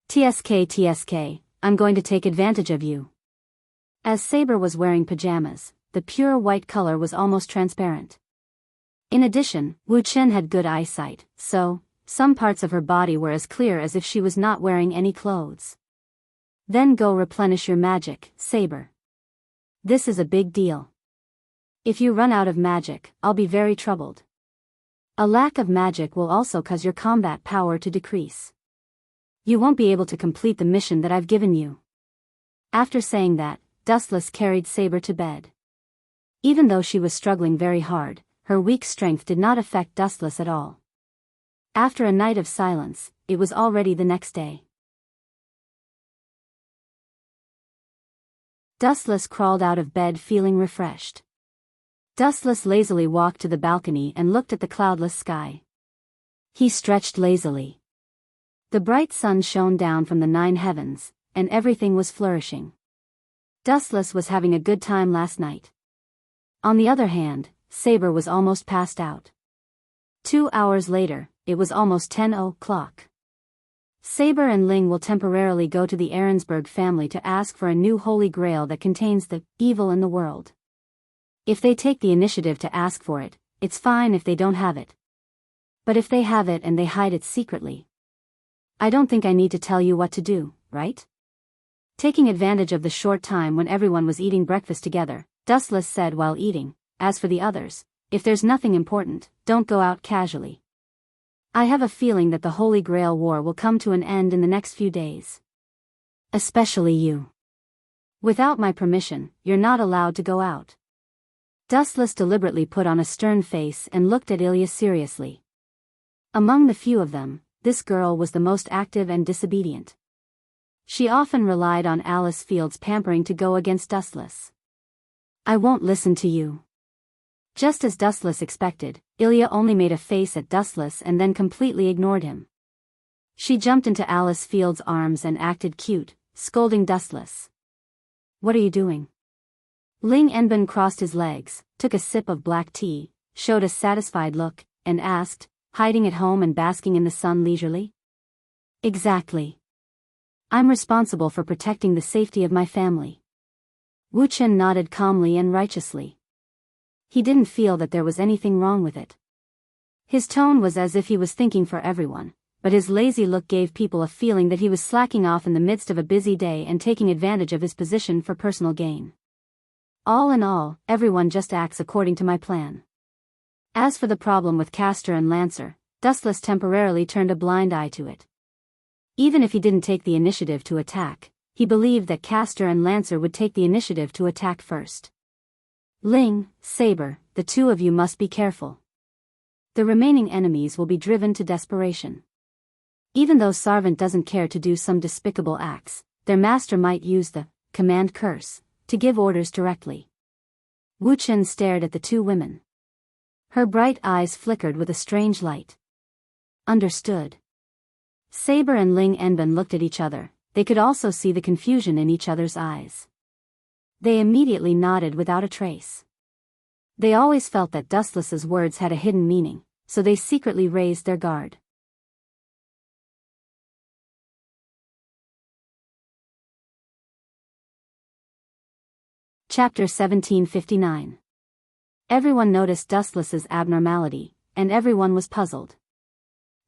TSK, I'm going to take advantage of you. As Saber was wearing pajamas, the pure white color was almost transparent. In addition, Wu Chen had good eyesight, so, some parts of her body were as clear as if she was not wearing any clothes. Then go replenish your magic, Saber. This is a big deal. If you run out of magic, I'll be very troubled. A lack of magic will also cause your combat power to decrease. You won't be able to complete the mission that I've given you. After saying that, Dustless carried Saber to bed. Even though she was struggling very hard, her weak strength did not affect Dustless at all. After a night of silence, it was already the next day. Dustless crawled out of bed feeling refreshed. Dustless lazily walked to the balcony and looked at the cloudless sky. He stretched lazily. The bright sun shone down from the 9 heavens, and everything was flourishing. Dustless was having a good time last night. On the other hand, Saber was almost passed out. 2 hours later, it was almost 10 o'clock. Saber and Ling will temporarily go to the Ahrensburg family to ask for a new holy grail that contains the evil in the world. If they take the initiative to ask for it, it's fine if they don't have it. But if they have it and they hide it secretly, I don't think I need to tell you what to do, right? Taking advantage of the short time when everyone was eating breakfast together, Dustless said while eating, "As for the others, if there's nothing important, don't go out casually. I have a feeling that the Holy Grail War will come to an end in the next few days. Especially you. Without my permission, you're not allowed to go out." Dustless deliberately put on a stern face and looked at Ilya seriously. Among the few of them, this girl was the most active and disobedient. She often relied on Alice Field's pampering to go against Dustless. "I won't listen to you." Just as Dustless expected, Ilya only made a face at Dustless and then completely ignored him. She jumped into Alice Field's arms and acted cute, scolding Dustless. "What are you doing?" Ling Enbin crossed his legs, took a sip of black tea, showed a satisfied look, and asked, "Hiding at home and basking in the sun leisurely?" "Exactly. I'm responsible for protecting the safety of my family." Wu Chen nodded calmly and righteously. He didn't feel that there was anything wrong with it. His tone was as if he was thinking for everyone, but his lazy look gave people a feeling that he was slacking off in the midst of a busy day and taking advantage of his position for personal gain. "All in all, everyone just acts according to my plan." As for the problem with Castor and Lancer, Dustless temporarily turned a blind eye to it. Even if he didn't take the initiative to attack, he believed that Castor and Lancer would take the initiative to attack first. "Ling, Saber, the two of you must be careful. The remaining enemies will be driven to desperation. Even though Sarvant doesn't care to do some despicable acts, their master might use the command curse to give orders directly." Wu Chen stared at the two women. Her bright eyes flickered with a strange light. "Understood." Saber and Ling Enbin looked at each other. They could also see the confusion in each other's eyes. They immediately nodded without a trace. They always felt that Dustless's words had a hidden meaning, so they secretly raised their guard. Chapter 1759. Everyone noticed Dustless's abnormality, and everyone was puzzled.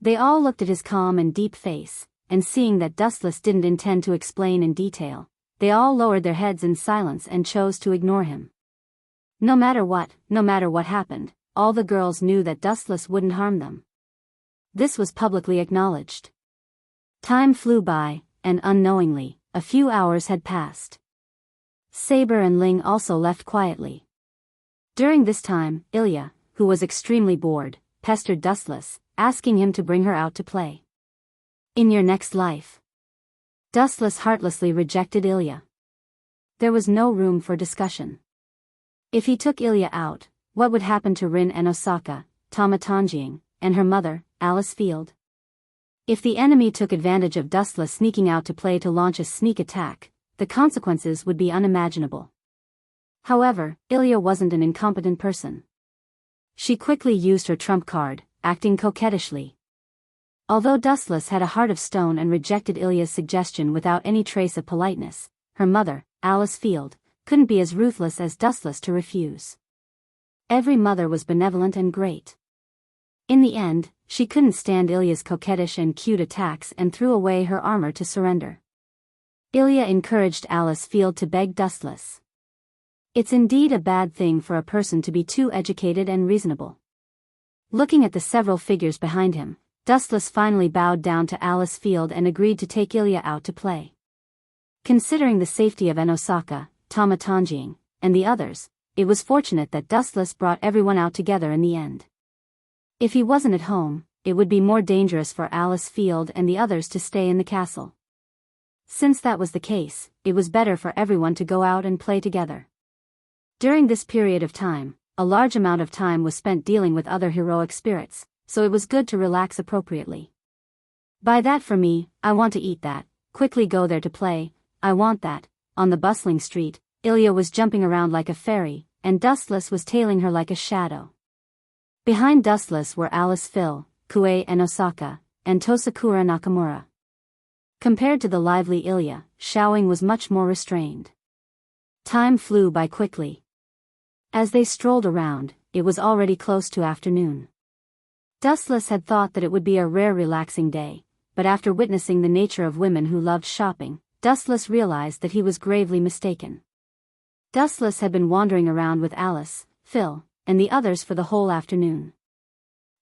They all looked at his calm and deep face, and seeing that Dustless didn't intend to explain in detail, they all lowered their heads in silence and chose to ignore him. No matter what happened, all the girls knew that Dustless wouldn't harm them. This was publicly acknowledged. Time flew by, and unknowingly, a few hours had passed. Saber and Ling also left quietly. During this time, Ilya, who was extremely bored, pestered Dustless, asking him to bring her out to play. "In your next life." Dustless heartlessly rejected Ilya. There was no room for discussion. If he took Ilya out, what would happen to Rin and Osaka, Tama Tanjing, and her mother, Alice Field? If the enemy took advantage of Dustless sneaking out to play to launch a sneak attack, the consequences would be unimaginable. However, Ilya wasn't an incompetent person. She quickly used her trump card, acting coquettishly. Although Dustless had a heart of stone and rejected Ilya's suggestion without any trace of politeness, her mother, Alice Field, couldn't be as ruthless as Dustless to refuse. Every mother was benevolent and great. In the end, she couldn't stand Ilya's coquettish and cute attacks and threw away her armor to surrender. Ilya encouraged Alice Field to beg Dustless. It's indeed a bad thing for a person to be too educated and reasonable. Looking at the several figures behind him, Dustless finally bowed down to Alice Field and agreed to take Ilya out to play. Considering the safety of Osaka, Tama Tanjing, and the others, it was fortunate that Dustless brought everyone out together in the end. If he wasn't at home, it would be more dangerous for Alice Field and the others to stay in the castle. Since that was the case, it was better for everyone to go out and play together. During this period of time, a large amount of time was spent dealing with other heroic spirits, so it was good to relax appropriately. "Buy that for me, I want to eat that, quickly go there to play, I want that." On the bustling street, Ilya was jumping around like a fairy, and Dustless was tailing her like a shadow. Behind Dustless were Alice Phil, Kue and Osaka, and Tosakura Nakamura. Compared to the lively Ilya, Xiaoying was much more restrained. Time flew by quickly. As they strolled around, it was already close to afternoon. Dustless had thought that it would be a rare relaxing day, but after witnessing the nature of women who loved shopping, Dustless realized that he was gravely mistaken. Dustless had been wandering around with Alice, Phil, and the others for the whole afternoon.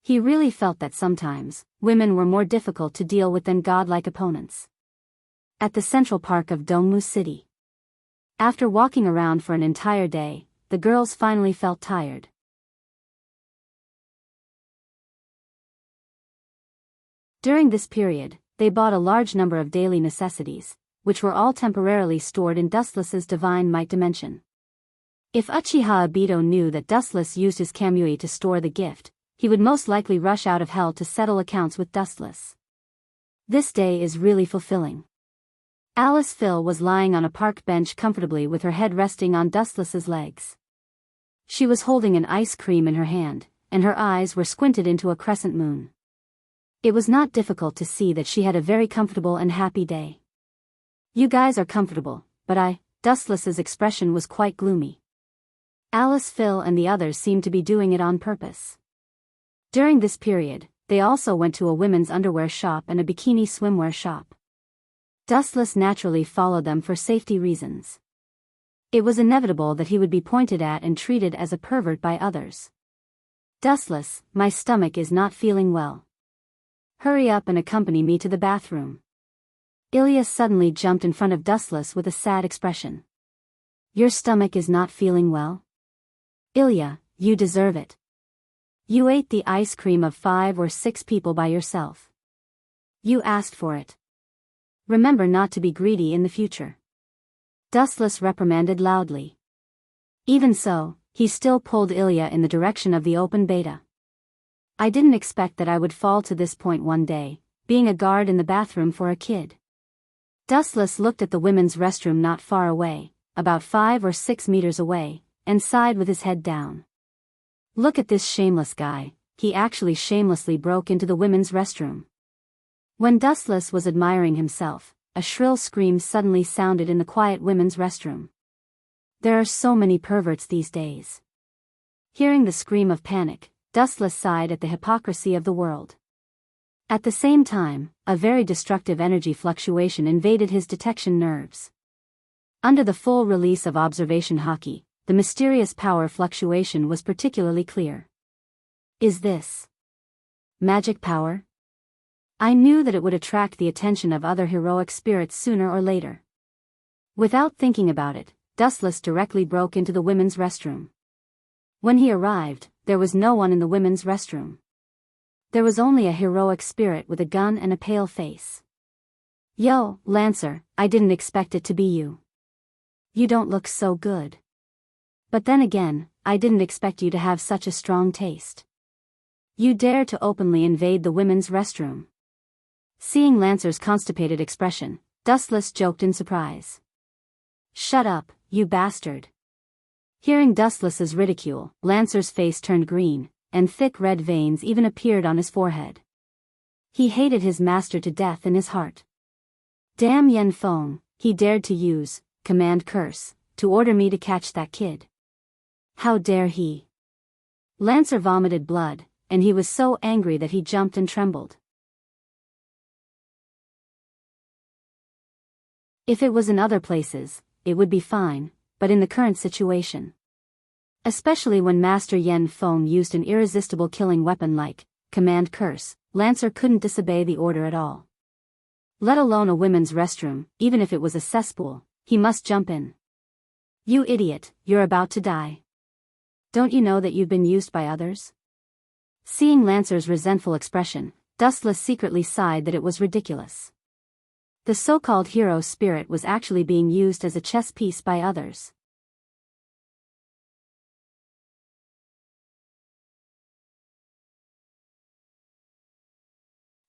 He really felt that sometimes, women were more difficult to deal with than godlike opponents. At the Central Park of Dongmu City. After walking around for an entire day, the girls finally felt tired. During this period, they bought a large number of daily necessities, which were all temporarily stored in Dustless's divine might dimension. If Uchiha Obito knew that Dustless used his Kamui to store the gift, he would most likely rush out of hell to settle accounts with Dustless. This day is really fulfilling. Alice Phil was lying on a park bench comfortably with her head resting on Dustless's legs. She was holding an ice cream in her hand, and her eyes were squinted into a crescent moon. It was not difficult to see that she had a very comfortable and happy day. "You guys are comfortable, but Dustless's expression was quite gloomy. Alice Phil and the others seemed to be doing it on purpose. During this period, they also went to a women's underwear shop and a bikini swimwear shop. Dustless naturally followed them for safety reasons. It was inevitable that he would be pointed at and treated as a pervert by others. "Dustless, my stomach is not feeling well. Hurry up and accompany me to the bathroom." Ilya suddenly jumped in front of Dustless with a sad expression. "Your stomach is not feeling well? Ilya, you deserve it. You ate the ice cream of 5 or 6 people by yourself. You asked for it. Remember not to be greedy in the future." Dustless reprimanded loudly. Even so, he still pulled Ilya in the direction of the open beta. "I didn't expect that I would fall to this point one day, being a guard in the bathroom for a kid." Dustless looked at the women's restroom not far away, about 5 or 6 meters away, and sighed with his head down. Look at this shameless guy, he actually shamelessly broke into the women's restroom. When Dustless was admiring himself, a shrill scream suddenly sounded in the quiet women's restroom. There are so many perverts these days. Hearing the scream of panic, Dustless sighed at the hypocrisy of the world. At the same time, a very destructive energy fluctuation invaded his detection nerves. Under the full release of observation haki, the mysterious power fluctuation was particularly clear. Is this magic power? I knew that it would attract the attention of other heroic spirits sooner or later. Without thinking about it, Dustless directly broke into the women's restroom. When he arrived, there was no one in the women's restroom. There was only a heroic spirit with a gun and a pale face. "Yo, Lancer, I didn't expect it to be you. You don't look so good. But then again, I didn't expect you to have such a strong taste. You dare to openly invade the women's restroom." Seeing Lancer's constipated expression, Dustless joked in surprise. "Shut up, you bastard." Hearing Dustless's ridicule, Lancer's face turned green, and thick red veins even appeared on his forehead. He hated his master to death in his heart. Damn Yen Feng, he dared to use command curse to order me to catch that kid. How dare he? Lancer vomited blood, and he was so angry that he jumped and trembled. If it was in other places, it would be fine, but in the current situation. Especially when Master Yen Feng used an irresistible killing weapon like command curse, Lancer couldn't disobey the order at all. Let alone a women's restroom, even if it was a cesspool, he must jump in. "You idiot, you're about to die. Don't you know that you've been used by others?" Seeing Lancer's resentful expression, Dustless secretly sighed that it was ridiculous. The so-called hero spirit was actually being used as a chess piece by others.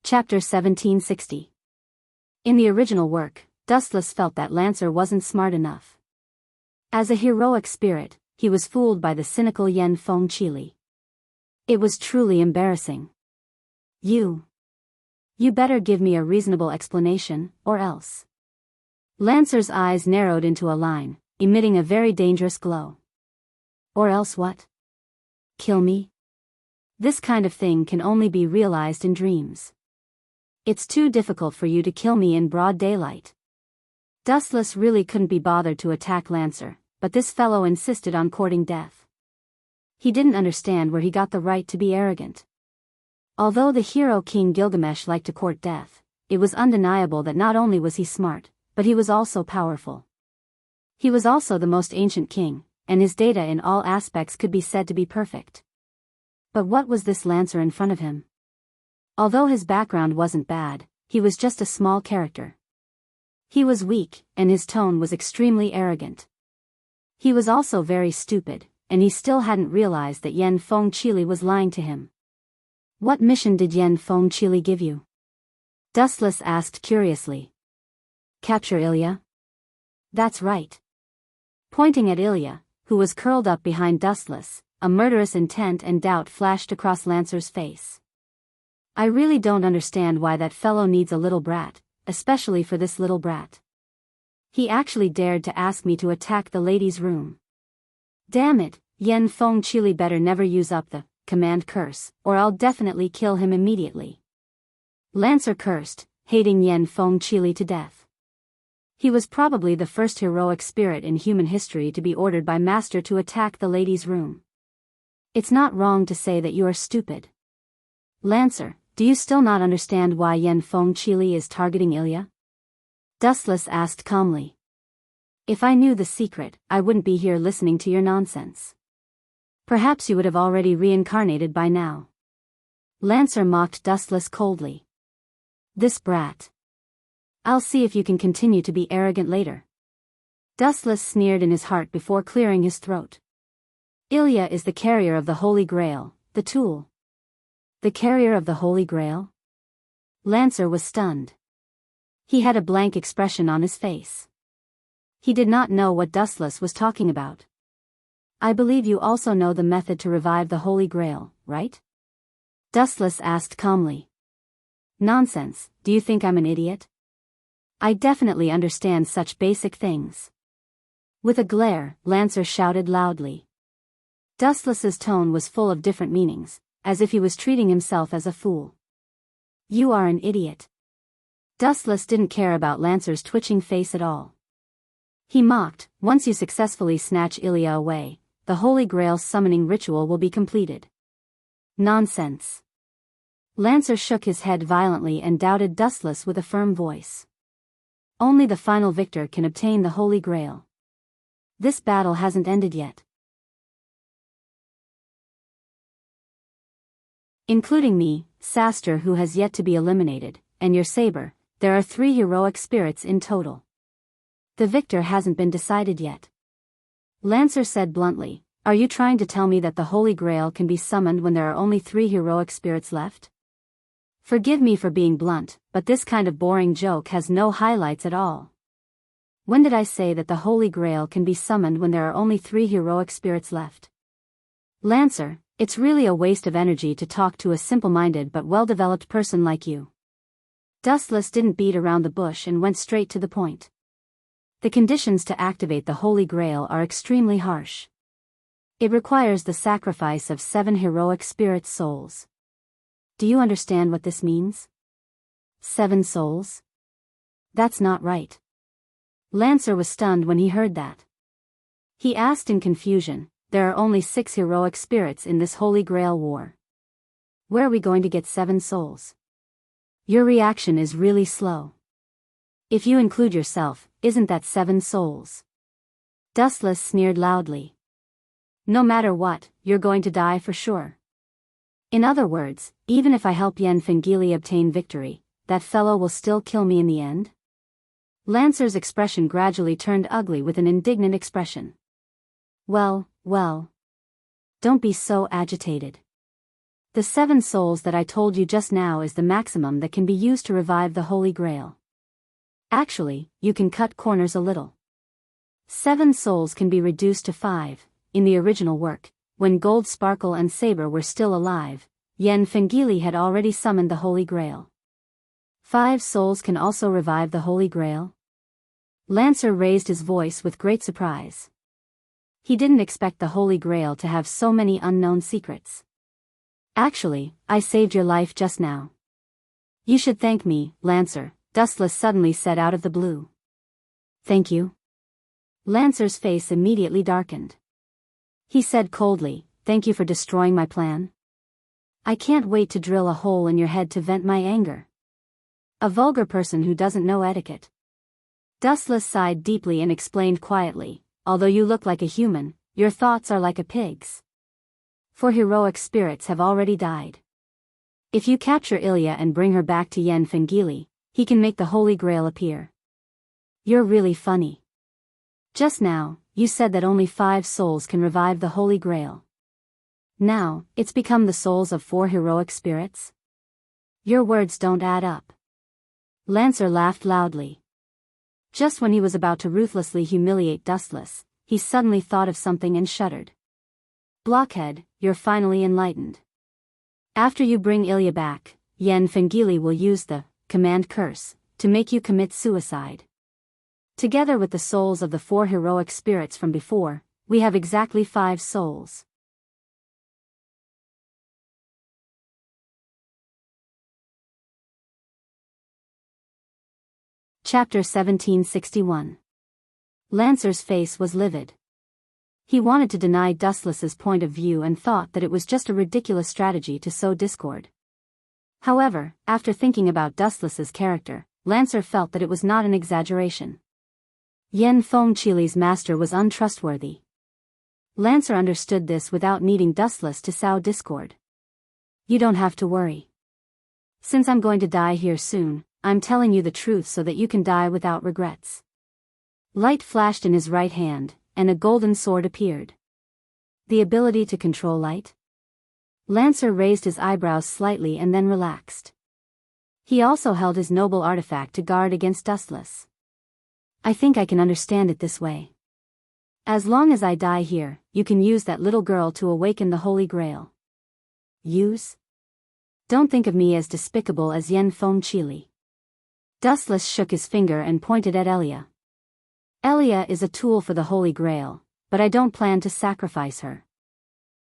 Chapter 1760. In the original work, Dustless felt that Lancer wasn't smart enough. As a heroic spirit, he was fooled by the cynical Yen Feng Chili. It was truly embarrassing. You better give me a reasonable explanation, or else." Lancer's eyes narrowed into a line, emitting a very dangerous glow. "Or else what? Kill me? This kind of thing can only be realized in dreams. It's too difficult for you to kill me in broad daylight." Dustless really couldn't be bothered to attack Lancer, but this fellow insisted on courting death. He didn't understand where he got the right to be arrogant. Although the hero King Gilgamesh liked to court death, it was undeniable that not only was he smart, but he was also powerful. He was also the most ancient king, and his data in all aspects could be said to be perfect. But what was this Lancer in front of him? Although his background wasn't bad, he was just a small character. He was weak, and his tone was extremely arrogant. He was also very stupid, and he still hadn't realized that Yen Fengqili was lying to him. What mission did Yen Fengqili give you? Dustless asked curiously. Capture Ilya? That's right. Pointing at Ilya, who was curled up behind Dustless, a murderous intent and doubt flashed across Lancer's face. I really don't understand why that fellow needs a little brat, especially for this little brat. He actually dared to ask me to attack the ladies' room. Damn it, Yen Fengqili better never use up the command curse, or I'll definitely kill him immediately. Lancer cursed, hating Yen Fengqili to death. He was probably the first heroic spirit in human history to be ordered by Master to attack the ladies' room. It's not wrong to say that you are stupid. Lancer, do you still not understand why Yen Fengqili is targeting Ilya? Dustless asked calmly. If I knew the secret, I wouldn't be here listening to your nonsense. Perhaps you would have already reincarnated by now. Lancer mocked Dustless coldly. This brat. I'll see if you can continue to be arrogant later. Dustless sneered in his heart before clearing his throat. Ilya is the carrier of the Holy Grail, the tool. The carrier of the Holy Grail? Lancer was stunned. He had a blank expression on his face. He did not know what Dustless was talking about. I believe you also know the method to revive the Holy Grail, right? Dustless asked calmly. Nonsense, do you think I'm an idiot? I definitely understand such basic things. With a glare, Lancer shouted loudly. Dustless's tone was full of different meanings, as if he was treating himself as a fool. You are an idiot. Dustless didn't care about Lancer's twitching face at all. He mocked, once you successfully snatch Ilya away, the Holy Grail summoning ritual will be completed. Nonsense. Lancer shook his head violently and doubted Dustless with a firm voice. Only the final victor can obtain the Holy Grail. This battle hasn't ended yet. Including me, Saster who has yet to be eliminated, and your saber, there are 3 heroic spirits in total. The victor hasn't been decided yet. Lancer said bluntly, are you trying to tell me that the Holy Grail can be summoned when there are only 3 heroic spirits left? Forgive me for being blunt, but this kind of boring joke has no highlights at all. When did I say that the Holy Grail can be summoned when there are only 3 heroic spirits left? Lancer, it's really a waste of energy to talk to a simple-minded but well-developed person like you. Dustless didn't beat around the bush and went straight to the point. The conditions to activate the Holy Grail are extremely harsh. It requires the sacrifice of 7 heroic spirit souls. Do you understand what this means? 7 souls? That's not right. Lancer was stunned when he heard that. He asked in confusion, there are only 6 heroic spirits in this Holy Grail war. Where are we going to get 7 souls? Your reaction is really slow. If you include yourself, isn't that 7 souls? Dustless sneered loudly. No matter what, you're going to die for sure. In other words, even if I help Yen Fengqili obtain victory, that fellow will still kill me in the end? Lancer's expression gradually turned ugly with an indignant expression. Well. Don't be so agitated. The 7 souls that I told you just now is the maximum that can be used to revive the Holy Grail. Actually, you can cut corners a little. 7 souls can be reduced to 5. In the original work, when Gold Sparkle and Saber were still alive, Yen Fengqili had already summoned the Holy Grail. 5 souls can also revive the Holy Grail? Lancer raised his voice with great surprise. He didn't expect the Holy Grail to have so many unknown secrets. Actually, I saved your life just now. You should thank me, Lancer, Dustless suddenly said out of the blue. Thank you. Lancer's face immediately darkened. He said coldly, thank you for destroying my plan. I can't wait to drill a hole in your head to vent my anger. A vulgar person who doesn't know etiquette. Dustless sighed deeply and explained quietly, although you look like a human, your thoughts are like a pig's. 4 heroic spirits have already died. If you capture Ilya and bring her back to Yen Fengili, he can make the Holy Grail appear. You're really funny. Just now, you said that only 5 souls can revive the Holy Grail. Now, it's become the souls of 4 heroic spirits? Your words don't add up. Lancer laughed loudly. Just when he was about to ruthlessly humiliate Dustless, he suddenly thought of something and shuddered. Blockhead, you're finally enlightened. After you bring Ilya back, Yen Fengili will use the command curse to make you commit suicide. Together with the souls of the 4 heroic spirits from before, we have exactly 5 souls. Chapter 1761. Lancer's face was livid. He wanted to deny Dustless's point of view and thought that it was just a ridiculous strategy to sow discord. However, after thinking about Dustless's character, Lancer felt that it was not an exaggeration. Yen Fengili's master was untrustworthy. Lancer understood this without needing Dustless to sow discord. You don't have to worry. Since I'm going to die here soon, I'm telling you the truth so that you can die without regrets. Light flashed in his right hand, and a golden sword appeared. The ability to control light? Lancer raised his eyebrows slightly and then relaxed. He also held his noble artifact to guard against Dustless. I think I can understand it this way. As long as I die here, you can use that little girl to awaken the Holy Grail. Use? Don't think of me as despicable as Yen Fengili. Dustless shook his finger and pointed at Elia. Elia is a tool for the Holy Grail, but I don't plan to sacrifice her.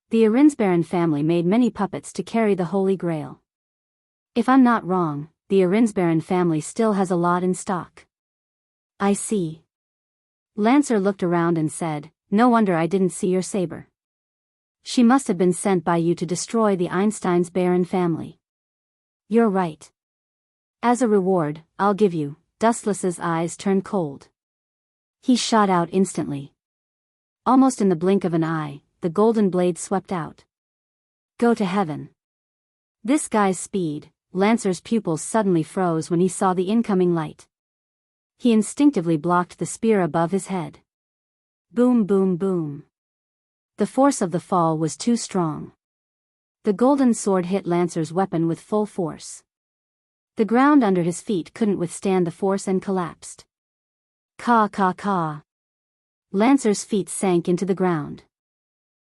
The Arinsbaron family made many puppets to carry the Holy Grail. If I'm not wrong, the Arinsbaron family still has a lot in stock. I see. Lancer looked around and said, no wonder I didn't see your saber. She must have been sent by you to destroy the Einstein's Baron family. You're right. As a reward, I'll give you. Dustless's eyes turned cold. He shot out instantly. Almost in the blink of an eye, the golden blade swept out. Go to heaven. This guy's speed. Lancer's pupils suddenly froze when he saw the incoming light. He instinctively blocked the spear above his head. Boom, boom, boom. The force of the fall was too strong. The golden sword hit Lancer's weapon with full force. The ground under his feet couldn't withstand the force and collapsed. Caw, caw, caw. Lancer's feet sank into the ground.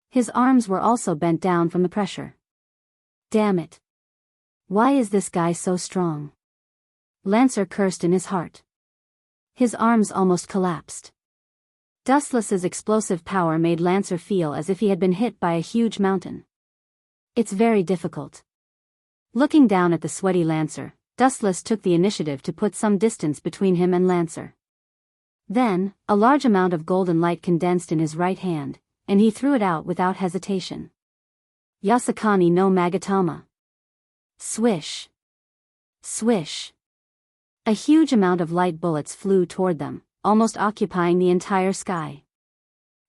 His arms were also bent down from the pressure. Damn it. Why is this guy so strong? Lancer cursed in his heart. His arms almost collapsed. Dustless's explosive power made Lancer feel as if he had been hit by a huge mountain. It's very difficult. Looking down at the sweaty Lancer, Dustless took the initiative to put some distance between him and Lancer. Then, a large amount of golden light condensed in his right hand, and he threw it out without hesitation. Yasakani no Magatama. Swish. Swish. A huge amount of light bullets flew toward them, almost occupying the entire sky.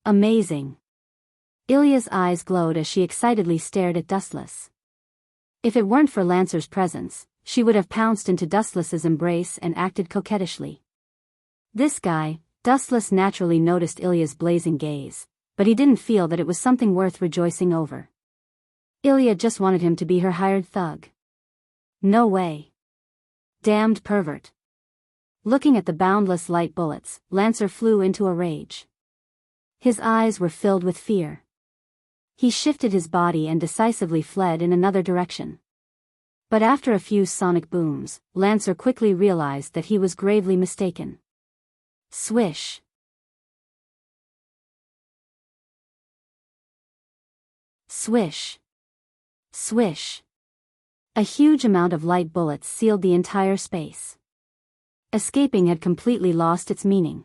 Amazing. Ilya's eyes glowed as she excitedly stared at Dustless. If it weren't for Lancer's presence, she would have pounced into Dustless's embrace and acted coquettishly. This guy, Dustless naturally noticed Ilya's blazing gaze, but he didn't feel that it was something worth rejoicing over. Ilya just wanted him to be her hired thug. No way. Damned pervert. Looking at the boundless light bullets, Lancer flew into a rage. His eyes were filled with fear. He shifted his body and decisively fled in another direction. But after a few sonic booms, Lancer quickly realized that he was gravely mistaken. Swish. Swish. Swish. A huge amount of light bullets sealed the entire space. Escaping had completely lost its meaning.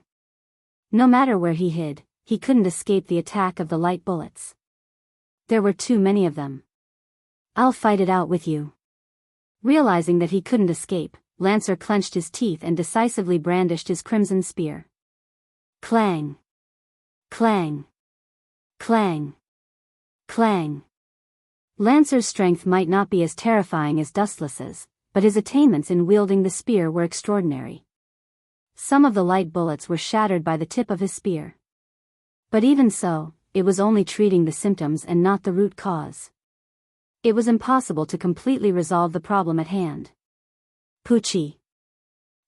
No matter where he hid, he couldn't escape the attack of the light bullets. There were too many of them. I'll fight it out with you. Realizing that he couldn't escape, Lancer clenched his teeth and decisively brandished his crimson spear. Clang! Clang! Clang! Clang! Lancer's strength might not be as terrifying as Dustless's, but his attainments in wielding the spear were extraordinary. Some of the light bullets were shattered by the tip of his spear. But even so, it was only treating the symptoms and not the root cause. It was impossible to completely resolve the problem at hand. Poochie!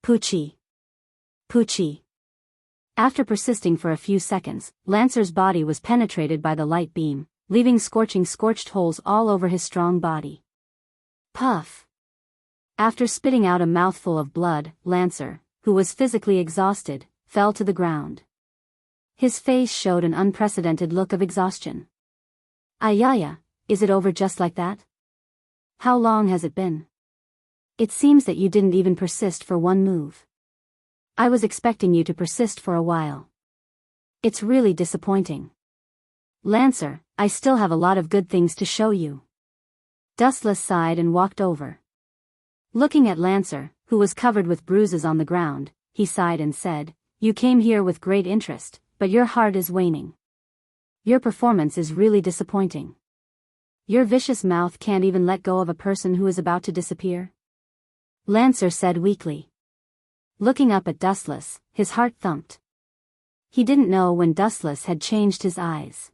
Poochie! Poochie! After persisting for a few seconds, Lancer's body was penetrated by the light beam, leaving scorched holes all over his strong body. Puff! After spitting out a mouthful of blood, Lancer, who was physically exhausted, fell to the ground. His face showed an unprecedented look of exhaustion. Ayaya, is it over just like that? How long has it been? It seems that you didn't even persist for one move. I was expecting you to persist for a while. It's really disappointing. Lancer, I still have a lot of good things to show you. Dustless sighed and walked over. Looking at Lancer, who was covered with bruises on the ground, he sighed and said, "You came here with great interest, but your heart is waning. Your performance is really disappointing. Your vicious mouth can't even let go of a person who is about to disappear." Lancer said weakly. Looking up at Dustless, his heart thumped. He didn't know when Dustless had changed his eyes.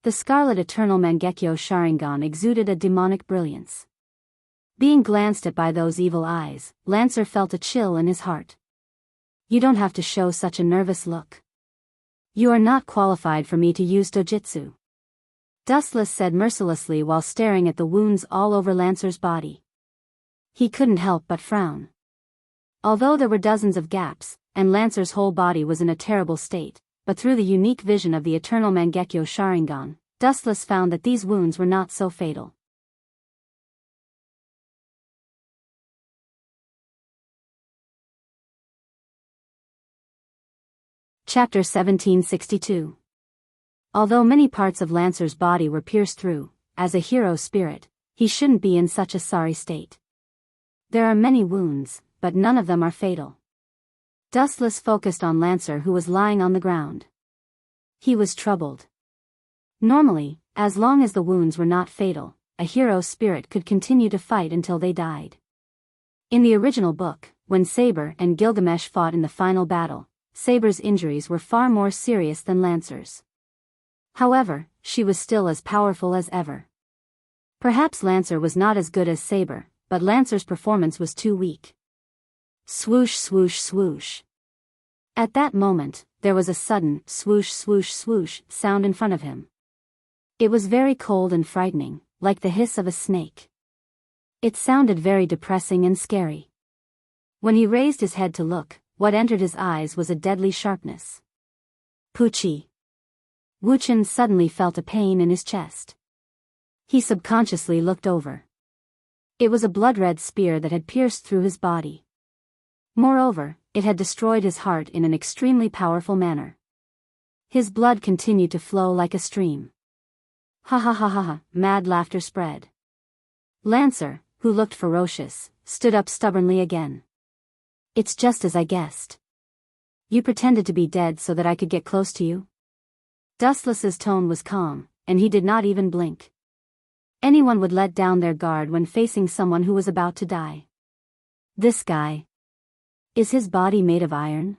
The Scarlet Eternal Mangekyo Sharingan exuded a demonic brilliance. Being glanced at by those evil eyes, Lancer felt a chill in his heart. You don't have to show such a nervous look. You are not qualified for me to use dojutsu. Dustless said mercilessly while staring at the wounds all over Lancer's body. He couldn't help but frown. Although there were dozens of gaps, and Lancer's whole body was in a terrible state, but through the unique vision of the Eternal Mangekyo Sharingan, Dustless found that these wounds were not so fatal. Chapter 1762. Although many parts of Lancer's body were pierced through, as a hero spirit, he shouldn't be in such a sorry state. There are many wounds, but none of them are fatal. Dustless focused on Lancer, who was lying on the ground. He was troubled. Normally, as long as the wounds were not fatal, a hero spirit could continue to fight until they died. In the original book, when Saber and Gilgamesh fought in the final battle, Saber's injuries were far more serious than Lancer's. However, she was still as powerful as ever. Perhaps Lancer was not as good as Saber, but Lancer's performance was too weak. Swoosh swoosh swoosh. At that moment, there was a sudden swoosh swoosh swoosh sound in front of him. It was very cold and frightening, like the hiss of a snake. It sounded very depressing and scary. When he raised his head to look, what entered his eyes was a deadly sharpness. Poochie. Wuchen suddenly felt a pain in his chest. He subconsciously looked over. It was a blood-red spear that had pierced through his body. Moreover, it had destroyed his heart in an extremely powerful manner. His blood continued to flow like a stream. Ha ha ha ha ha, mad laughter spread. Lancer, who looked ferocious, stood up stubbornly again. It's just as I guessed. You pretended to be dead so that I could get close to you? Dustless's tone was calm, and he did not even blink. Anyone would let down their guard when facing someone who was about to die. This guy. Is his body made of iron?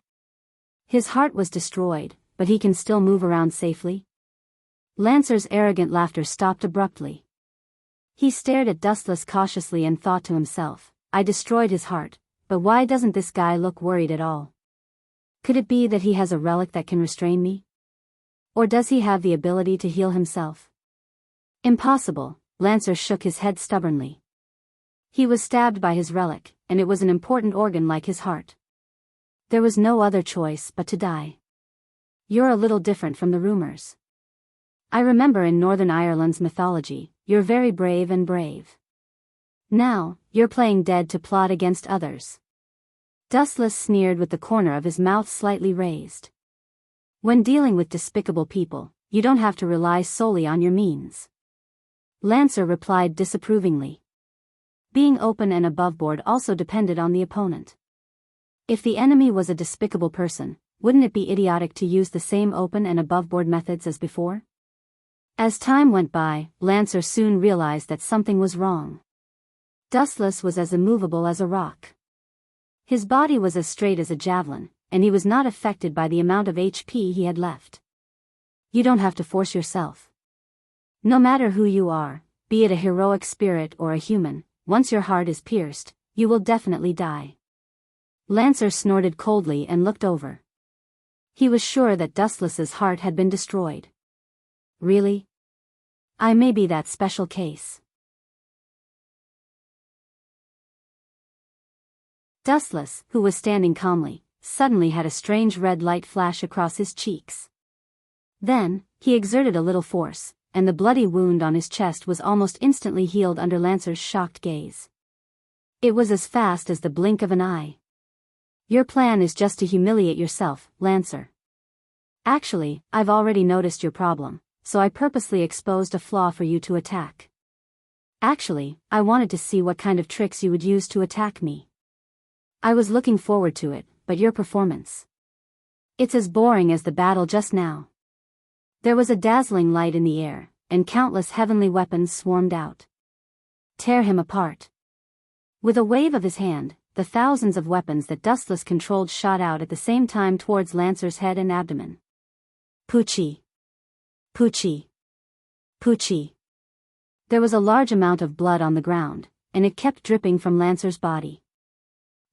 His heart was destroyed, but he can still move around safely? Lancer's arrogant laughter stopped abruptly. He stared at Dustless cautiously and thought to himself, I destroyed his heart, but why doesn't this guy look worried at all? Could it be that he has a relic that can restrain me? Or does he have the ability to heal himself? Impossible, Lancer shook his head stubbornly. He was stabbed by his relic, and it was an important organ like his heart. There was no other choice but to die. You're a little different from the rumors. I remember in Northern Ireland's mythology, you're very brave and brave. Now, you're playing dead to plot against others. Dustless sneered with the corner of his mouth slightly raised. When dealing with despicable people, you don't have to rely solely on your means. Lancer replied disapprovingly. Being open and aboveboard also depended on the opponent. If the enemy was a despicable person, wouldn't it be idiotic to use the same open and aboveboard methods as before? As time went by, Lancer soon realized that something was wrong. Dustless was as immovable as a rock. His body was as straight as a javelin, and he was not affected by the amount of HP he had left. You don't have to force yourself. No matter who you are, be it a heroic spirit or a human, once your heart is pierced, you will definitely die. Lancer snorted coldly and looked over. He was sure that Dustless's heart had been destroyed. Really? I may be that special case. Dustless, who was standing calmly, suddenly had a strange red light flash across his cheeks. Then, he exerted a little force, and the bloody wound on his chest was almost instantly healed under Lancer's shocked gaze. It was as fast as the blink of an eye. Your plan is just to humiliate yourself, Lancer. Actually, I've already noticed your problem, so I purposely exposed a flaw for you to attack. Actually, I wanted to see what kind of tricks you would use to attack me. I was looking forward to it, but your performance. It's as boring as the battle just now. There was a dazzling light in the air, and countless heavenly weapons swarmed out. Tear him apart. With a wave of his hand, the thousands of weapons that Dustless controlled shot out at the same time towards Lancer's head and abdomen. Poochie. Poochie. Poochie. There was a large amount of blood on the ground, and it kept dripping from Lancer's body.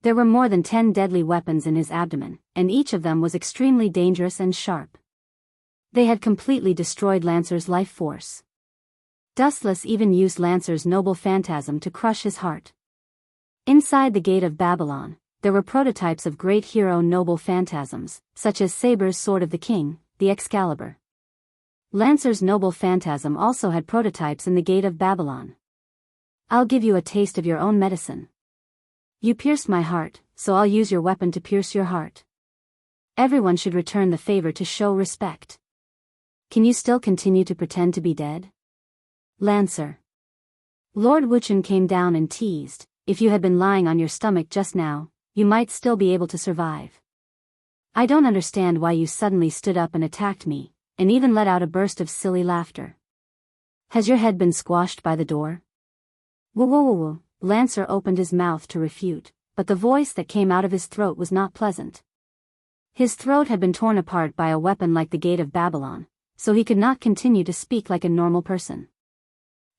There were more than 10 deadly weapons in his abdomen, and each of them was extremely dangerous and sharp. They had completely destroyed Lancer's life force. Dustless even used Lancer's noble phantasm to crush his heart. Inside the Gate of Babylon, there were prototypes of great hero noble phantasms, such as Saber's Sword of the King, the Excalibur. Lancer's noble phantasm also had prototypes in the Gate of Babylon. I'll give you a taste of your own medicine. You pierced my heart, so I'll use your weapon to pierce your heart. Everyone should return the favor to show respect. Can you still continue to pretend to be dead? Lancer. Lord Wuchen came down and teased, if you had been lying on your stomach just now, you might still be able to survive. I don't understand why you suddenly stood up and attacked me, and even let out a burst of silly laughter. Has your head been squashed by the door? Woo. Lancer opened his mouth to refute, but the voice that came out of his throat was not pleasant. His throat had been torn apart by a weapon like the Gate of Babylon, so he could not continue to speak like a normal person.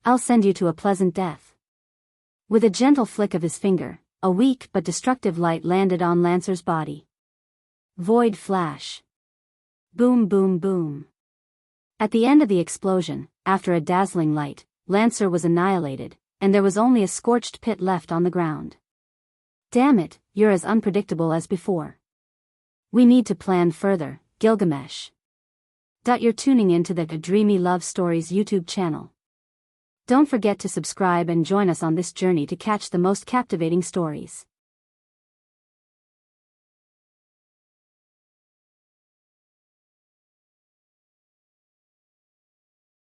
I'll send you to a pleasant death. With a gentle flick of his finger, a weak but destructive light landed on Lancer's body. Void flash. Boom boom boom. At the end of the explosion, after a dazzling light, Lancer was annihilated, and there was only a scorched pit left on the ground. Damn it, you're as unpredictable as before. We need to plan further, Gilgamesh. You're tuning in to the Dreamy Love Stories YouTube channel. Don't forget to subscribe and join us on this journey to catch the most captivating stories.